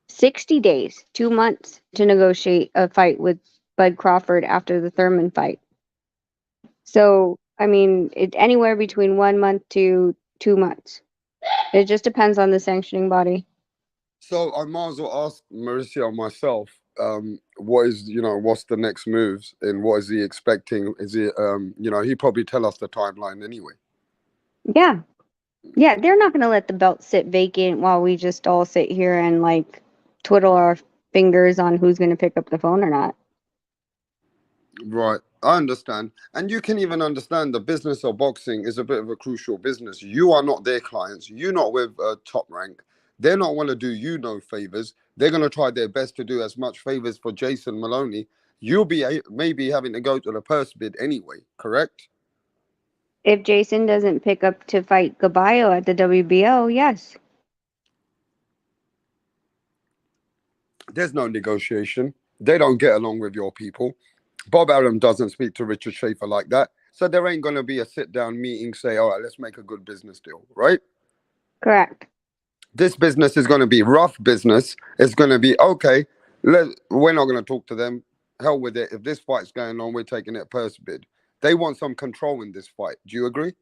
60 days, 2 months to negotiate a fight with Bud Crawford after the Thurman fight? So, I mean, it's anywhere between 1 month to 2 months. It just depends on the sanctioning body. So I might as well ask Mauricio myself, what's the next moves and what is he expecting? Is he, he probably tell us the timeline anyway. Yeah. Yeah, they're not going to let the belt sit vacant while we just all sit here and like twiddle our fingers on who's going to pick up the phone or not. Right. I understand. And you can even understand the business of boxing is a bit of a crucial business. You are not their clients. You're not with Top Rank. They're not going to do you no favors. They're going to try their best to do as much favors for Jason Maloney. You'll be maybe having to go to the purse bid anyway, correct? If Jason doesn't pick up to fight Gaballo at the WBO, yes. There's no negotiation. They don't get along with your people. Bob Arum doesn't speak to Richard Schaefer like that. So there ain't going to be a sit-down meeting, say, all right, let's make a good business deal, right? Correct. This business is going to be rough business. It's going to be, okay, we're not going to talk to them. Hell with it. If this fight's going on, we're taking it purse bid. They want some control in this fight. Do you agree?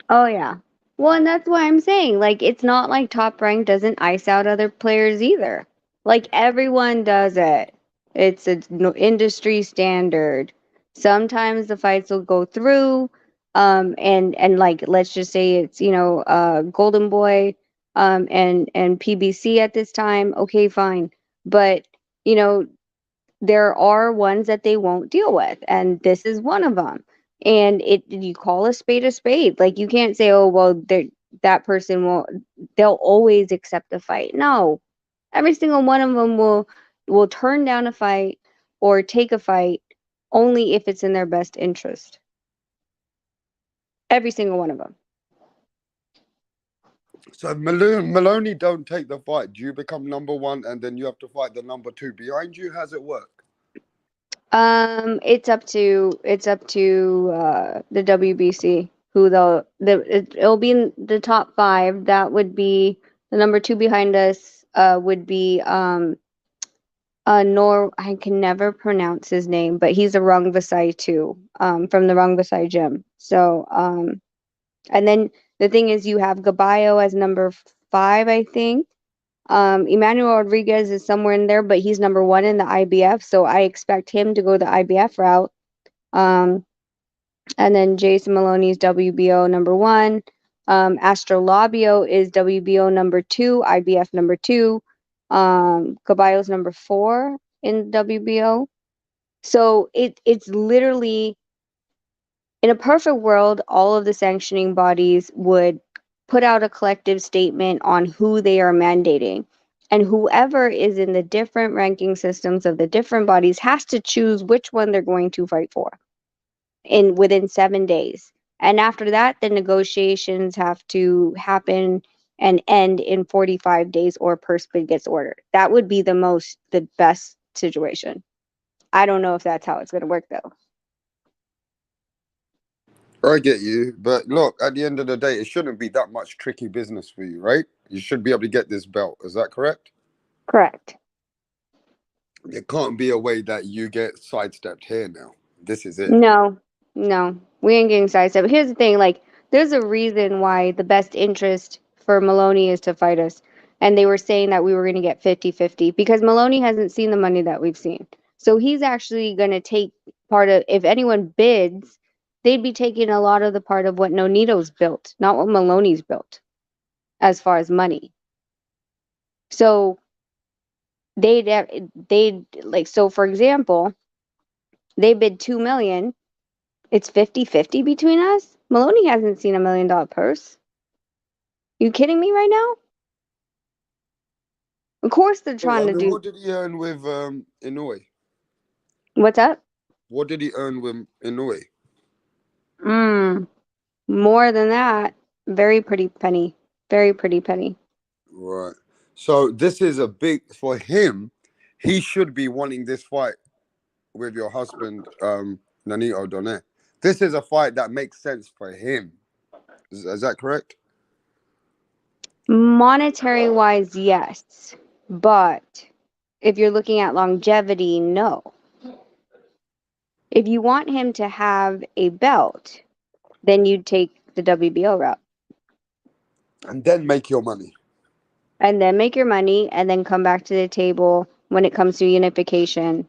Oh yeah. Well, and that's why I'm saying, like, it's not like Top Rank doesn't ice out other players either. Like, everyone does it. It's a industry standard. Sometimes the fights will go through, and like, let's just say it's, Golden Boy, and PBC at this time. Okay, fine. But, you know, there are ones that they won't deal with, and this is one of them. And you call a spade a spade. Like, you can't say, oh well, that person they'll always accept the fight. No, every single one of them will turn down a fight or take a fight only if it's in their best interest. Every single one of them. So Maloney don't take the fight. Do you become number one and then you have to fight the number two behind you? How's it work? It's up to the WBC who it'll be in the top 5. That would be the number 2 behind us. Would be I can never pronounce his name, but he's a Rungvisai too. From the Rungvisai gym. So and then the thing is, you have Gabayo as number 5, I think. Emmanuel Rodriguez is somewhere in there, but he's number 1 in the IBF, so I expect him to go the IBF route. And then Jason Maloney's WBO number 1. Astrolabio is WBO number 2, IBF number 2. Caballo's number 4 in WBO. So it's literally, in a perfect world, all of the sanctioning bodies would put out a collective statement on who they are mandating. And whoever is in the different ranking systems of the different bodies has to choose which one they're going to fight for within 7 days. And after that, the negotiations have to happen and end in 45 days or purse bid gets ordered. That would be the best situation. I don't know if that's how it's going to work, though. I get you, but look, at the end of the day, it shouldn't be that much tricky business for you, right? You should be able to get this belt. Is that correct? Correct. There can't be a way that you get sidestepped here now. This is it. No, we ain't getting sidestepped. Here's the thing, like, there's a reason why the best interest for Maloney is to fight us. And they were saying that we were going to get 50-50 because Maloney hasn't seen the money that we've seen. So he's actually going to take part of, if anyone bids, they'd be taking a lot of the part of what Nonito's built, not what Maloney's built, as far as money. So they'd like, so for example, they bid $2 million. It's 50-50 between us. Maloney hasn't seen $1 million purse. You kidding me right now? Of course they're trying to do. What did he earn with Inoue? What's up? What did he earn with Inoue? More than that. Very pretty penny. Very pretty penny. Right. So this is a big, for him, he should be wanting this fight with your husband, Nonito Donaire. This is a fight that makes sense for him. Is that correct? Monetary wise, yes. But if you're looking at longevity, no. If you want him to have a belt, then you'd take the WBO route. And then make your money. And then make your money and then come back to the table when it comes to unification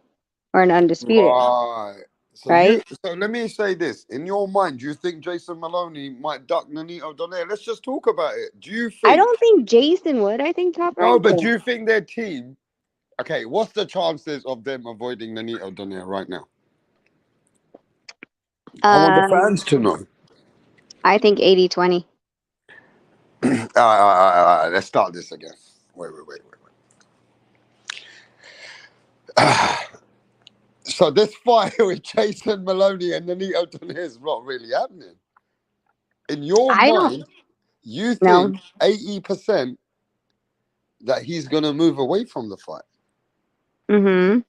or an undisputed. Right. So right? So let me say this. In your mind, do you think Jason Maloney might duck Nonito Donaire? Let's just talk about it. Do you think... I don't think Jason would. I think Top Rank. No, but do you think their team... Okay, what's the chances of them avoiding Nonito Donaire right now? I want the fans to know. I think 80-20. Let's start this again. Wait. So this fight with Jason Maloney and Nonito Donaire is not really happening. In your mind, you think 80% that he's going to move away from the fight? Mm-hmm.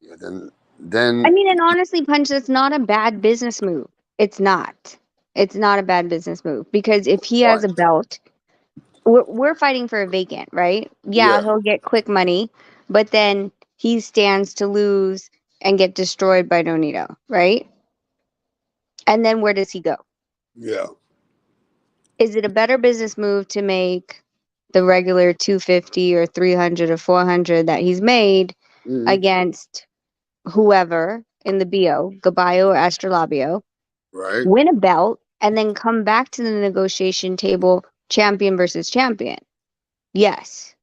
Yeah, then I mean, and honestly, Punch, that's not a bad business move. It's not. It's not a bad business move because if he has right. a belt, we're fighting for a vacant, right? Yeah, Yeah, he'll get quick money, but then he stands to lose and get destroyed by Nonito, right? And then where does he go? yeah. Is it a better business move to make the regular 250 or 300 or 400 that he's made Mm, against whoever in the BO, Gabayo or Astrolabio, right. win a belt, and then come back to the negotiation table champion versus champion? Yes.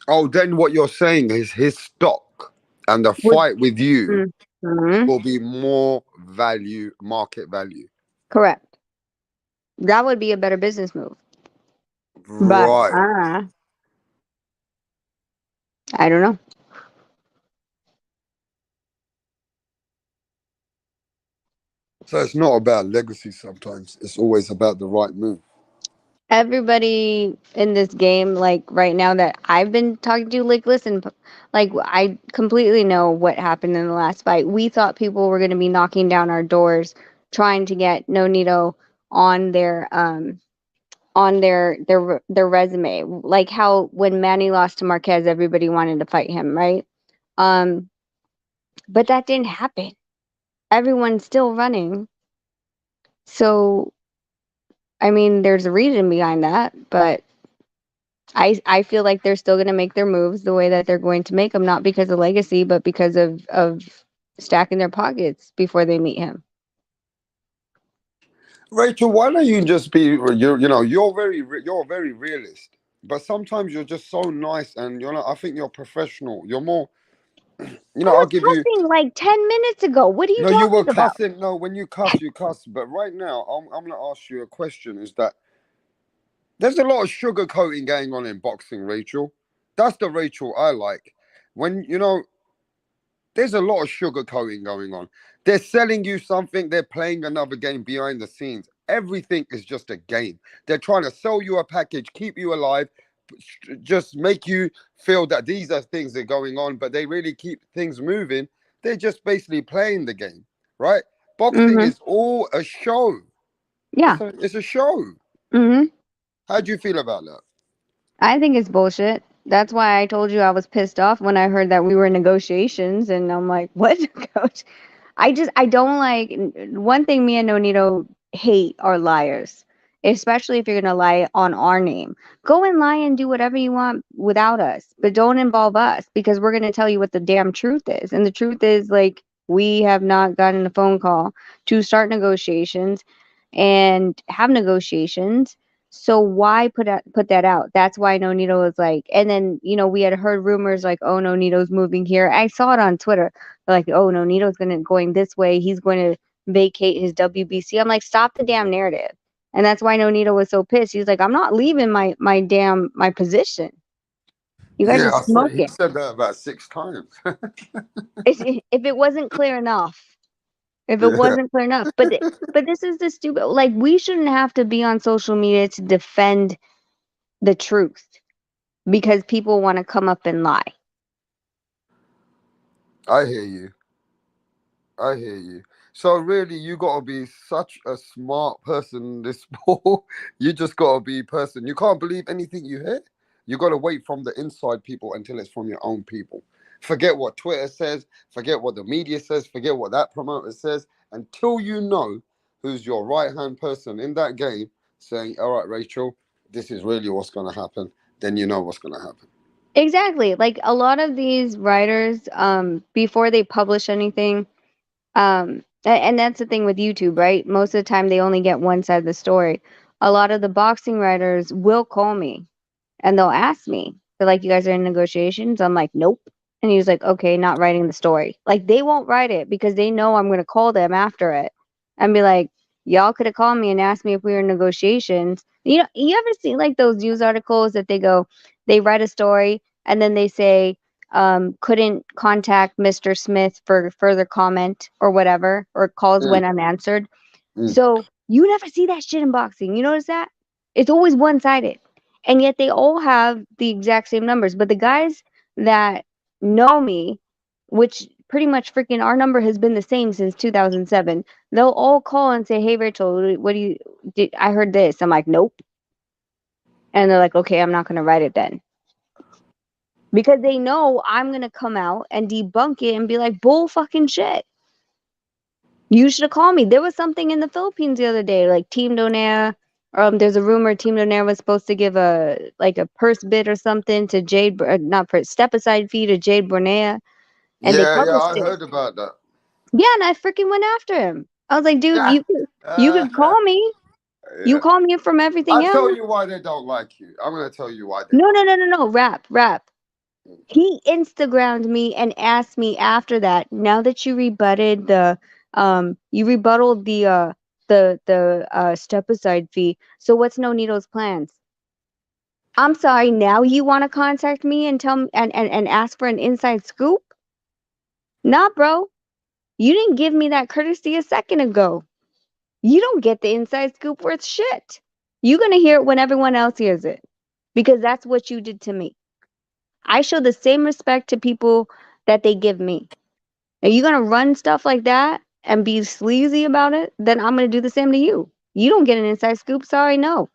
Oh, then what you're saying is his stock and the Would fight with you Mhm. will be more value, market value. Correct. That would be a better business move. But Right. I don't know. So it's not about legacy sometimes. It's always about the right move. Everybody in this game, like right now that I've been talking to, like, listen, like, I completely know what happened in the last fight. We thought people were going to be knocking down our doors trying to get Nonito on their resume, like how when Manny lost to Marquez, everybody wanted to fight him, right? Um, but that didn't happen. Everyone's still running. So, I mean, there's a reason behind that, but I feel like they're still going to make their moves the way that they're going to make them, not because of legacy, but because of stacking their pockets before they meet him. Rachel, why don't you just be you're very realist, but sometimes you're just so nice and I think you're professional. You're more I I'll was give you cussing like 10 minutes ago. What are you no, you were talking about? cussing. No, when you cuss, you cuss. But right now, I'm gonna ask you a question. Is that there's a lot of sugarcoating going on in boxing, Rachel. That's the Rachel I like. When there's a lot of sugarcoating going on. They're selling you something, they're playing another game behind the scenes. Everything is just a game. They're trying to sell you a package, keep you alive, just make you feel that these are things that are going on, but they really keep things moving. They're just basically playing the game, right? Boxing Mm-hmm. is all a show. Yeah. It's a show. Mm-hmm. How do you feel about that? I think it's bullshit. That's why I told you I was pissed off when I heard that we were in negotiations, and I'm like, what, coach? I don't like one thing. Me and Nonito hate are liars, especially if you're gonna lie on our name. Go and lie and do whatever you want without us, but don't involve us because we're gonna tell you what the damn truth is. And the truth is, like, we have not gotten a phone call to start negotiations and have negotiations. So why put that out? That's why Nonito was like, and then we had heard rumors like, oh, Nonito's moving here. I saw it on Twitter. They're like, oh, Nonito's going this way. He's going to vacate his WBC. I'm like, stop the damn narrative. And that's why Nonito was so pissed. He's like, I'm not leaving my position. You guys Yeah, are I said he smoking. said that about 6 times. If it wasn't clear enough. If it Yeah. wasn't clear enough. But this is the stupid, like, we shouldn't have to be on social media to defend the truth because people want to come up and lie. I hear you. I hear you. So really, you gotta be such a smart person in this sport. You just gotta be a person. You can't believe anything you hear. You gotta wait from the inside people until it's from your own people. Forget what Twitter says. Forget what the media says. Forget what that promoter says. Until you know who's your right hand person in that game, saying, "All right, Rachel, this is really what's gonna happen." Then you know what's gonna happen. Exactly. Like a lot of these writers, before they publish anything, and that's the thing with YouTube, right? Most of the time they only get one side of the story. A lot of the boxing writers will call me and they'll ask me, they're like, you guys are in negotiations? I'm like, nope. And he's like, okay, not writing the story. Like, they won't write it because they know I'm going to call them after it and be like, y'all could have called me and asked me if we were in negotiations. You ever see like those news articles that they write a story and then they say, couldn't contact Mr. Smith for further comment or whatever, or calls Mm, when unanswered. mm. So you never see that shit in boxing. You notice that? It's always one sided. And yet they all have the exact same numbers. But the guys that know me, which pretty much freaking our number has been the same since 2007. They'll all call and say, "Hey, Rachel, what do you did? I heard this." I'm like, "Nope," and they're like, "Okay, I'm not gonna write it then," because they know I'm gonna come out and debunk it and be like, "Bull fucking shit. You should have called me." There was something in the Philippines the other day, like Team Donaire. There's a rumor Team Donaire was supposed to give a purse bid or something to Jade, not purse, step aside fee to Jade Bornea, and they Yeah, published I it. heard about that. Yeah, and I freaking went after him. I was like, dude, Yeah. you could call me. You Yeah. call me from everything I'll tell else. you why they don't like you. I'm gonna tell you why they No, don't. no, no, no, no. Rap. He Instagrammed me and asked me after that. Now that you rebutted you rebutted the step aside fee. So what's Nonito's plans? I'm sorry. Now you want to contact me and tell me and ask for an inside scoop? Nah, bro. You didn't give me that courtesy a second ago. You don't get the inside scoop worth shit. You're going to hear it when everyone else hears it because that's what you did to me. I show the same respect to people that they give me. Are you going to run stuff like that and be sleazy about it? Then I'm going to do the same to you. You don't get an inside scoop. Sorry, no.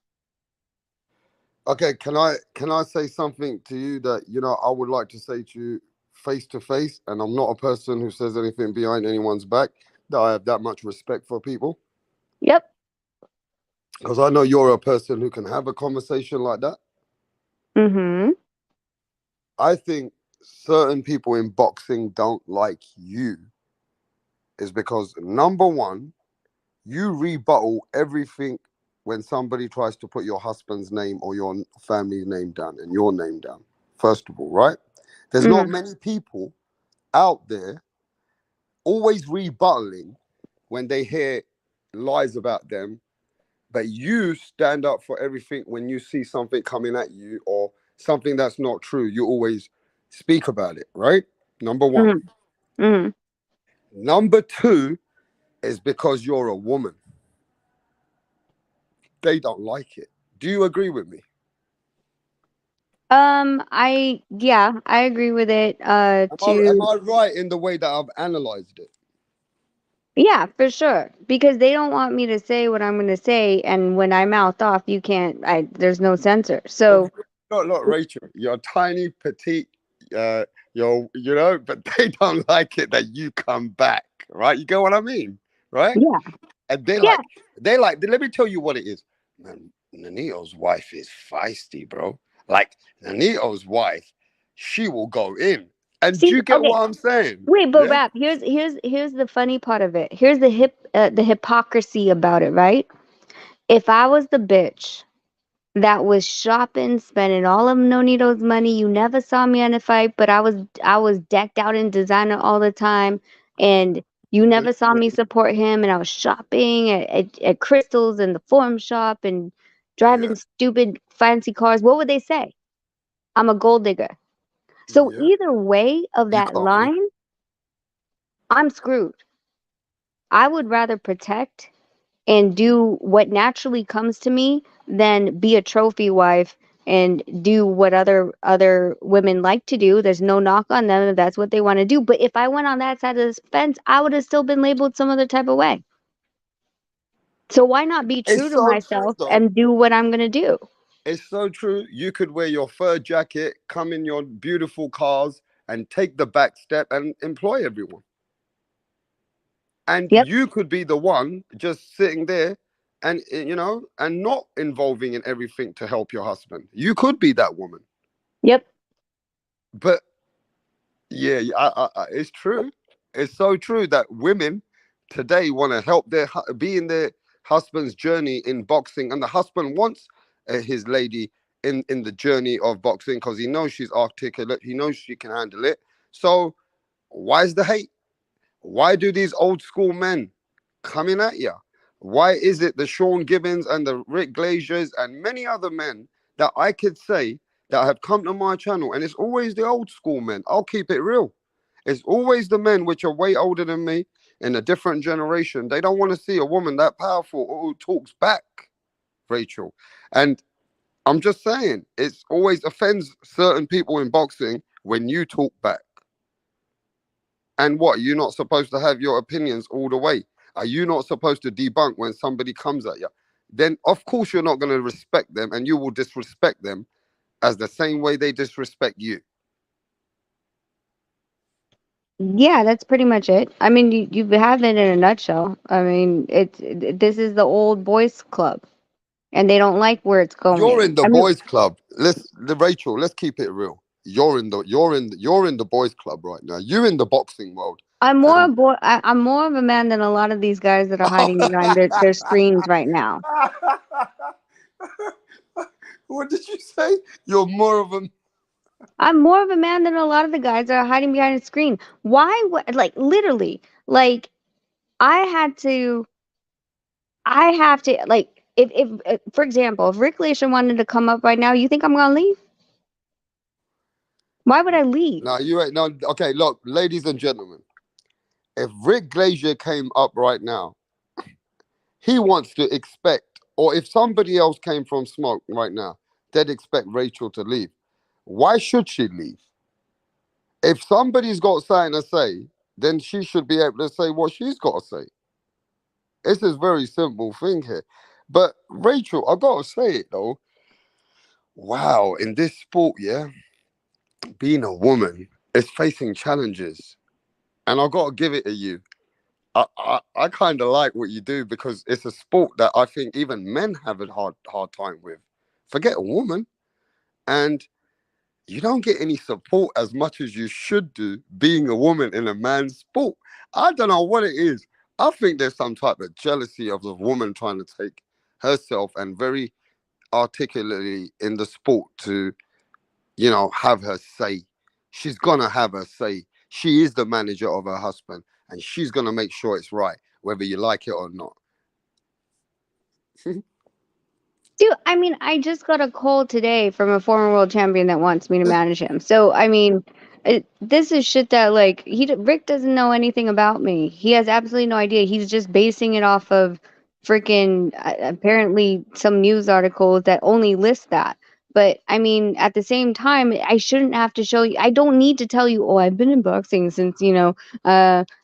Okay, can I say something to you that I would like to say to you face to face, and I'm not a person who says anything behind anyone's back. That I have that much respect for people. Yep. Because I know you're a person who can have a conversation like that. Mm-hmm. I think certain people in boxing don't like you is because, number one, you rebuttal everything when somebody tries to put your husband's name or your family's name down and your name down, first of all, right? There's not many people out there always rebuttaling when they hear lies about them, but you stand up for everything when you see something coming at you or something that's not true. You always speak about it, right? Number one. Mm-hmm. Mm-hmm. Number two is because you're a woman. They don't like it. Do you agree with me? I agree with it. Am I right in the way that I've analyzed it? Yeah, for sure. Because they don't want me to say what I'm going to say, and when I mouth off, you can't. There's no censor. So Look, Rachel, you're tiny, petite, but they don't like it that you come back, right? You get what I mean, right? yeah, And yeah. let me tell you what it is. Man, Nanito's wife is feisty, bro. Like, Nanito's wife, she will go in. And do See, you get okay. what I'm saying? Wait, but Yeah? rap. Here's the funny part of it. Here's the hypocrisy about it, right? If I was the bitch that was shopping, spending all of Nonito's money, you never saw me in a fight, but I was decked out in designer all the time, and you never saw me support him, and I was shopping at Crystals and the Forum Shop and driving Yeah. stupid fancy cars. What would they say? I'm a gold digger. So Yeah. either way of You that can't win. line, I'm screwed. I would rather protect and do what naturally comes to me than be a trophy wife and do what other women like to do. There's no knock on them if that's what they want to do. But if I went on that side of the fence, I would have still been labeled some other type of way. So why not be true It's to so true, myself though. and do what I'm gonna do? It's so true. You could wear your fur jacket, come in your beautiful cars, and take the back step and employ everyone. And Yep, you could be the one just sitting there and, and not involving in everything to help your husband. You could be that woman. yep, But yeah, it's true. It's so true that women today want to help be in their husband's journey in boxing, and the husband wants his lady in the journey of boxing because he knows she's articulate, he knows she can handle it. So why is the hate? Why do these old school men coming at you? Why is it the Sean Gibbons and the Rick Glaziers and many other men that I could say that have come to my channel, and it's always the old school men. I'll keep it real. It's always the men which are way older than me in a different generation. They don't want to see a woman that powerful who talks back, Rachel. And I'm just saying, it's always offends certain people in boxing when you talk back. And what, you're not supposed to have your opinions all the way? Are you not supposed to debunk when somebody comes at you? Then of course you're not going to respect them, and you will disrespect them as the same way they disrespect you. Yeah, that's pretty much it. I mean, you have it in a nutshell. I mean, this is the old boys club, and they don't like where it's You're going. in the I mean, boys club. Rachel, let's keep it real. You're in the boys club right now. You're in the boxing world. And I'm more of a man than a lot of these guys that are hiding behind their screens right now. what did you say? You're more of a I'm more of a man than a lot of the guys that are hiding behind a screen. Why? Like literally, like I had to. I have to like if for example, if Rick Glazier wanted to come up right now, you think I'm gonna leave? Why would I leave? no, you ain't no. Okay, look, ladies and gentlemen, if Rick Glazier came up right now, he wants to expect, or if somebody else came from Smoke right now, they'd expect Rachel to leave. Why should she leave? If somebody's got something to say, then she should be able to say what she's got to say. It's a very simple thing here. But Rachel, I gotta say it though. Wow, in this sport, yeah, being a woman is facing challenges, and I gotta give it to you. I kind of like what you do because it's a sport that I think even men have a hard time with. Forget a woman, and you don't get any support as much as you should do being a woman in a man's sport. I don't know what it is. I think there's some type of jealousy of the woman trying to take herself and very articulately in the sport to, have her say. She's gonna have her say. She is the manager of her husband, and she's gonna make sure it's right, whether you like it or not. Dude, I mean, I just got a call today from a former world champion that wants me to manage him. So, I mean, this is shit that like Rick doesn't know anything about me. He has absolutely no idea. He's just basing it off of freaking apparently some news articles that only list that. But I mean, at the same time, I shouldn't have to show you. I don't need to tell you, oh, I've been in boxing since,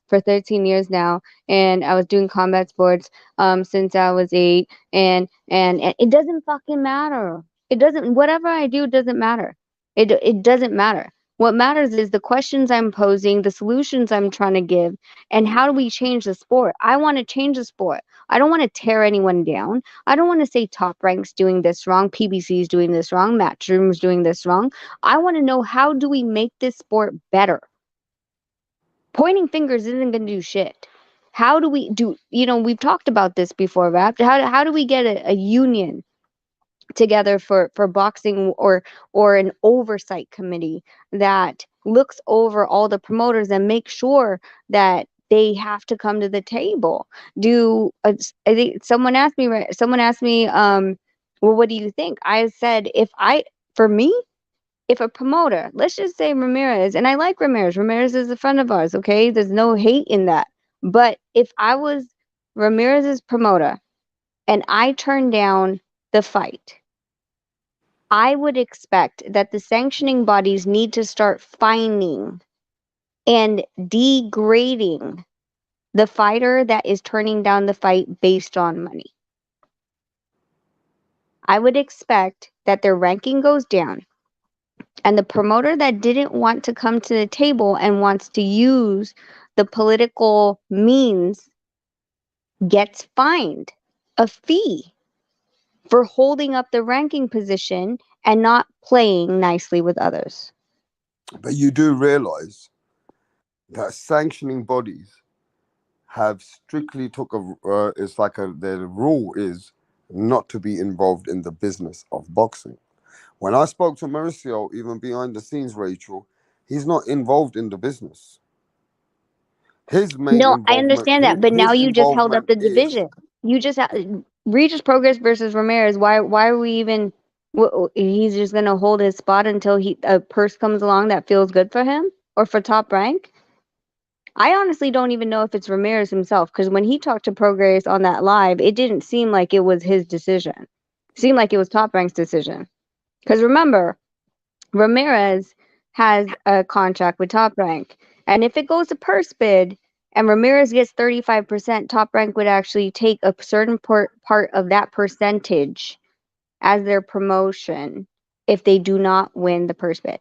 for 13 years now, and I was doing combat sports since I was 8, and it doesn't fucking matter. It doesn't. Whatever I do doesn't matter. It doesn't matter. What matters is the questions I'm posing, the solutions I'm trying to give, and how do we change the sport? I want to change the sport. I don't want to tear anyone down. I don't want to say Top Rank's doing this wrong, PBC's doing this wrong, Matchroom's doing this wrong. I want to know, how do we make this sport better? Pointing fingers isn't going to do shit. How do we do, we've talked about this before, Rap. How do we get a union together for boxing, or an oversight committee that looks over all the promoters and make sure that they have to come to the table? I think someone asked me, well, what do you think? I said, for me, if a promoter, let's just say Ramirez, and I like Ramirez is a friend of ours, okay? There's no hate in that. But if I was Ramirez's promoter and I turned down the fight, I would expect that the sanctioning bodies need to start fining and degrading the fighter that is turning down the fight based on money. I would expect that their ranking goes down, and the promoter that didn't want to come to the table and wants to use the political means gets fined a fee for holding up the ranking position and not playing nicely with others. But you do realize that sanctioning bodies have strictly their rule is not to be involved in the business of boxing. When I spoke to Mauricio, even behind the scenes, Rachel, he's not involved in the business. His main No, I involvement, understand that, but now his you just held up involvement the is division. You just Regis Progress versus Ramirez. Why are we even? He's just gonna hold his spot until a purse comes along that feels good for him or for Top Rank. I honestly don't even know if it's Ramirez himself, because when he talked to Progress on that live, it didn't seem like it was his decision. It seemed like it was Top Rank's decision. Because remember, Ramirez has a contract with Top Rank. And if it goes to purse bid and Ramirez gets 35%, Top Rank would actually take a certain part of that percentage as their promotion if they do not win the purse bid.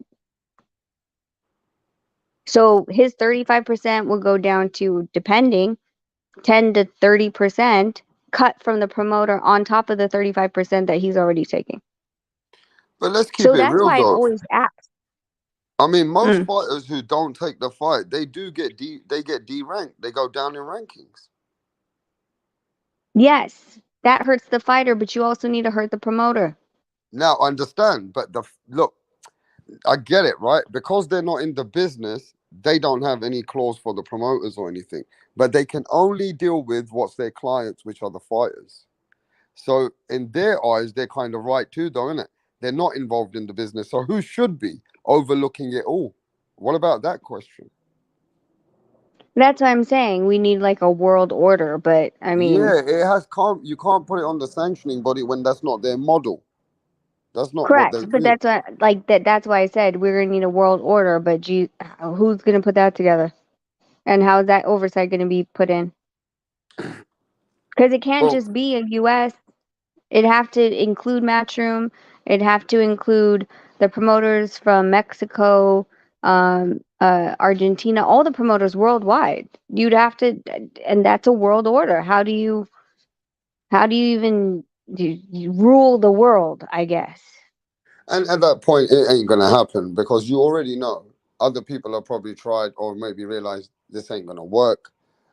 So his 35% will go down to, depending, 10 to 30% cut from the promoter on top of the 35% that he's already taking. But let's keep So it that's real why I though. always ask. I mean, most fighters who don't take the fight, they do get D-ranked. They go down in rankings. Yes, that hurts the fighter, but you also need to hurt the promoter. Now, I understand, but look, I get it, right? Because they're not in the business, they don't have any clause for the promoters or anything. But they can only deal with what's their clients, which are the fighters. So in their eyes, they're kind of right too, though, innit? They're not involved in the business. So who should be overlooking it all? What about that question? That's what I'm saying. We need like a world order, but I mean, Yeah, you can't put it on the sanctioning body when that's not their model. That's not what they correct. But do. that's what that's why I said we're gonna need a world order. But gee, who's gonna put that together? And how is that oversight gonna be put in? Because it can't Well, just be a U.S. It'd have to include Matchroom. It'd have to include the promoters from Mexico, Argentina, all the promoters worldwide. You'd have to, and that's a world order. How do you even you rule the world? I guess. and at that point, it ain't gonna happen because you already know other people have probably tried or maybe realized this ain't gonna work.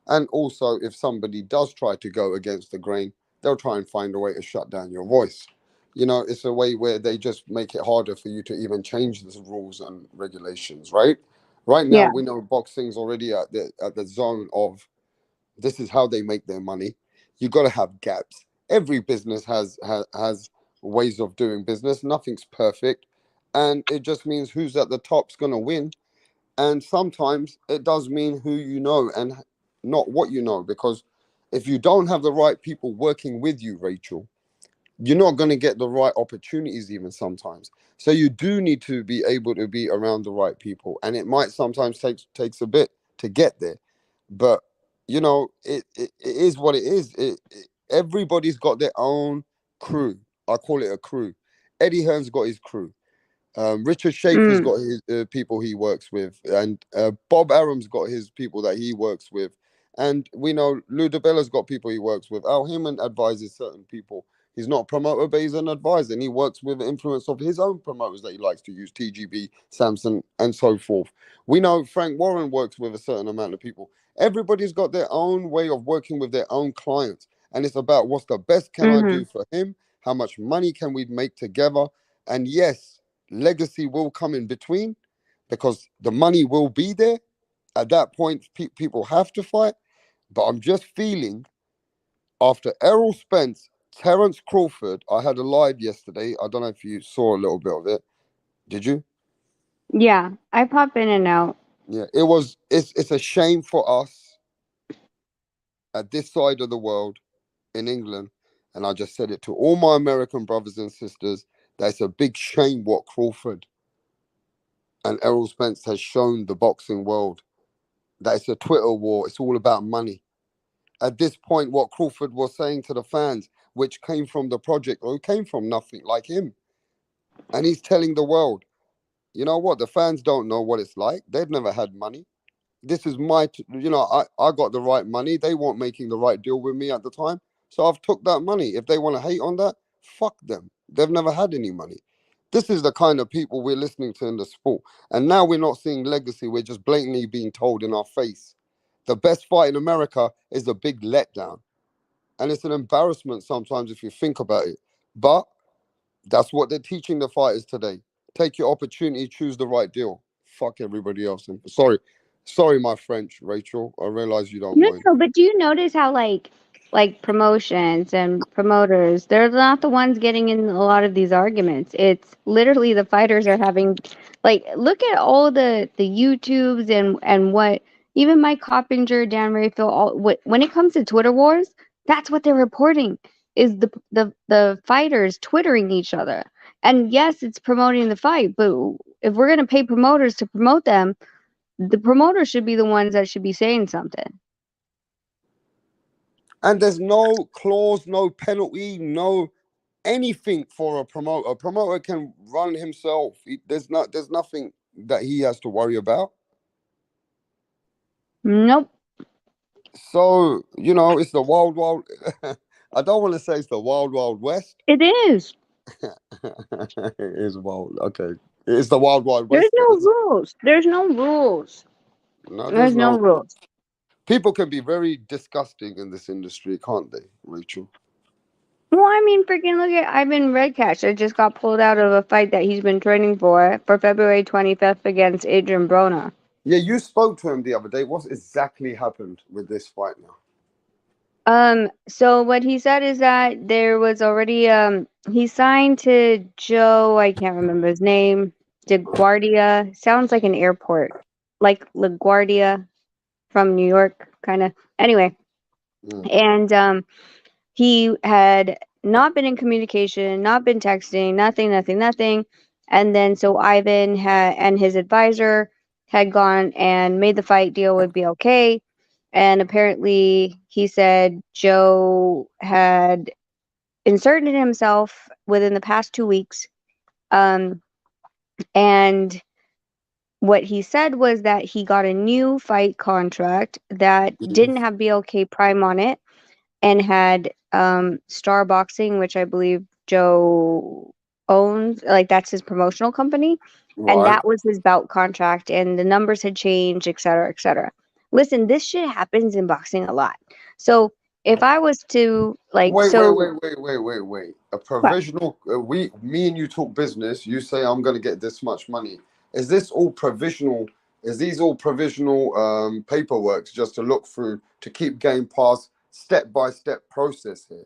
And also, if somebody does try to go against the grain, they'll try and find a way to shut down your voice. You know, it's a way where they just make it harder for you to even change the rules and regulations, right? Right now, Yeah. we know boxing's already at the zone of this is how they make their money. You got to have gaps. Every business has ways of doing business. Nothing's perfect, and it just means who's at the top's gonna win. And sometimes it does mean who you know and not what you know, because if you don't have the right people working with you, Rachel, you're not going to get the right opportunities even sometimes. So you do need to be able to be around the right people, and it might sometimes takes a bit to get there, but you know it is what it is. Everybody's got their own crew. I call it a crew. Eddie Hearn's got his crew. Richard Schaefer's Mm. got his people he works with, and Bob Arum's got his people that he works with, and we know Lou DiBella's got people he works with. Al Heyman advises certain people. He's not a promoter, but he's an advisor, and he works with the influence of his own promoters that he likes to use, TGB, Samson, and so forth. We know Frank Warren works with a certain amount of people. Everybody's got their own way of working with their own clients, and it's about what's the best can I Mm-hmm. do for him? How much money can we make together? And yes, legacy will come in between because the money will be there. At that point, people have to fight. But I'm just feeling after Errol Spence, Terence Crawford, I had a live yesterday. I don't know if you saw a little bit of it. Did you? Yeah, I pop in and out. Yeah, it's a shame for us at this side of the world in England. And I just said it to all my American brothers and sisters that it's a big shame what Crawford and Errol Spence has shown the boxing world, that it's a Twitter war. It's all about money. At this point, what Crawford was saying to the fans, which came from the project or came from nothing like him, and he's telling the world, you know what? The fans don't know what it's like. They've never had money. This is I got the right money. They weren't making the right deal with me at the time. So I've took that money. If they want to hate on that, fuck them. They've never had any money. This is the kind of people we're listening to in the sport. And now we're not seeing legacy. We're just blatantly being told in our face. The best fight in America is a big letdown. And it's an embarrassment sometimes if you think about it. But that's what they're teaching the fighters today. Take your opportunity, choose the right deal. Fuck everybody else. And sorry, my French, Rachel. I realize you don't No, mind. no, but do you notice how like promotions and promoters, they're not the ones getting in a lot of these arguments. It's literally the fighters are having like look at all the YouTubes and what even Mike Coppinger, Dan Rayfield, all what when it comes to Twitter wars, that's what they're reporting is the fighters twittering each other. And yes, it's promoting the fight, but if we're gonna pay promoters to promote them, the promoters should be the ones that should be saying something. And there's no clause, no penalty, no anything for a promoter. A promoter can run himself. There's nothing that he has to worry about. Nope. So, it's the wild. I don't want to say it's the wild west. It is. It is wild. Okay. It's the wild There's west. no rules. There's no rules. No, There's no rules. People can be very disgusting in this industry, can't they, Rachel? Well, I mean, freaking look at Ivan Redcash. I just got pulled out of a fight that he's been training for February 25th against Adrian Broner. Yeah, you spoke to him the other day. What's exactly happened with this fight now? So what he said is that there was already he signed to Joe, I can't remember his name, DeGuardia. Sounds like an airport. Like LaGuardia from New York, kind of. Anyway, and he had not been in communication, not been texting, nothing. And then so Ivan and his advisor had gone and made the fight deal would be okay. And apparently he said Joe had inserted himself within the past 2 weeks. And what he said was that he got a new fight contract that didn't have BLK Prime on it and had Star Boxing, which I believe Joe owns, like that's his promotional company. Right. And that was his bout contract, and the numbers had changed, et cetera, et cetera. Listen, this shit happens in boxing a lot. So if I was to wait. A provisional. Me and you talk business. You say I'm going to get this much money. Is this all provisional? Is these all provisional paperwork just to look through to keep getting past step-by-step process here?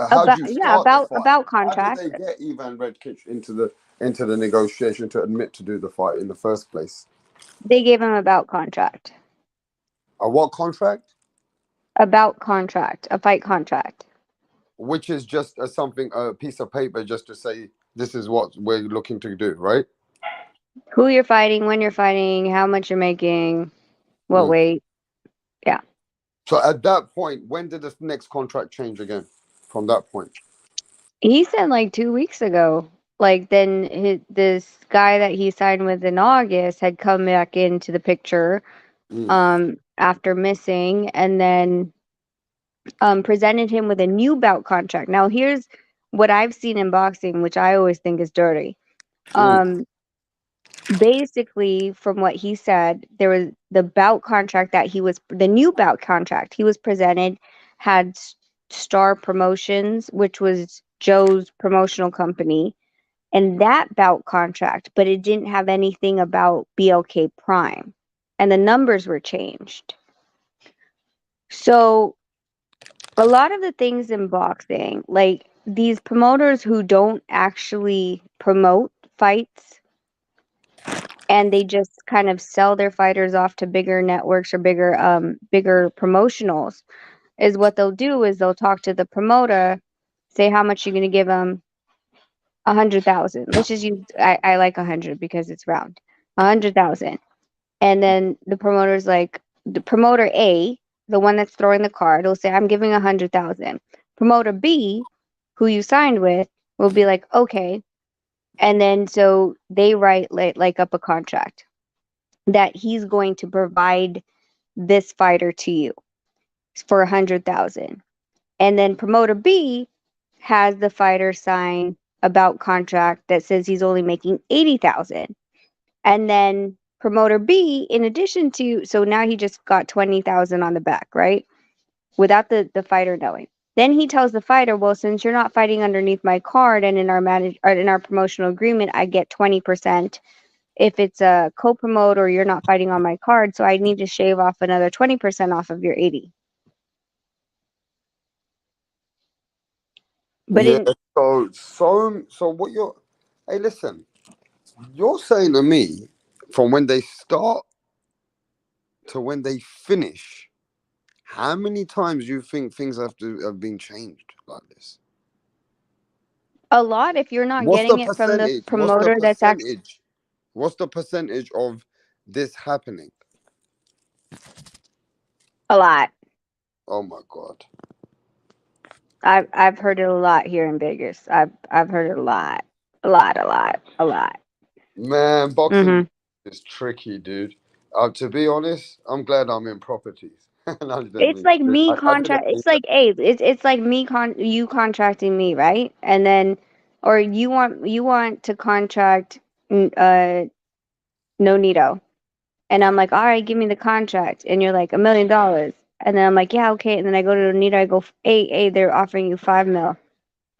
How do you start about contract? How did they get Ivan Redkic into the negotiation to admit to do the fight in the first place? They gave him a bout contract. A what contract? A bout contract, a fight contract. Which is just a piece of paper just to say this is what we're looking to do, right? Who you're fighting, when you're fighting, how much you're making, what weight. Yeah. So at that point, when did the next contract change again? From that point, he said like 2 weeks ago. Like then this guy that he signed with in August had come back into the picture after missing, and then presented him with a new bout contract. Now here's what I've seen in boxing, which I always think is dirty. Basically, from what he said, there was the bout contract the new bout contract he was presented had Star Promotions, which was Joe's promotional company, and that bout contract, but it didn't have anything about BLK Prime, and the numbers were changed. So a lot of the things in boxing, like these promoters who don't actually promote fights and they just kind of sell their fighters off to bigger networks or bigger promotionals, is what they'll do is they'll talk to the promoter, say how much you're going to give them. 100,000. Let's just use, I like 100 because it's round. 100,000. And then the promoter's like, the promoter A, the one that's throwing the card, will say, I'm giving 100,000. Promoter B, who you signed with, will be like, okay. And then so they write like up a contract that he's going to provide this fighter to you for 100,000. And then promoter B has the fighter sign a bout contract that says he's only making 80,000. And then promoter B, in addition to, so now he just got 20,000 on the back, right? Without the fighter knowing. Then he tells the fighter, well, since you're not fighting underneath my card and in our promotional agreement, I get 20% if it's a co-promote or you're not fighting on my card. So I need to shave off another 20% off of your 80. But yeah, so what hey, listen, you're saying to me from when they start to when they finish, how many times do you think things have been changed like this? A lot if you're not What's the getting it from the percentage? What's the promoter that's actually percentage? What's the percentage of this happening? a lot. Oh my God. I've heard it a lot here in Vegas. I've heard it a lot. A lot, a lot, a lot. Man, boxing Mhm. is tricky, dude. To be honest, I'm glad I'm in properties. No, just It's me. like me I didn't contract. think It's that. like it's like me you contracting me, right? And then, or you want to contract Nonito, and I'm like, all right, give me the contract, and you're like $1 million, and then I'm like, yeah, okay, and then I go to Nonito, I go, hey, they're offering you 5 mil,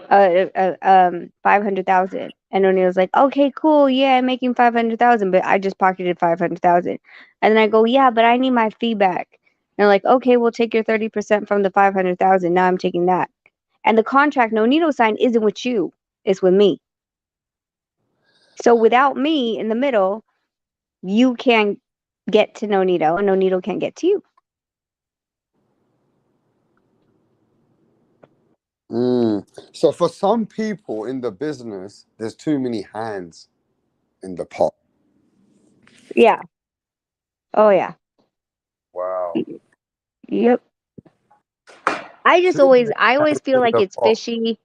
500,000, and O'Neill's like, okay, cool, yeah, I'm making 500,000, but I just pocketed 500,000, and then I go, yeah, but I need my fee back. And they're like, okay, we'll take your 30% from the 500,000. Now I'm taking that, and the contract Nonito signed isn't with you, it's with me. So without me in the middle, you can't get to Nonito, and Nonito can't get to you. So for some people in the business, there's too many hands in the pot. Yeah. Oh yeah. Wow. Yep. I Too many always hands feel in like the it's pot. fishy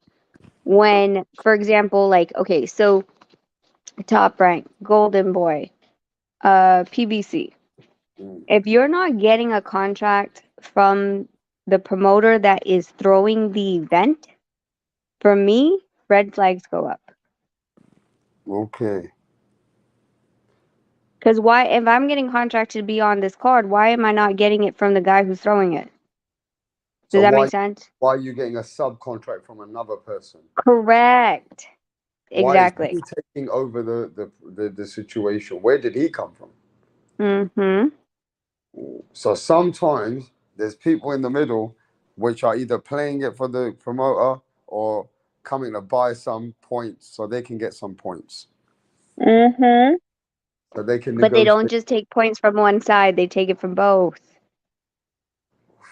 when, for example, like, okay, so Top Rank, Golden Boy, PBC. Mm. If you're not getting a contract from the promoter that is throwing the event, for me, red flags go up. Okay. Because why, if I'm getting contracted to be on this card, why am I not getting it from the guy who's throwing it? Does So that make sense? why are you getting a subcontract from another person? Correct. Why is Exactly. he taking over the situation? Where did he come from? Mm-hmm. So sometimes there's people in the middle which are either playing it for the promoter or coming to buy some points so they can get some points. Mm-hmm. So they can But they don't negotiate. just take points from one side, they take it from both.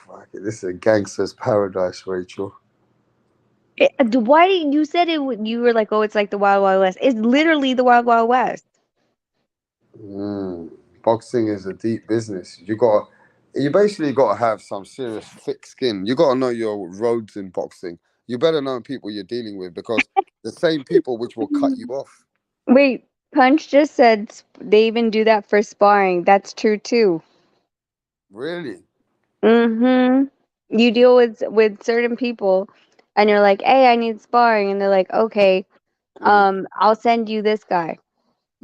Fuck it, this is a gangster's paradise, Rachel. Why you said it? You were like, "Oh, it's like the Wild Wild West." It's literally the Wild Wild West. Boxing is a deep business. You basically got to have some serious thick skin. You got to know your roads in boxing. You better know people you're dealing with because the same people which will cut you off. Wait, Punch just said they even do that for sparring. That's true too. Really? Mm-hmm. You deal with certain people, and you're like, "Hey, I need sparring," and they're like, "Okay, Mm, I'll send you this guy.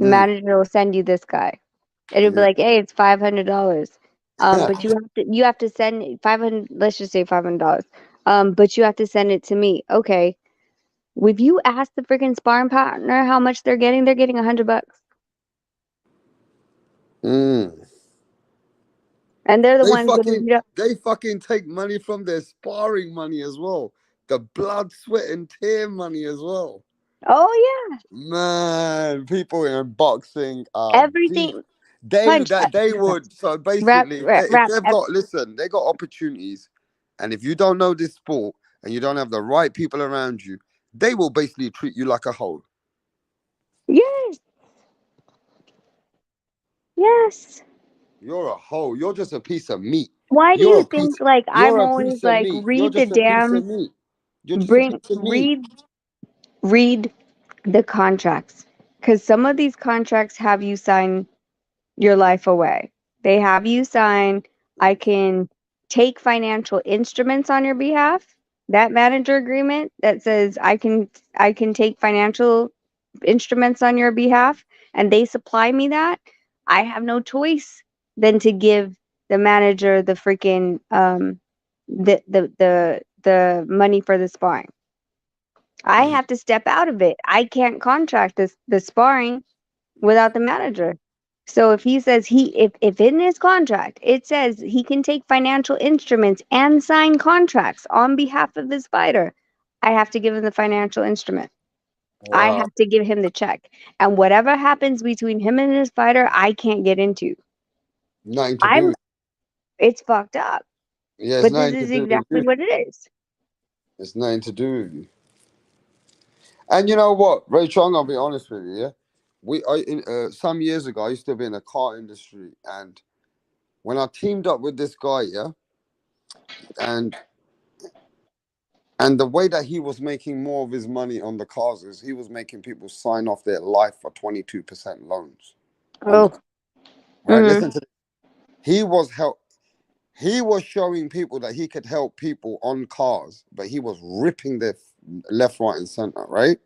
The mm, manager will send you this guy." It'll be yeah. like, "Hey, it's $500. But you have to send 500. Let's just say $500. But you have to send it to me. Okay. If you ask the freaking sparring partner how much they're getting $100, Mm. and they're the They ones gonna fucking beat up. they fucking take money from their sparring money as well. The blood, sweat, and tear money as well. Oh yeah, Man, people in boxing are deep. everything. They Punch, that they would so rap, basically rap, if rap. they've got listen, they got opportunities, and if you don't know this sport and you don't have the right people around you, they will basically treat you like a hoe. Yes, yes. You're a hoe. You're just a piece of meat. Why do You're you a piece. think like I'm You're a always piece of like meat. You're read the just a piece of damn meat. You're just a bring piece of meat. read the contracts, because some of these contracts have you sign your life away. They have you sign, I can take financial instruments on your behalf. That manager agreement that says I can take financial instruments on your behalf, and they supply me that. I have no choice than to give the manager the freaking the money for the sparring. I have to step out of it. I can't contract the sparring without the manager. So if he says if in his contract it says he can take financial instruments and sign contracts on behalf of his fighter, I have to give him the financial instrument. I Wow. have to give him the check. And whatever happens between him and his fighter, I can't get into. Nothing to do I'm with It's fucked up. Yeah, it's But this nothing to is do with exactly you. what it is. It's nothing to do with you. And you know what, Rachel, I'm gonna be honest with you. Yeah, some years ago, I used to be in the car industry, and when I teamed up with this guy, yeah, and the way that he was making more of his money on the cars is he was making people sign off their life for 22% loans on the Oh. car. Right? Mm-hmm. Listen to this. He was help. He was showing people that he could help people on cars, but he was ripping their left, right, and center. Right?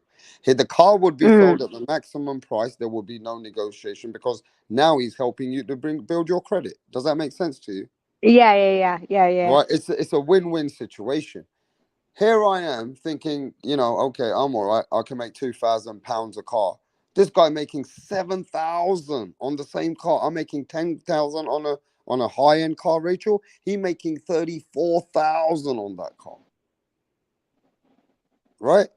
The car would be Mm-hmm. sold at the maximum price. There would be no negotiation because now he's helping you to build your credit. Does that make sense to you? Yeah, yeah, yeah, yeah, yeah. Right? It's a win-win situation. Here I am thinking, okay, I'm all right. I can make £2,000 a car. This guy making 7,000 on the same car. I'm making 10,000 on a high-end car, Rachel. He making 34,000 on that car. Right?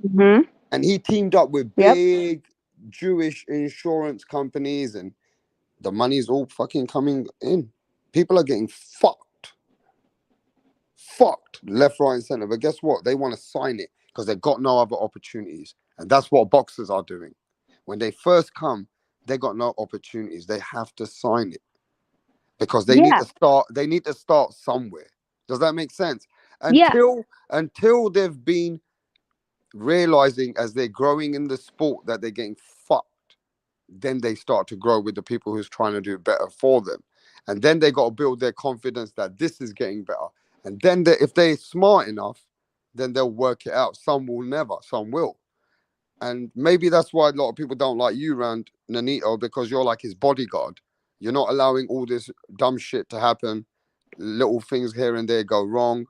Mm-hmm. And he teamed up with Yep. big Jewish insurance companies, and the money's all fucking coming in. People are getting fucked left, right, and center. But guess what? They want to sign it because they've got no other opportunities. And that's what boxers are doing. When they first come, they got no opportunities. They have to sign it because they need Yeah. to start. They need to start somewhere. Does that make sense? Yeah. Until they've been realizing as they're growing in the sport that they're getting fucked, then they start to grow with the people who's trying to do better for them. And then they got to build their confidence that this is getting better. And then if they're smart enough, then they'll work it out. Some will never, some will. And maybe that's why a lot of people don't like you around Nanito, because you're like his bodyguard. You're not allowing all this dumb shit to happen. Little things here and there go wrong.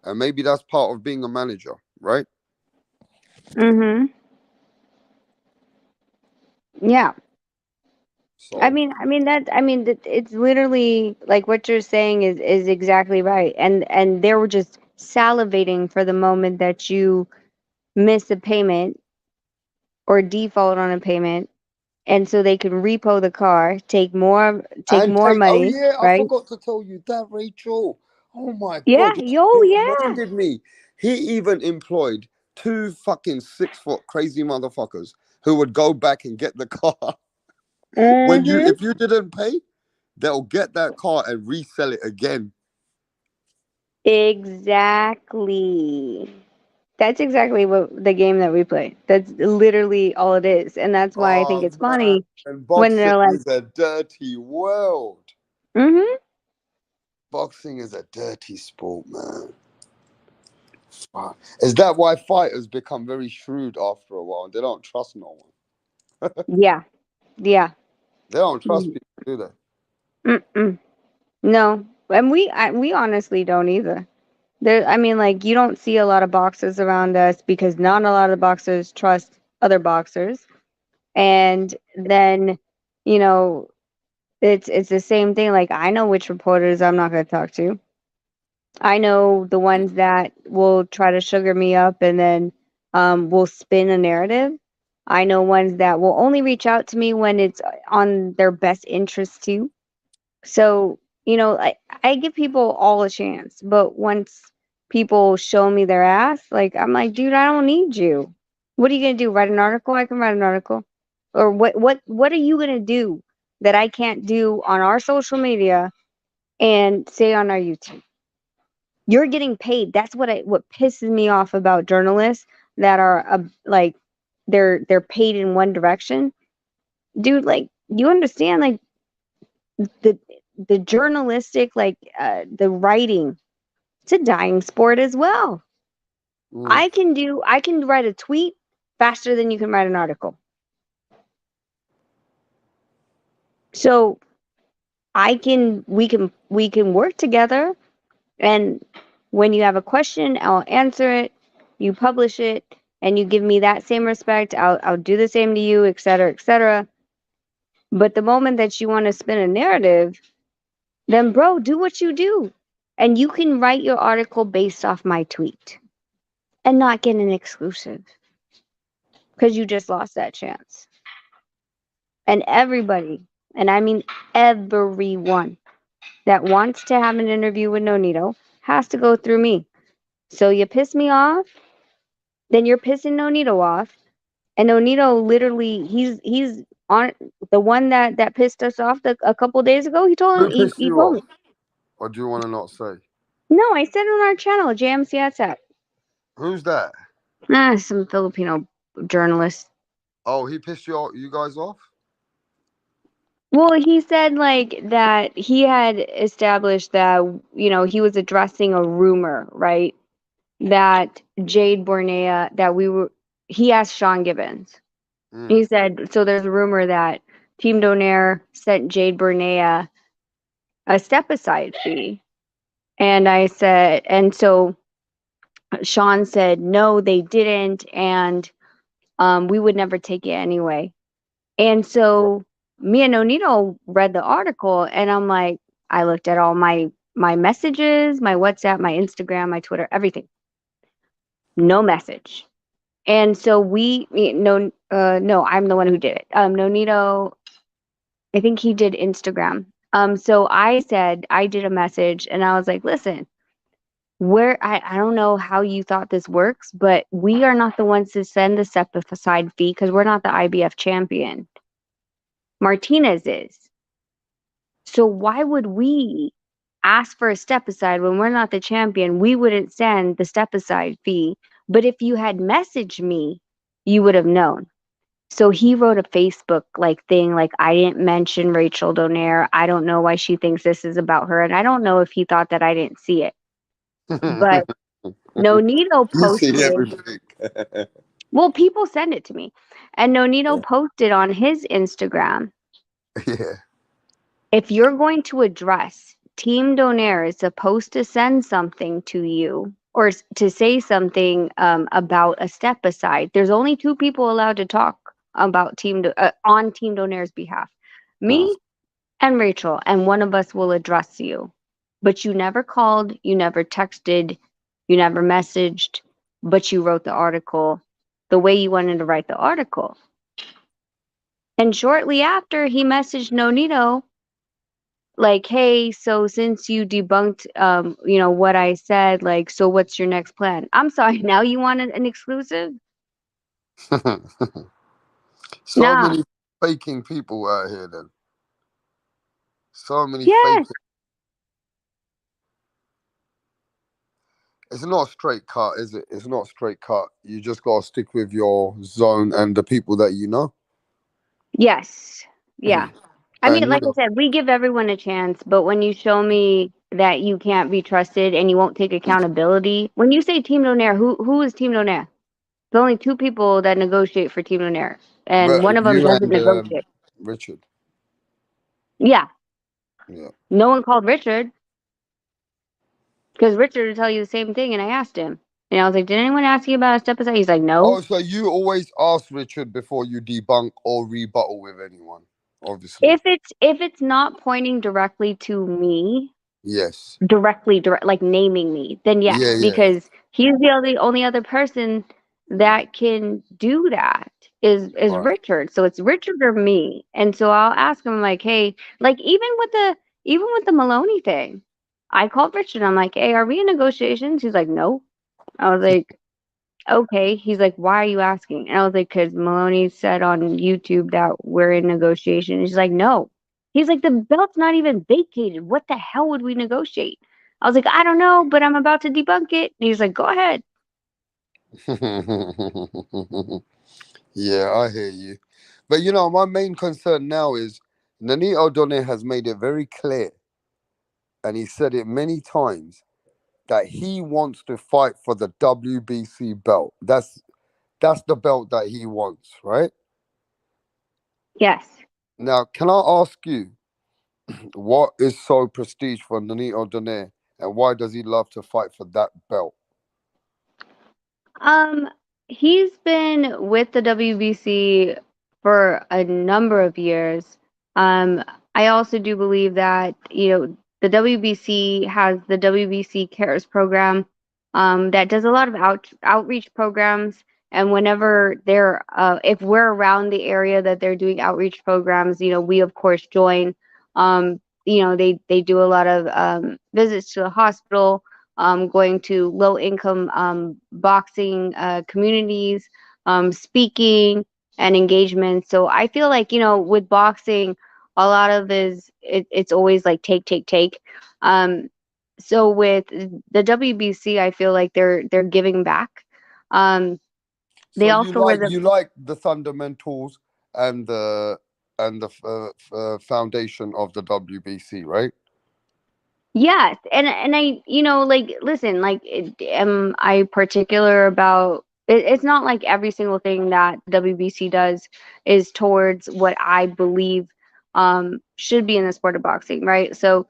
And maybe that's part of being a manager, right? Mm-hmm. Yeah. So, It's literally like what you're saying is exactly right. And they were just salivating for the moment that you miss a payment or default on a payment, and so they can repo the car, take more and oh money, yeah, I right? forgot to tell you that, Rachel. Oh my Yeah, God, yo, you yeah. reminded me. He even employed two fucking 6 foot crazy motherfuckers who would go back and get the car. Mm-hmm. If you didn't pay, they'll get that car and resell it again. Exactly. That's exactly what the game that we play. That's literally all it is. And that's why I think Oh it's man, funny and when boxing they're like, is a dirty world. mm-hmm. Boxing is a dirty sport, man. Fuck. Is that why fighters become very shrewd after a while? They don't trust no one. Yeah. Yeah. They don't trust people, do they? Mm-mm. No. And we honestly don't either. Like, you don't see a lot of boxers around us because not a lot of boxers trust other boxers. And then, you know, it's the same thing. Like, I know which reporters I'm not going to talk to. I know the ones that will try to sugar me up and then will spin a narrative. I know ones that will only reach out to me when it's on their best interest too. So, I give people all a chance, but once people show me their ass, like, I'm like, dude, I don't need you. What are you gonna do? Write an article? I can write an article. Or what are you gonna do that I can't do on our social media and say on our YouTube? You're getting paid. That's what pisses me off about journalists that are like they're paid in one direction. Dude, like, you understand, like, the journalistic, like, the writing, it's a dying sport as well. Mm. I can write a tweet faster than you can write an article. So we can work together, and when you have a question, I'll answer it, you publish it, and you give me that same respect, I'll do the same to you, etc., etc. But the moment that you want to spin a narrative, then bro, do what you do. And you can write your article based off my tweet and not get an exclusive because you just lost that chance. And everybody, and I mean everyone that wants to have an interview with Nonito has to go through me. So you piss me off, then you're pissing Nonito off, and Nonito literally he's on the one that pissed us off a couple days ago. He told Who him pissed he you told off? me. Or do you want to not say? No, I said on our channel, JMC WhatsApp. Who's that? Some Filipino journalist. Oh, he pissed you guys off? Well, he said like that he had established that he was addressing a rumor, right? That Jade Bornea that we were. He asked Sean Gibbons. He said so. There's a rumor that Team Donaire sent Jade Bornea a step aside fee, and I said, and so Sean said no, they didn't, and we would never take it anyway. And so me and Nonito read the article, and I'm like, I looked at all my messages, my WhatsApp, my Instagram, my Twitter, everything. No message. And so no, I'm the one who did it. Nonito, I think he did Instagram. So I said I did a message, and I was like, listen, I don't know how you thought this works, but we are not the ones to send the step aside fee because we're not the IBF champion. Martinez is. So why would we ask for a step aside when we're not the champion? We wouldn't send the step aside fee. But if you had messaged me, you would have known. So he wrote a Facebook thing like, I didn't mention Rachel Donaire. I don't know why she thinks this is about her. And I don't know if he thought that I didn't see it. But Nonito posted. You see everything. Well, people send it to me. And Nonito posted on his Instagram. Yeah. If you're going to address, Team Donaire is supposed to send something to you or to say something about a step aside. There's only 2 people allowed to talk about on Team Donaire's behalf. Me and Rachel, and one of us will address you. But you never called, you never texted, you never messaged, but you wrote the article the way you wanted to write the article. And shortly after, he messaged Nonito like, hey, so since you debunked what I said, like, so what's your next plan? I'm sorry, now you want an exclusive? So many faking people out here then. So many faking. It's not a straight cut, is it? It's not a straight cut. You just gotta stick with your zone and the people that you know. Yes. Yeah. I mean, like I said, we give everyone a chance, but when you show me that you can't be trusted and you won't take accountability, when you say Team Donaire, who is Team Donaire? There's only 2 people that negotiate for Team Donaire, and one of them doesn't negotiate. Richard. Yeah. Yeah. No one called Richard because Richard would tell you the same thing, and I asked him. And I was like, did anyone ask you about a step aside? He's like, no. Oh, so you always ask Richard before you debunk or rebuttal with anyone, obviously. If it's not pointing directly to me, yes, directly like naming me, then yes, because he's the only other person that can do that is Richard. So it's Richard or me. And so I'll ask him like, hey, like even with the Maloney thing, I called Richard. I'm like, hey, are we in negotiations? He's like, no. I was like, okay. He's like, why are you asking? And I was like, because Maloney said on YouTube that we're in negotiation. He's like, no. He's like, the belt's not even vacated. What the hell would we negotiate? I was like, I don't know, but I'm about to debunk it. And he's like, go ahead. Yeah, I hear you. But my main concern now is Nonito Donaire has made it very clear, and he said it many times, that he wants to fight for the WBC belt. That's the belt that he wants, right? Yes. Now, can I ask you, what is so prestige for Nonito Donaire, and why does he love to fight for that belt? He's been with the WBC for a number of years. I also do believe that, the WBC has the WBC Cares program that does a lot of outreach programs. And whenever if we're around the area that they're doing outreach programs, we of course join. They do a lot of visits to the hospital. going to low income boxing communities, speaking and engagement. So I feel like, with boxing, a lot of it's always like take. Um, so with the WBC, I feel like they're giving back. Um, So they also were the you like the fundamentals and the foundation of the WBC, right? Yes, and I, like, listen, like, am I particular about it? It's not like every single thing that WBC does is towards what I believe should be in the sport of boxing, right? So,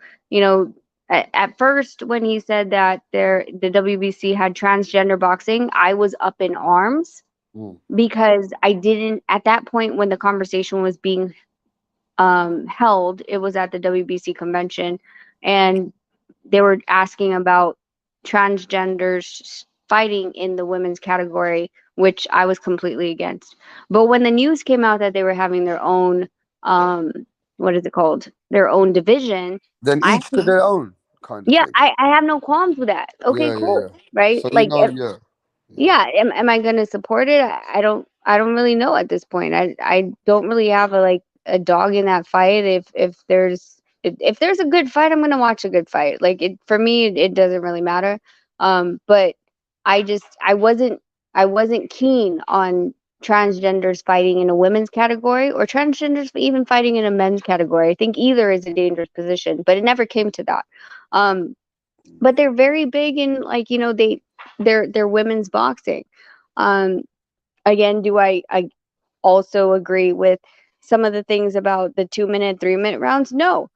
at first when he said that the WBC had transgender boxing, I was up in arms Mm. because I didn't at that point when the conversation was being held, it was at the WBC convention, and they were asking about transgenders fighting in the women's category, which I was completely against. But when the news came out that they were having their own, what is it called? Their own division, Then I each to their own kind of yeah, thing. I have no qualms with that. Okay, Yeah, yeah, cool, yeah. right? So Like, yeah. yeah, am I going to support it? I don't really know at this point. I don't really have a dog in that fight. If there's a good fight, I'm going to watch a good fight. Like, for me, it doesn't really matter. But I wasn't keen on transgenders fighting in a women's category or transgenders even fighting in a men's category. I think either is a dangerous position, but it never came to that. Um but they're very big in, like, they're women's boxing. um Again, do I also agree with some of the things about the 2 minute 3 minute rounds? No.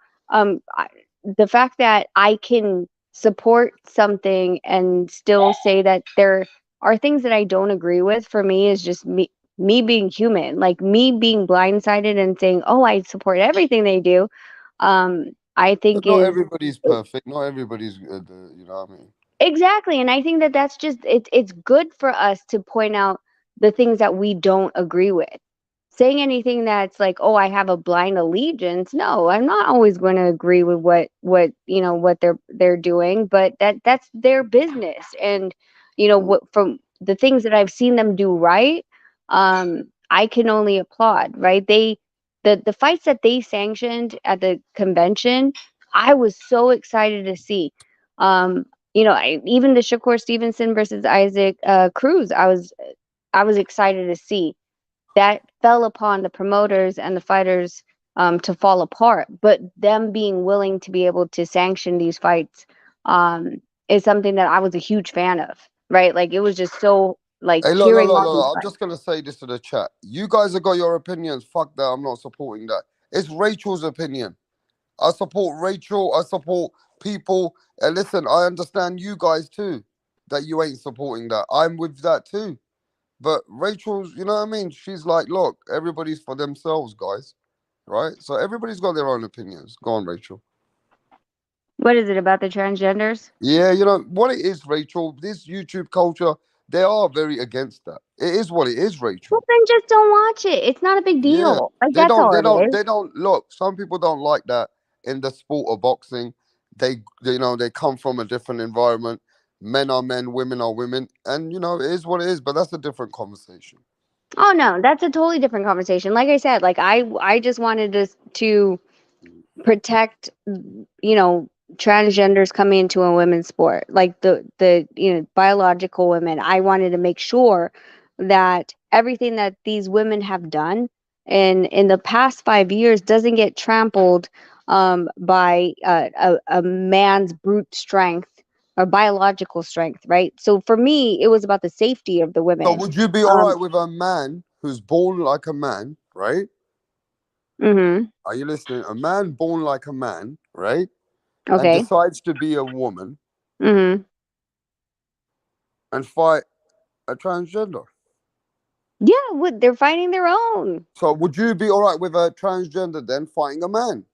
The fact that I can support something and still say that there are things that I don't agree with, for me, is just me being human, like me being blindsided and saying, oh, I support everything they do. I But think not is everybody's perfect. Not everybody's good. You know what I mean? exactly, and I think that that's just it's good for us to point out the things that we don't agree with. Saying anything that's like, "Oh, I have a blind allegiance." No, I'm not always going to agree with what they're doing, but that's their business. And what from the things that I've seen them do right, I can only applaud, right? The fights that they sanctioned at the convention, I was so excited to see. Um, even the Shakur Stevenson versus Isaac Cruz, I was excited to see. That fell upon the promoters and the fighters to fall apart, but them being willing to be able to sanction these fights is something that I was a huge fan of. Right, like, it was just so, like, Hey, look, look, hearing look, all these look. I'm fights. just gonna say this to the chat. You guys have got your opinions. Fuck that. I'm not supporting that. It's Rachel's opinion. I support Rachel. I support people. And listen, I understand you guys too, that you ain't supporting that. I'm with that too. But Rachel's, you know what I mean? She's like, look, everybody's for themselves, guys. Right? So everybody's got their own opinions. Go on, Rachel. What is it about the transgenders? Yeah, you know what it is, Rachel. This YouTube culture, they are very against that. It is what it is, Well, Rachel. then just don't watch it. It's not a big Yeah, deal. Like, that's all it is. they don't look. Some people don't like that in the sport of boxing. They come from a different environment. Men are men, women are women, and it is what it is. But that's a different conversation. Oh no, that's a totally different conversation. Like I said, like, I just wanted to protect, transgenders coming into a women's sport, like the biological women. I wanted to make sure that everything that these women have done in the past 5 years doesn't get trampled by a man's brute strength or biological strength, right? So for me, it was about the safety of the So women. would you be all um right with a man who's born like a man, right? mhm. Are you listening? A man born like a man, right? And Okay. decides to be a woman Mhm. and fight a transgender. Yeah, they're fighting their own. So would you be all right with a transgender then fighting a man?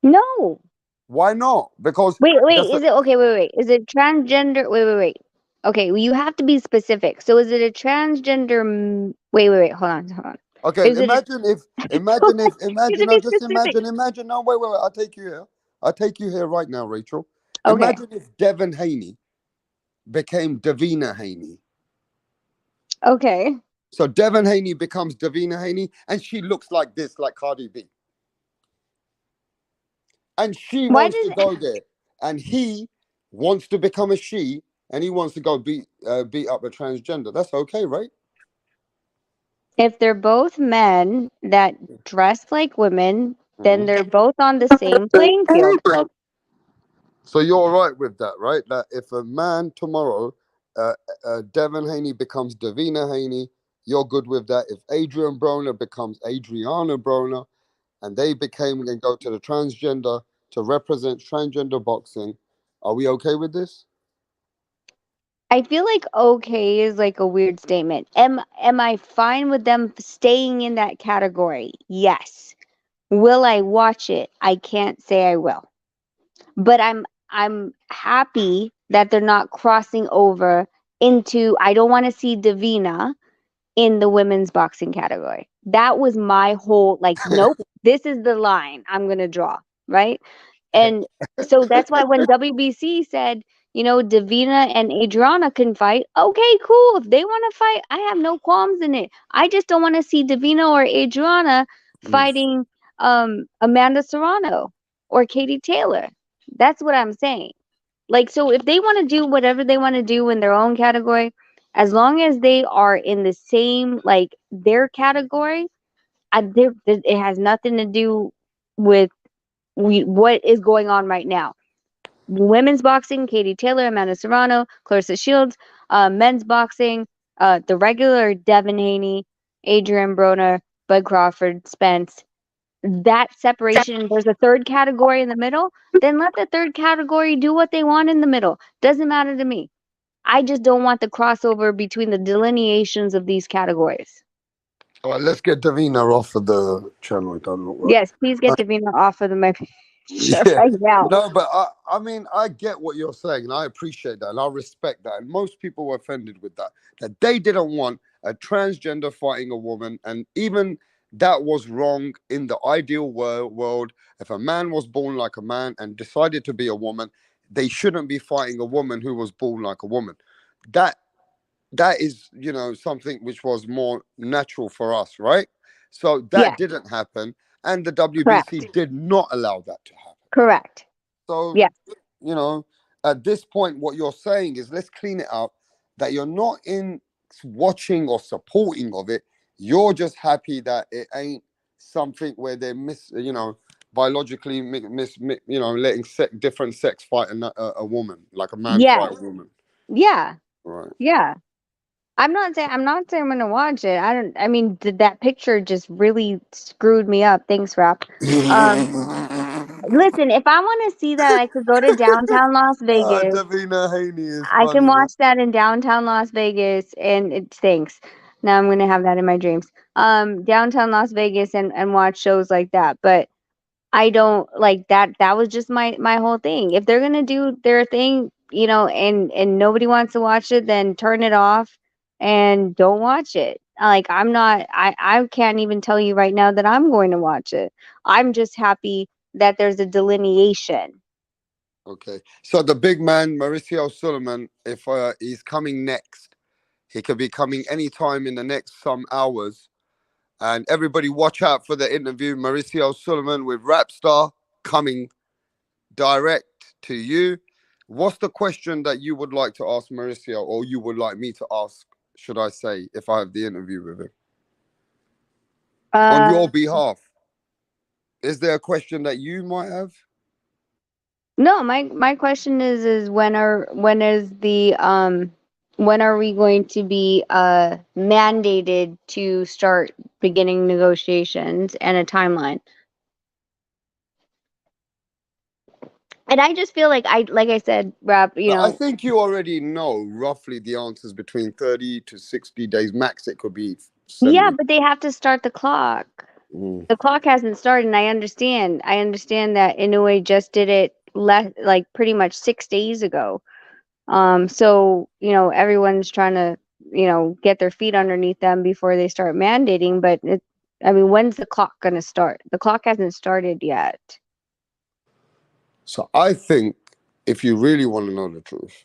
No. Why not? Because Wait, that's is it okay? Wait. Is it transgender? Wait. Okay, well, you have to be specific. So is it a transgender? Wait. Hold on. okay. Is it a, you have Imagine to now, be just specific. imagine. No, wait. I'll take you here. I'll take you here right now, Rachel. Okay. Imagine if Devin Haney became Davina Haney. Okay. So Devin Haney becomes Davina Haney, and she looks like this, like Cardi B. And she Why wants does to go there, and he wants to become a she, and he wants to go beat up a transgender. That's okay, right? if they're both men that dress like women, then they're both on the same playing field. So you're all right with that, right? That if a man tomorrow, Devin Haney becomes Davina Haney, you're good with that. If Adrian Broner becomes Adriana Broner, and they became and go to the transgender to represent transgender boxing, are we okay with this? I feel like okay is like a weird statement. Am I fine with them staying in that category? Yes. Will I watch it? I can't say I will. But I'm happy that they're not crossing over into I don't want to see Davina in the women's boxing category. That was my whole like nope, this is the line I'm going to draw, right? And so that's why when WBC said, you know, Davina and Adriana can fight, okay, cool. If they want to fight, I have no qualms in it. I just don't want to see Davina or Adriana fighting Amanda Serrano or Katie Taylor. That's what I'm saying. Like, so if they want to do whatever they want to do in their own category, as long as they are in the same, like, their category, it has nothing to do with what is going on right now. Women's boxing, Katie Taylor, Amanda Serrano, Clarissa Shields. Men's boxing, the regular Devin Haney, Adrian Broner, Bud Crawford, Spence. That separation, there's a third category in the middle, then let the third category do what they want in the middle. Doesn't matter to me. I just don't want the crossover between the delineations of these categories. All right, let's get Davina off of the channel. It doesn't look right. Yes, please get Davina off of my picture right now. No, but I mean, I get what you're saying, and I appreciate that, and I respect that. And most people were offended with that they didn't want a transgender fighting a woman, and even that was wrong in the ideal world. If a man was born like a man and decided to be a woman, they shouldn't be fighting a woman who was born like a woman. That is, you know, something which was more natural for us, right? So that didn't happen, and the WBC did not allow that to happen. Correct. So, you know, at this point, what you're saying is let's clean it up, that you're not in watching or supporting of it. You're just happy that it ain't something where they're biologically letting different sex fight a woman, like a man fight a woman. Yeah. Right. Yeah. I'm not saying I'm gonna watch it. I mean, that picture just really screwed me up. Thanks, Rap. Listen, if I want to see that, I could go to downtown Las Vegas. Davina Haney is I can funny, watch that in downtown Las Vegas, and it stinks. Now I'm gonna have that in my dreams. Downtown Las Vegas and watch shows like that. But I don't like that. That was just my whole thing. If they're gonna do their thing, you know, and nobody wants to watch it, then turn it off and don't watch it. Like I'm not. I can't even tell you right now that I'm going to watch it. I'm just happy that there's a delineation. Okay, so the big man Mauricio Sulaiman, if he's coming next, he could be coming anytime in the next some hours. And everybody watch out for the interview. Mauricio Sulaiman with Rapstar coming direct to you. What's the question that you would like to ask Mauricio, or you would like me to ask, should I say, if I have the interview with him? On your behalf. Is there a question that you might have? No, my question is when are we going to be mandated to start beginning negotiations and a timeline? And I just feel like I said, Rob, you know, I think you already know roughly the answers between 30 to 60 days max. It could be 70. Yeah, but they have to start the clock. The clock hasn't started, and I understand that Inoue just did it like pretty much 6 days ago. So, you know, everyone's trying to, you know, get their feet underneath them before they start mandating, but I mean, when's the clock going to start? The clock hasn't started yet. So I think if you really want to know the truth,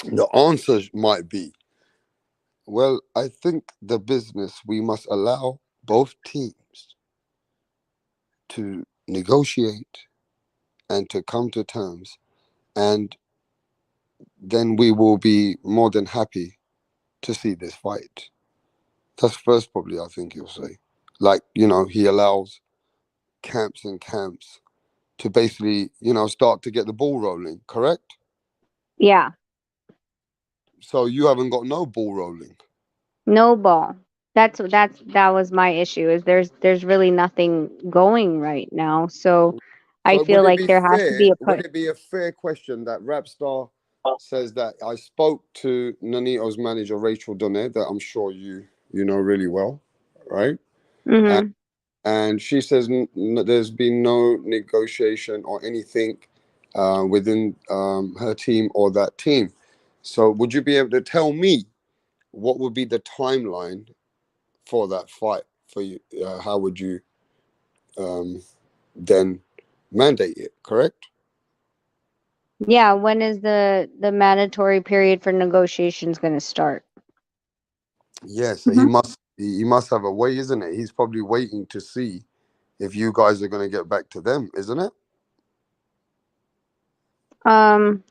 the answer might be, well, I think the business, we must allow both teams to negotiate and to come to terms, and then we will be more than happy to see this fight. That's first, probably, I think he'll say. Like, he allows camps and camps to basically, start to get the ball rolling, correct? Yeah. So you haven't got no ball rolling. No ball. That was my issue, is there's really nothing going right now. So I So feel like there has to be a would put. it be a fair question that Rapstar says that I spoke to Nonito's manager, Rachel Donaire, that I'm sure you know really well, right? Mm-hmm. And she says there's been no negotiation or anything within her team or that team. So would you be able to tell me what would be the timeline for that fight for you? How would you then mandate it, correct? Yeah, when is the mandatory period for negotiations going to start? Yeah, so he must have a way, isn't it? He's probably waiting to see if you guys are going to get back to them, isn't it? Um,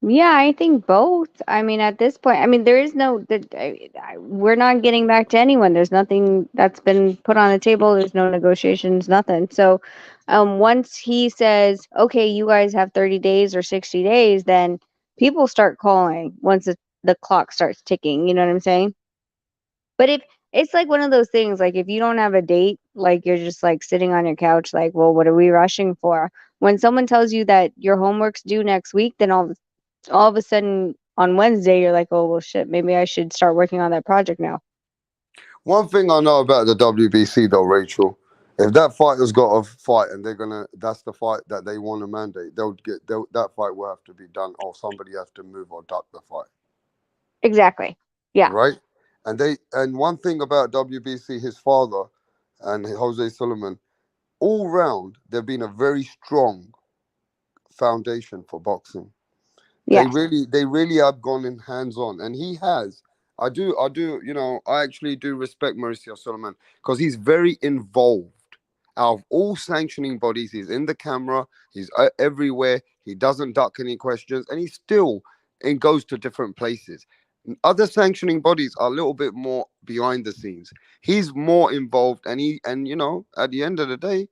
yeah, I think both. I mean, at this point, I mean, there is we're not getting back to anyone. There's nothing that's been put on the table. There's no negotiations, nothing. So, once he says, okay, you guys have 30 days or 60 days, then people start calling once the clock starts ticking. You know what I'm saying? But if it's like one of those things, like if you don't have a date, like you're just like sitting on your couch, like, well, what are we rushing for? When someone tells you that your homework's due next week, then all of a sudden on Wednesday, you're like, oh, well, shit, maybe I should start working on that project now. One thing I know about the WBC though, Rachel, if that fighter's got a fight and that's the fight that they want to mandate, that fight will have to be done, or somebody has to move or duck the fight. Exactly. Yeah. Right? And one thing about WBC, his father and Jose Sullivan, all round, they've been a very strong foundation for boxing. Yeah. They really have gone in hands on, and he has. I do. I actually do respect Mauricio Solomon because he's very involved. Out of all sanctioning bodies, he's in the camera. He's everywhere. He doesn't duck any questions, and he still goes to different places. Other sanctioning bodies are a little bit more behind the scenes. He's more involved, and at the end of the day,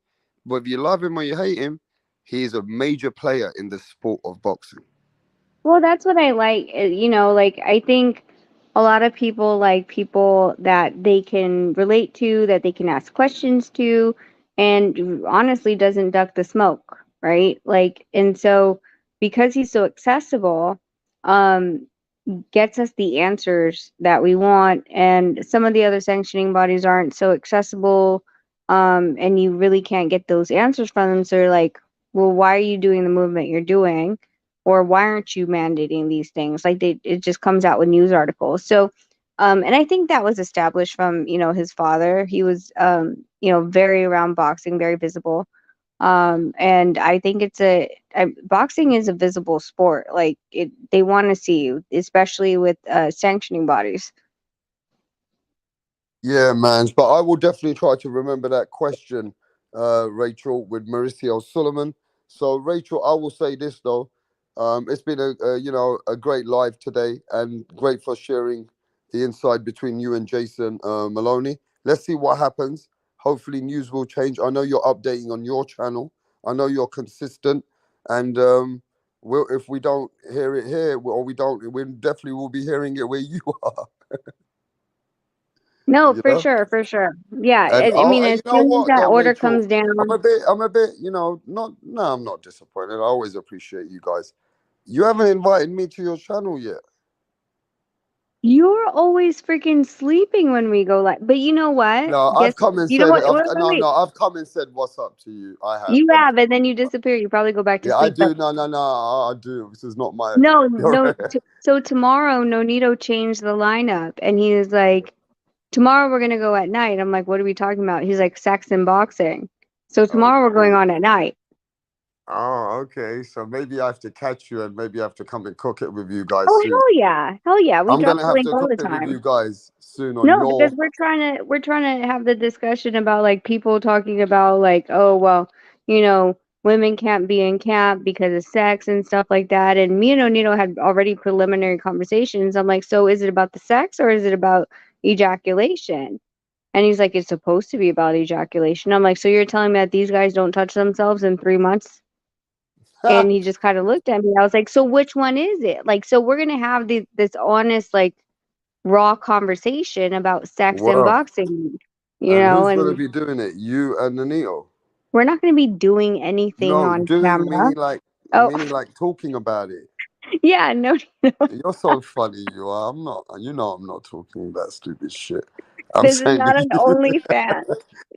whether you love him or you hate him, he is a major player in the sport of boxing. Well, that's what I like. Like I think a lot of people like people that they can relate to, that they can ask questions to, and honestly doesn't duck the smoke, right? Like, and so because he's so accessible, um, gets us the answers that we want, and some of the other sanctioning bodies aren't so accessible, and you really can't get those answers from them. So you're like, well, why are you doing the movement you're doing? Or why aren't you mandating these things? Like it just comes out with news articles. So, and I think that was established from, his father. He was, very around boxing, very visible. And I think boxing is a visible sport. Like they want to see you, especially with sanctioning bodies. Yeah, man. But I will definitely try to remember that question, Rachel, with Mauricio Solomon. So, Rachel, I will say this though. It's been a great live today, and great for sharing the inside between you and Jason Maloney. Let's see what happens. Hopefully, news will change. I know you're updating on your channel. I know you're consistent, and if we don't hear it here, or we definitely will be hearing it where you are. No, You for know. sure, for sure. Yeah, And I mean, you as know soon as what that though, order Rachel, comes down, I'm a bit, not no, I'm not disappointed. I always appreciate you guys. You haven't invited me to your channel yet. you're always freaking sleeping when we go live. But you know what? No, I've come and You know said, what? Wait, wait, wait. I've come and said what's up to you. I have, You and have, and then you disappear. You probably go back to yeah, I sleep. But do. No, I do. This is not my. no, no. So tomorrow, Nonito changed the lineup, and he was like, "Tomorrow we're gonna go at night." I'm like, "What are we talking about?" He's like, "Saxon boxing." So Oh, tomorrow we're going cool. on at night. Oh, okay. So maybe I have to catch you, and maybe I have to come and cook it with you guys Oh soon. hell yeah, we I'm drop gonna the have link to all cook the it with time. you guys soon on No, because your. we're trying to have the discussion about like people talking about like, oh well, you know, women can't be in camp because of sex and stuff like that. And me and Onito had already preliminary conversations. I'm like, so is it about the sex or is it about ejaculation? And he's like, it's supposed to be about ejaculation. I'm like, so you're telling me that these guys don't touch themselves in 3 months? And he just kind of looked at me. I was like, so which one is it? Like, so we're gonna have this honest, like, raw conversation about sex and Well, boxing, and who's gonna and be doing it? You and Anito? we're not gonna be doing anything No, on doing camera. Oh, meaning like talking about it. yeah, no, You're so funny, you are. I'm not. You know, I'm not talking about stupid shit. I'm this is saying not an OnlyFans.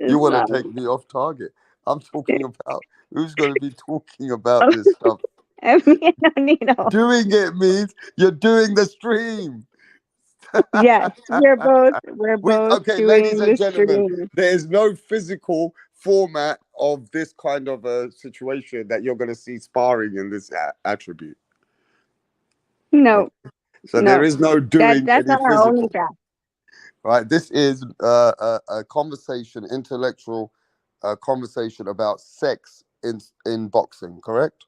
you It's want to not. take me off target. I'm talking about who's going to be talking about this stuff. I mean, Onito. Doing it means you're doing the stream. Yes, we're both Okay, ladies doing and the gentlemen, stream. there is no physical format of this kind of a situation that you're going to see sparring in this attribute. No, So there no, is no doing that's any not our physical. OnlyFans. Right, this is a conversation, intellectual conversation about sex in boxing. Correct?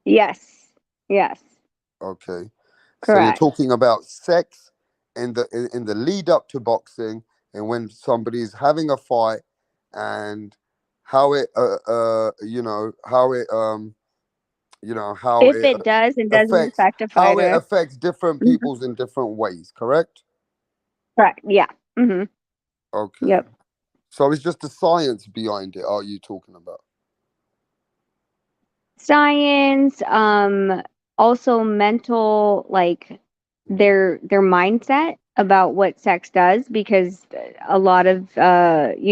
Yes, yes, Okay. So you're correct. talking about sex in the lead up to boxing, and when somebody's having a fight, and how it how If it it does and doesn't affects affect a fighter, different mhm, peoples in different ways. Correct? correct. Yeah. Okay. Yep. So it's just the science behind it. Are you talking about? Science, also mental, like their mindset about what sex does, because a lot of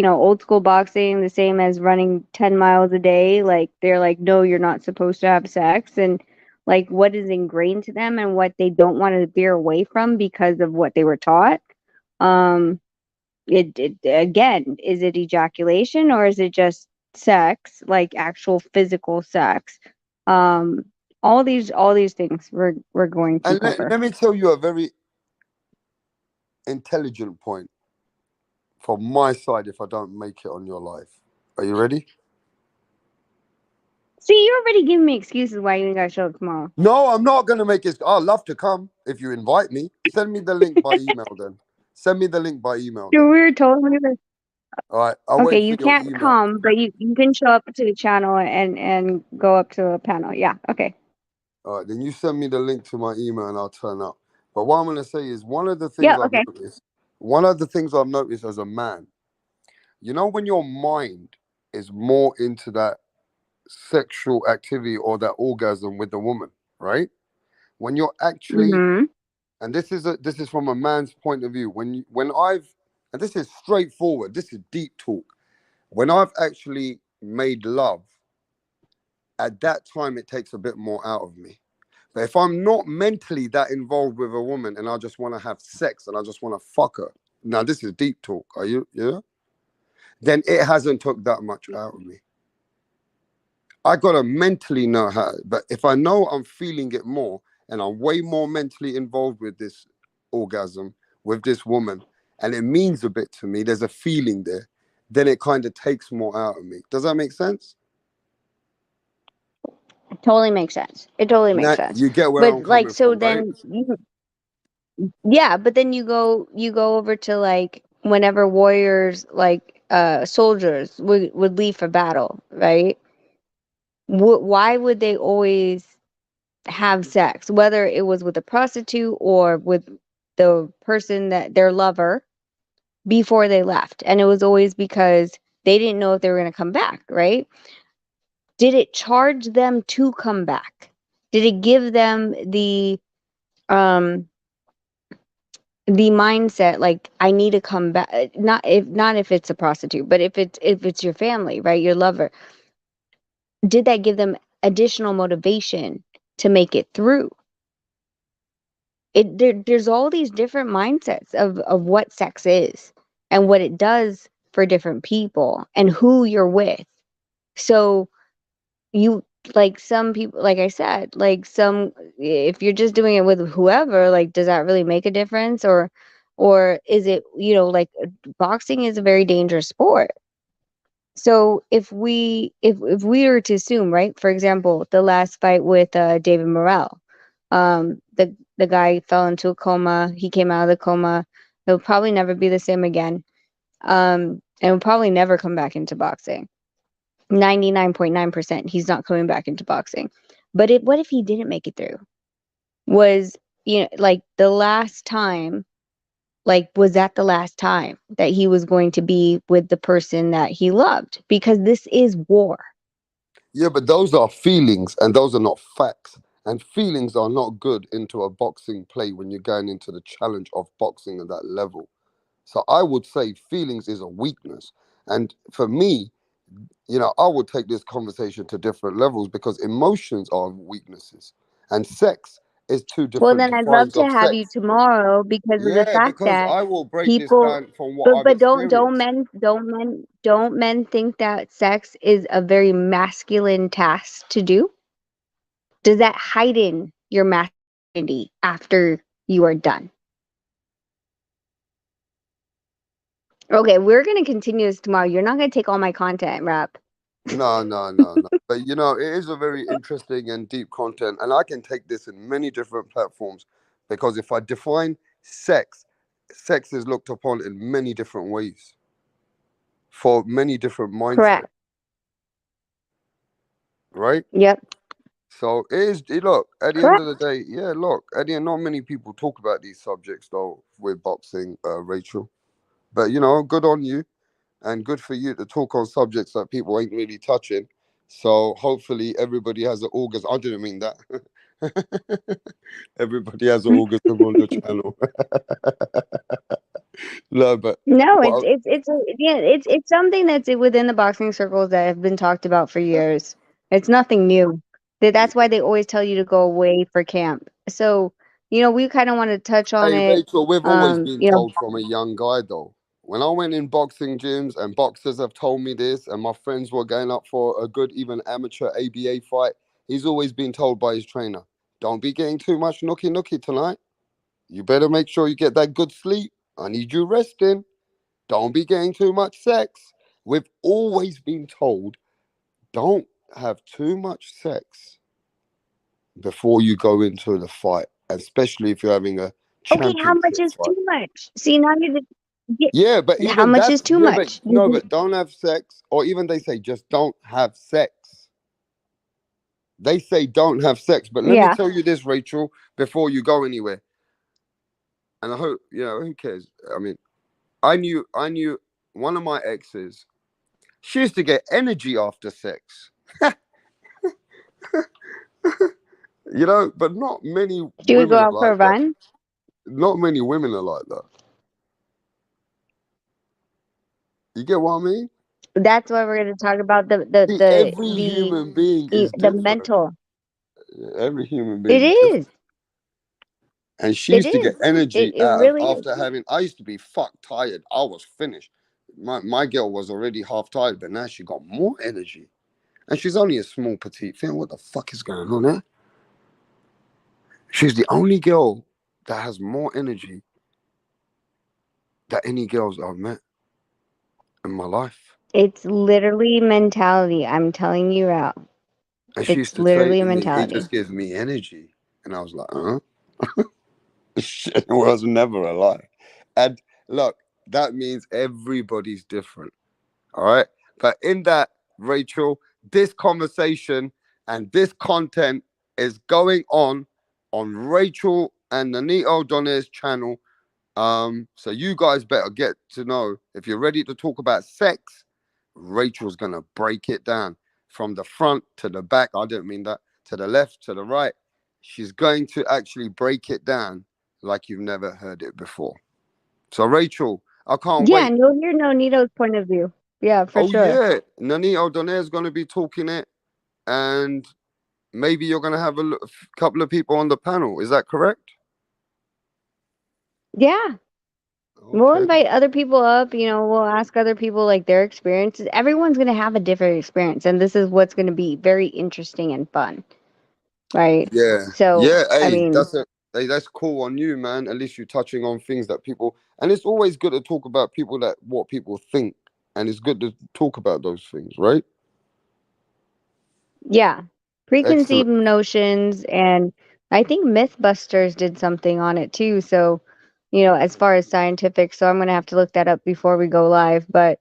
old school boxing, the same as running 10 miles a day, like they're like, no, you're not supposed to have sex, and like what is ingrained to them and what they don't want to veer away from because of what they were taught. Um, it again, is it ejaculation or is it just sex, like actual physical sex? um all these things we're going to And cover. let me tell you a very intelligent point from my side if I don't make it on your life. Are you ready? See, you already giving me excuses why you ain't gotta show up tomorrow. No, I'm not going to make it. I'd love to come if you invite me. Send me the link by email then. Send me the link by email So then. we're totally All right. I'll okay. wait for You your can't email. come, but you can show up to the channel and go up to a panel. Yeah, okay. All right. Then you send me the link to my email and I'll turn up. But what I'm going to say is one of the things Yeah, I've okay. noticed, one of the things I've noticed as a man, when your mind is more into that sexual activity or that orgasm with the woman, right? When you're actually, Mm-hmm. and this is from a man's point of view. When I've, and this is straightforward, this is deep talk. When I've actually made love, at that time it takes a bit more out of me. But if I'm not mentally that involved with a woman and I just want to have sex and I just want to fuck her, now this is deep talk. Are you? Yeah. Then it hasn't took that much out of me. I gotta mentally know how. But if I know I'm feeling it more and I'm way more mentally involved with this orgasm with this woman, and it means a bit to me, there's a feeling there, then it kind of takes more out of me. Does that make sense? It totally makes sense. It totally makes Now sense. you get where But I'm like, coming so from, right? then yeah, but then you go over to like whenever warriors, like soldiers would leave for battle, right? Why would they always have sex, whether it was with a prostitute or with the person that their lover, before they left? And it was always because they didn't know if they were going to come back, right? Did it charge them to come back? Did it give them um the mindset, like, I need to come back? Not if it's a prostitute, but if it's your family, right, your lover, did that give them additional motivation to make it through? There's all these different mindsets of what sex is and what it does for different people and who you're with. So you like some people, like I said, like some, if you're just doing it with whoever, like, does that really make a difference? Or is it, like, boxing is a very dangerous sport. So if we were to assume, right, for example, the last fight with David Morrell, the guy fell into a coma, he came out of the coma, he'll probably never be the same again. And will probably never come back into boxing. 99.9% he's not coming back into boxing. But what if he didn't make it through? Was, like, the last time, like, was that the last time that he was going to be with the person that he loved? Because this is war. Yeah, but those are feelings and those are not facts. And feelings are not good into a boxing play when you're going into the challenge of boxing at that level. So I would say feelings is a weakness. And for me, I would take this conversation to different levels because emotions are weaknesses and sex is two Well, different then I'd love defines to of have you sex. tomorrow because of the Yeah, fact because that I will break this people, down from what but I've don't experienced. men think that sex is a very masculine task to do? Does that heighten your masculinity after you are done? Okay, we're gonna continue this tomorrow. You're not gonna take all my content, Rap. No, no, no, no. But it is a very interesting and deep content, and I can take this in many different platforms because if I define sex, sex is looked upon in many different ways for many different mindsets, Correct. right? Yep. So look, at the end Correct. of the day, yeah, look, at the end, not many people talk about these subjects though with boxing, Rachel. But good on you and good for you to talk on subjects that people ain't really touching. So hopefully everybody has an orgasm. I didn't mean that. Everybody has an orgasm on the channel. No, but No, what it's something that's within the boxing circles that have been talked about for years. It's nothing new. That's why they always tell you to go away for camp. So, we kind of want to touch on Hey it. Rachel, we've always been told from a young guy though. When I went in boxing gyms and boxers have told me this, and my friends were going up for a good, even amateur ABA fight, he's always been told by his trainer, don't be getting too much nookie tonight. You better make sure you get that good sleep. I need you resting. Don't be getting too much sex. We've always been told, don't have too much sex before you go into the fight, especially if you're having a Okay, how much championship is fight. too much? See, now you're Yeah, but how even much is that's too much? no, but don't have sex, or even they say just don't have sex. They say don't have sex, but let me Yeah. tell you this, Rachel, before you go anywhere. And I hope who cares? I mean, I knew one of my exes. She used to get energy after sex. But not many She would go women are out for a like that. run. Not many women are like that. You get what I mean? That's why we're going to talk about See, every human being is the different. mental. Every human It being is different. is. And she It used to get is. energy It out of really is. after having. I used to be fucked tired. I was finished. My girl was already half tired, but now she got more energy. And she's only a small petite thing. What the fuck is going on there? She's the only girl that has more energy than any girls I've met in my life. It's literally mentality. I'm telling you out. And she It's used to say literally a to me, it mentality. just gives me energy. And I was like, huh? It was never a lie. And look, that means everybody's different. All right. But in that, Rachel, this conversation and this content is going on Rachel and Nanito Donaire's channel. So you guys better get to know if you're ready to talk about sex, Rachel's gonna break it down from the front to the back. I don't mean that, to the left, to the right. She's going to actually break it down like you've never heard it before. So Rachel, I can't Yeah, wait. no, hear Nonito's point of view. Yeah, for Oh sure. yeah, Nanito Donaire's gonna be talking it, and maybe you're gonna have a couple of people on the panel. Is that correct? Yeah. We'll Okay. invite other people up, you know, we'll ask other people like their experiences. Everyone's going to have a different experience, and this is what's going to be very interesting and fun, right? Yeah. So, Yeah. I Hey, mean, that's cool on you, man. At least you're touching on things that people, and it's always good to talk about people that what people think, and it's good to talk about those things, right? yeah, Excellent. preconceived notions, and I think Mythbusters did something on it too. So, you know, as far as scientific, so I'm gonna have to look that up before we go live. But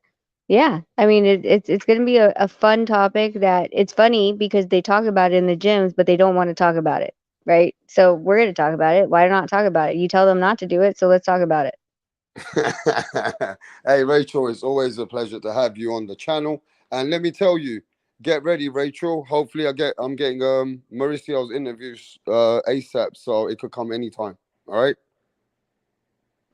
yeah, I mean, it's gonna be a fun topic. That it's funny because they talk about it in the gyms, but they don't want to talk about it, right? So we're gonna talk about it. Why not talk about it? You tell them not to do it, so let's talk about it. Hey, Rachel, it's always a pleasure to have you on the channel. And let me tell you, get ready, Rachel. Hopefully, I'm getting Mauricio's interviews ASAP, so it could come anytime. All right.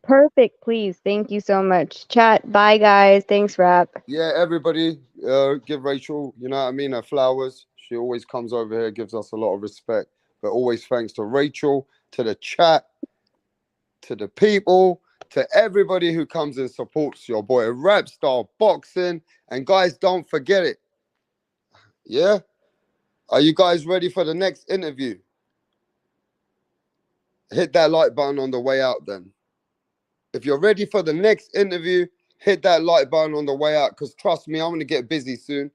Perfect, please. Thank you so much. Chat. Bye, guys. Thanks, Rap. Yeah, everybody, give Rachel, you know what I mean, her flowers. She always comes over here, gives us a lot of respect. But always thanks to Rachel, to the chat, to the people, to everybody who comes and supports your boy Rap Star Boxing. And guys, don't forget it. Yeah? Are you guys ready for the next interview? Hit that like button on the way out then. If you're ready for the next interview, hit that like button on the way out, because trust me, I'm going to get busy soon.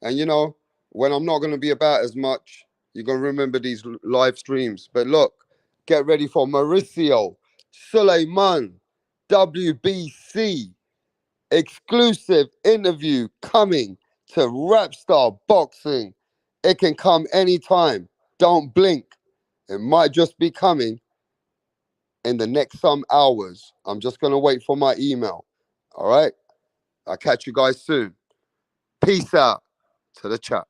And you know, when I'm not going to be about as much, you're going to remember these live streams. But look, get ready for Mauricio Suleiman, WBC, exclusive interview coming to Rapstar Boxing. It can come anytime. Don't blink. It might just be coming in the next some hours. I'm just going to wait for my email. All right? I'll catch you guys soon. Peace out to the chat.